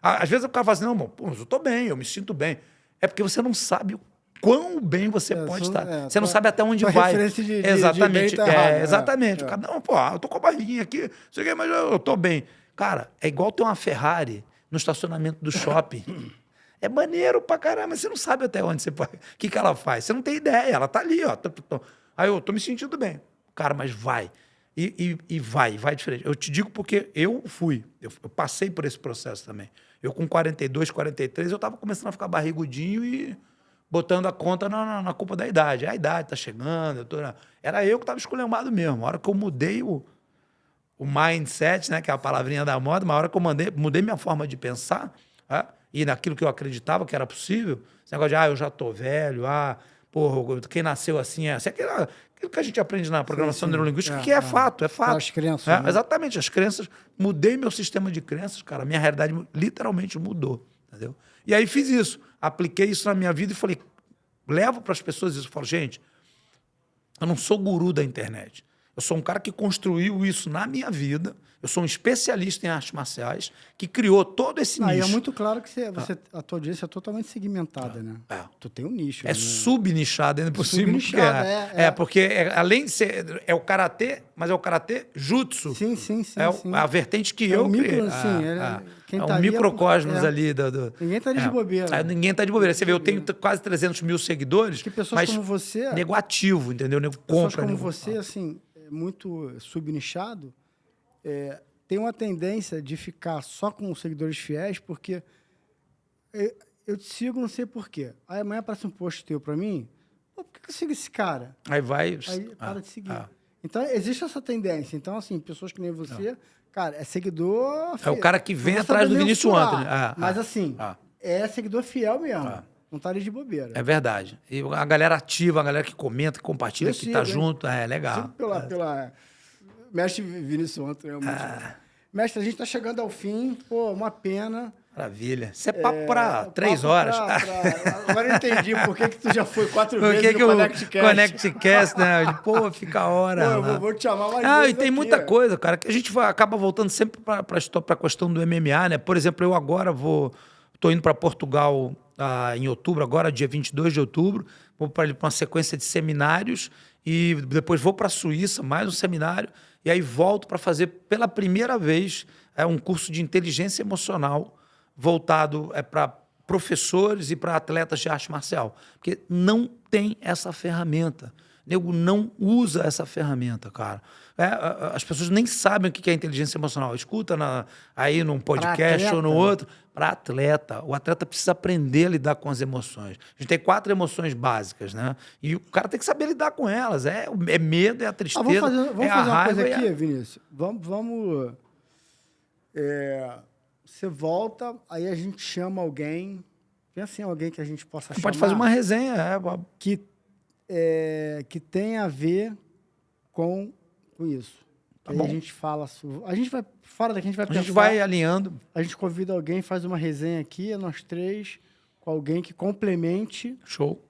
Às vezes o cara fala assim, não, pô, eu estou bem, eu me sinto bem. É porque você não sabe o quão bem você pode estar. Você não sabe até onde vai. Exatamente. De bem tá errado, exatamente. O cara, não, pô, eu tô com a barriguinha aqui, mas eu tô bem. Cara, é igual ter uma Ferrari no estacionamento do shopping. É maneiro pra caramba, mas você não sabe até onde você pode. O que ela faz? Você não tem ideia, ela tá ali, ó. Aí eu tô me sentindo bem. Cara, mas vai. E vai diferente. Eu te digo porque eu passei por esse processo também. Eu com 42, 43, eu tava começando a ficar barrigudinho e botando a conta na culpa da idade. A idade tá chegando, era eu que estava esculhambado mesmo. A hora que eu mudei o mindset, né, que é a palavrinha da moda, mas a hora que eu mudei minha forma de pensar, e naquilo que eu acreditava que era possível, esse negócio de, eu já tô velho, porra, quem nasceu assim é assim. Aquilo que a gente aprende na programação neurolinguística, que é fato, é fato. As crenças, né? Exatamente, as crenças. Mudei meu sistema de crenças, cara. Minha realidade literalmente mudou, entendeu? E aí fiz isso. Apliquei isso na minha vida e falei, levo para as pessoas isso. Eu falo, gente, eu não sou guru da internet. Eu sou um cara que construiu isso na minha vida. Eu sou um especialista em artes marciais que criou todo esse nicho. Aí é muito claro que a tua audiência é totalmente segmentada, né? Tu tem um nicho. É subnichado ainda por cima. Porque além de ser... É o karatê, mas é o karatê jutsu. Sim. A vertente que eu criei. É um microcosmos ali. Ninguém tá de bobeira. Ninguém tá de bobeira. Você vê, eu tenho quase 300 mil seguidores. Que pessoas como você... Nego ativo, entendeu? Nego pessoas compra. Como você, assim, muito subnichado, tem uma tendência de ficar só com seguidores fiéis, porque eu te sigo, não sei por quê. Aí amanhã aparece um post teu pra mim, por que eu sigo esse cara? Aí para de seguir. Então, existe essa tendência. Então, assim, pessoas que nem você, cara, é seguidor... É o cara que vem atrás do Vinícius Antony. Mas, assim, é seguidor fiel mesmo. Não tá ali de bobeira. É verdade. E a galera ativa, a galera que comenta, que compartilha, que tá junto, é legal. Pela Mestre Vinícius Antony. Mestre, a gente tá chegando ao fim. Pô, uma pena. Maravilha. Isso é papo para 3 horas. Agora eu entendi por que tu já foi 4 vezes no ConnectCast. ConnectCast, né? Pô, fica a hora. Pô, eu vou te chamar mais vezes e tem muita coisa, cara, que a gente acaba voltando sempre para a questão do MMA, né? Por exemplo, eu agora tô indo para Portugal em outubro, agora, dia 22 de outubro. Vou para uma sequência de seminários e depois vou para a Suíça, mais um seminário, e aí volto para fazer pela primeira vez um curso de inteligência emocional voltado para professores e para atletas de arte marcial. Porque não tem essa ferramenta. Nego não usa essa ferramenta, cara. As pessoas nem sabem o que é inteligência emocional. Escuta aí num podcast ou no outro. Para atleta. O atleta precisa aprender a lidar com as emoções. A gente tem 4 emoções básicas, né? E o cara tem que saber lidar com elas. É medo, é a tristeza, vamos fazer uma coisa aqui, Vinícius. Vamos... Você volta, aí a gente chama alguém. Pensa em alguém que a gente possa chamar. Pode fazer uma resenha. Que tem a ver com isso. Aí a gente fala sobre... A gente vai... Fora daqui, a gente vai pensar... A gente vai alinhando. A gente convida alguém, faz uma resenha aqui, nós 3, com alguém que complemente... Show.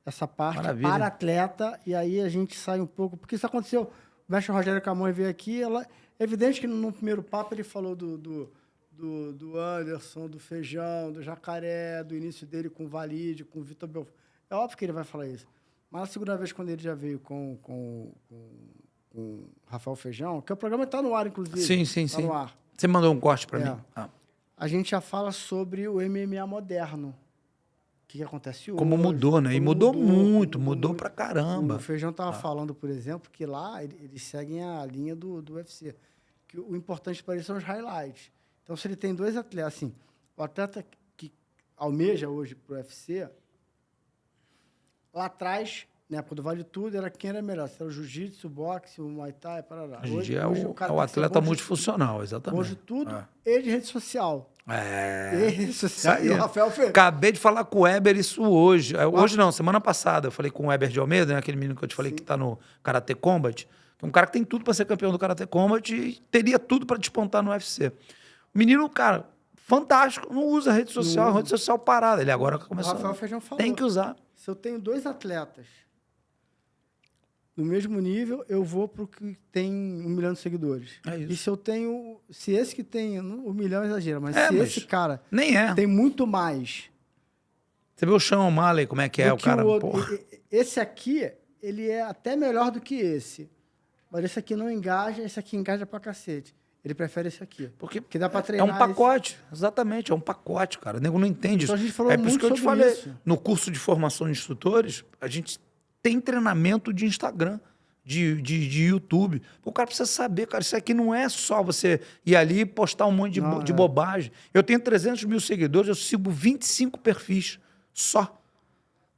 Essa parte. Maravilha. Para atleta, e aí a gente sai um pouco... Porque isso aconteceu... O mestre Rogério Camões veio aqui, é evidente que no primeiro papo ele falou do Anderson, do Feijão, do Jacaré, do início dele com o Valide, com o Vitor Belfort. É óbvio que ele vai falar isso. Mas a segunda vez, quando ele já veio com Rafael Feijão, que o programa está no ar, inclusive. Sim. No ar. Você mandou um corte para mim. A gente já fala sobre o MMA moderno. O que acontece hoje. Como mudou, né? E mudou muito, mudou pra caramba. O Feijão estava falando, por exemplo, que lá eles seguem a linha do UFC. Que o importante para eles são os highlights. Então, se ele tem 2 atletas, assim, o atleta que almeja hoje para o UFC, lá atrás, na época do Vale Tudo, era quem era melhor. Se era o jiu-jitsu, o boxe, o muay thai, parará. Hoje é o atleta multifuncional, exatamente. Hoje tudo e de rede social. E rede social. E o Rafael fez. Acabei de falar com o Weber isso hoje. Hoje não, semana passada. Eu falei com o Weber de Almeida, né, aquele menino que eu te falei que está no Karate Combat. Que é um cara que tem tudo para ser campeão do Karate Combat e teria tudo para despontar no UFC. O menino, cara, fantástico, não usa rede social, rede social parada. Ele agora começou. O Rafael Feijão falou. Tem que usar. Se eu tenho 2 atletas no mesmo nível, eu vou para o que tem 1 milhão de seguidores. É isso. E se eu tenho... Se esse que tem... 1 milhão é exagero, mas esse cara nem tem muito mais... Você vê o Sean O'Malley, como é que é o cara? Esse aqui, ele é até melhor do que esse. Mas esse aqui não engaja, esse aqui engaja pra cacete. Ele prefere esse aqui. Porque dá pra treinar. É um pacote, exatamente, é um pacote, cara. O nego não entende então, isso. A gente falou por isso que eu te falei. No curso de formação de instrutores, a gente tem treinamento de Instagram, de YouTube. O cara precisa saber, cara, isso aqui não é só você ir ali e postar um monte de bobagem. Eu tenho 300 mil seguidores, eu sigo 25 perfis só.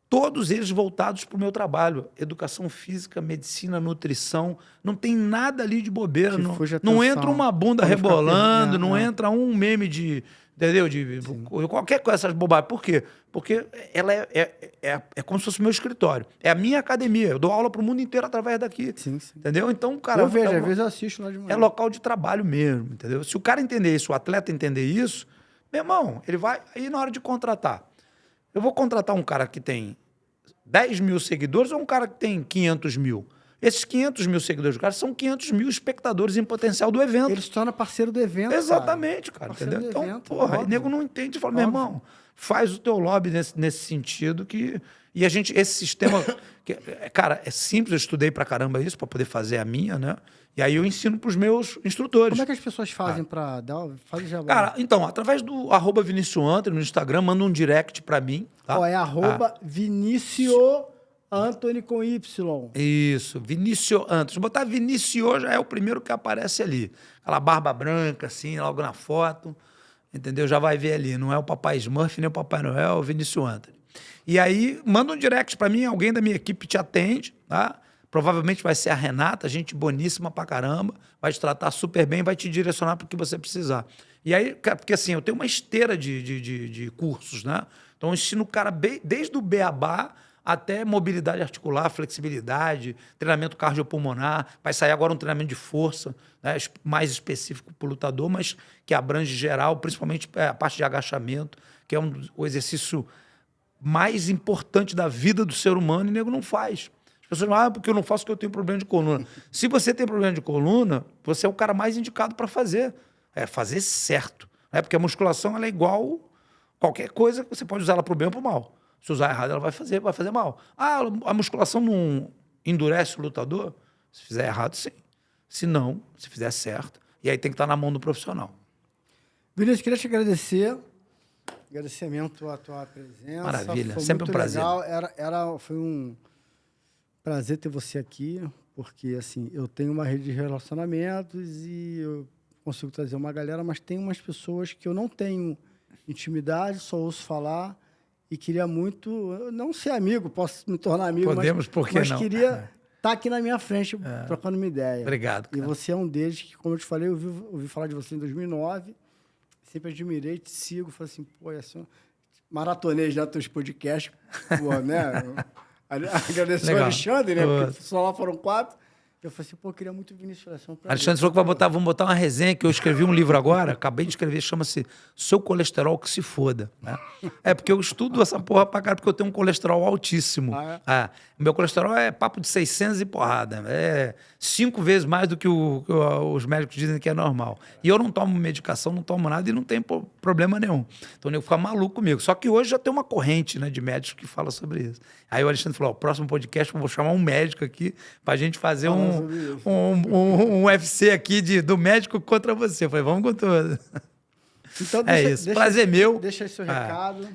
todos eles voltados para o meu trabalho. Educação física, medicina, nutrição. Não tem nada ali de bobeira. Que Não, fuja a não atenção. entra uma bunda Pra não ficar rebolando, perdendo, não né? entra um meme de... Entendeu? De qualquer coisa, essas bobagens. Por quê? Porque ela é como se fosse o meu escritório. É a minha academia. Eu dou aula para o mundo inteiro através daqui. Sim, sim. Entendeu? Então, cara... Eu vejo, às vezes eu assisto lá de manhã. É local de trabalho mesmo, entendeu? Se o cara entender isso, o atleta entender isso, meu irmão, ele vai... Aí na hora de contratar, eu vou contratar um cara que tem 10 mil seguidores ou um cara que tem 500 mil? Esses 500 mil seguidores do cara são 500 mil espectadores em potencial do evento. Ele se torna parceiro do evento, Exatamente, cara, Parceiro entendeu? do Então, evento, porra, aí óbvio. nego não entende e fala, meu Óbvio. irmão, faz o teu lobby nesse sentido que... E a gente, esse sistema... cara, é simples, eu estudei pra caramba isso, pra poder fazer a minha, né? E aí eu ensino pros meus instrutores. Como é que as pessoas fazem pra dar... Faz o jabá. Cara, então, através do @ViniciusAntony no Instagram, manda um direct pra mim, tá? Ó, é Vinicio Antony com Y. Isso, Vinícius Antony. Se botar Vinícius, já é o primeiro que aparece ali. Aquela barba branca, assim, logo na foto, entendeu? Já vai ver ali. Não é o Papai Smurf, nem o Papai Noel, é o Vinícius Antony. E aí, manda um direct pra mim, alguém da minha equipe te atende, tá? Provavelmente vai ser a Renata, gente boníssima pra caramba, vai te tratar super bem, vai te direcionar pro que você precisar. E aí, cara, porque assim, eu tenho uma esteira de cursos, né? Então, eu ensino o cara desde o beabá até mobilidade articular, flexibilidade, treinamento cardiopulmonar. Vai sair agora um treinamento de força, né, mais específico para o lutador, mas que abrange geral, principalmente a parte de agachamento, que é o exercício mais importante da vida do ser humano e o nego não faz. As pessoas falam, porque eu não faço porque eu tenho problema de coluna. Se você tem problema de coluna, você é o cara mais indicado para fazer. É fazer certo. Né? Porque a musculação ela é igual qualquer coisa que você pode usar ela para o bem ou para o mal. Se usar errado, ela vai fazer mal. Ah, a musculação não endurece o lutador? Se fizer errado, sim. Se não, se fizer certo. E aí tem que estar na mão do profissional. Vinícius, queria te agradecer. Agradecimento à tua presença. Maravilha, Foi sempre muito um prazer. Legal. Foi um prazer ter você aqui, porque assim, eu tenho uma rede de relacionamentos e eu consigo trazer uma galera, mas tem umas pessoas que eu não tenho intimidade, só ouço falar e queria muito, não ser amigo, posso me tornar amigo, Podemos, por que mas não? queria estar aqui na minha frente, trocando uma ideia. Obrigado, E cara. você é um deles que, como eu te falei, eu ouvi falar de você em 2009, sempre admirei, te sigo, falei assim, pô, assim, maratonei já teus podcasts, pô, né? Agradecer ao Legal. Alexandre, né? Boa. Porque só lá foram 4. Eu falei assim, pô, eu queria muito o Vinícius Seleção. Alexandre falou que vamos botar uma resenha, que eu escrevi um livro agora, acabei de escrever, chama-se Seu Colesterol Que Se Foda. Né? É porque eu estudo essa porra pra cara, porque eu tenho um colesterol altíssimo. Meu colesterol é papo de 600 e porrada. É 5 vezes mais do que os médicos dizem que é normal. E eu não tomo medicação, não tomo nada e não tem problema nenhum. Então o nego fica maluco comigo. Só que hoje já tem uma corrente, né, de médicos que fala sobre isso. Aí o Alexandre falou, próximo podcast eu vou chamar um médico aqui pra gente fazer um UFC aqui do médico contra você. Eu falei, vamos com tudo. Então, Isso. Prazer meu. Deixa aí seu recado.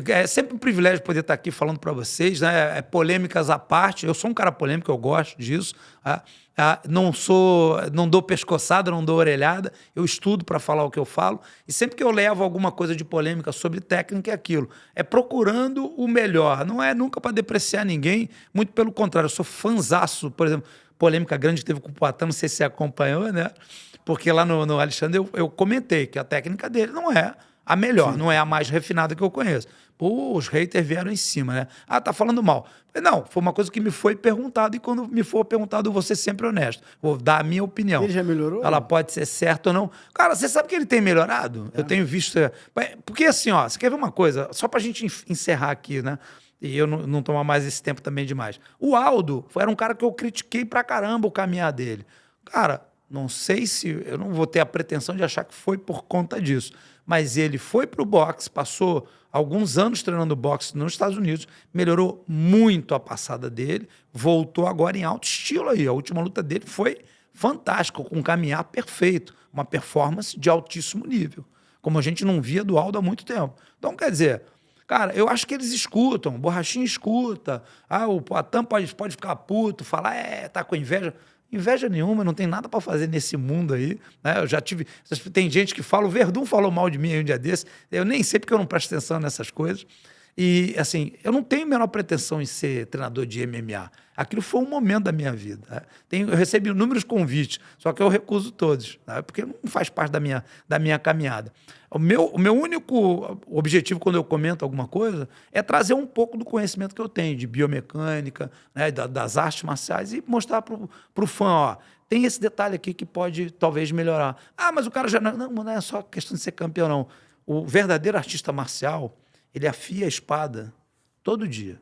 É sempre um privilégio poder estar aqui falando para vocês, né? Polêmicas à parte. Eu sou um cara polêmico, eu gosto disso. Não dou pescoçada, não dou orelhada. Eu estudo para falar o que eu falo. E sempre que eu levo alguma coisa de polêmica sobre técnica, é aquilo. É procurando o melhor. Não é nunca para depreciar ninguém. Muito pelo contrário, eu sou fanzaço. Por exemplo, polêmica grande que teve com o Poatan, não sei se você acompanhou, né? Porque lá no Alexandre eu comentei que a técnica dele não é a melhor, não é a mais refinada que eu conheço. Pô, os haters vieram em cima, né? Ah, tá falando mal. Não, foi uma coisa que me foi perguntada e quando me for perguntado eu vou ser sempre honesto. Vou dar a minha opinião. Ele já melhorou? Ela pode ser certa ou não. Cara, você sabe que ele tem melhorado? Eu tenho visto... Porque assim, ó, você quer ver uma coisa? Só pra gente encerrar aqui, né? E eu não tomar mais esse tempo também demais. O Aldo era um cara que eu critiquei pra caramba o caminhar dele. Cara, não sei se... Eu não vou ter a pretensão de achar que foi por conta disso. Mas ele foi pro boxe, passou alguns anos treinando boxe nos Estados Unidos, melhorou muito a passada dele, voltou agora em alto estilo aí. A última luta dele foi fantástica, com um caminhar perfeito, uma performance de altíssimo nível, como a gente não via do Aldo há muito tempo. Então, quer dizer... Cara, eu acho que eles escutam, o Borrachinha escuta, o Poatan pode ficar puto, falar, tá com inveja. Inveja nenhuma, não tem nada para fazer nesse mundo aí. Né? Eu já tive... Tem gente que fala, o Verdun falou mal de mim aí um dia desse, eu nem sei porque eu não presto atenção nessas coisas. E, assim, eu não tenho a menor pretensão em ser treinador de MMA. Aquilo foi um momento da minha vida. Né? Eu recebi inúmeros convites, só que eu recuso todos, né? Porque não faz parte da minha caminhada. O meu único objetivo quando eu comento alguma coisa é trazer um pouco do conhecimento que eu tenho de biomecânica, né, das artes marciais e mostrar para o fã, ó, tem esse detalhe aqui que pode talvez melhorar. Ah, mas o cara já... Não é só questão de ser campeão, não. O verdadeiro artista marcial, ele afia a espada todo dia.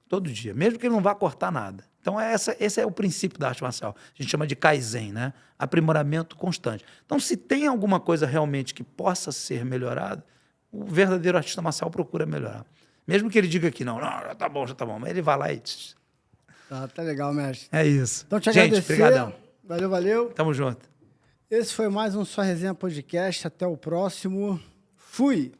Todo dia. Mesmo que ele não vá cortar nada. Então, esse é o princípio da arte marcial. A gente chama de Kaizen, né? Aprimoramento constante. Então, se tem alguma coisa realmente que possa ser melhorada, o verdadeiro artista marcial procura melhorar. Mesmo que ele diga que não, já tá bom. Mas ele vai lá e... Tá legal, mestre. É isso. Então, te gente, agradecer. Obrigadão. Valeu. Tamo junto. Esse foi mais um Só Resenha Podcast. Até o próximo. Fui!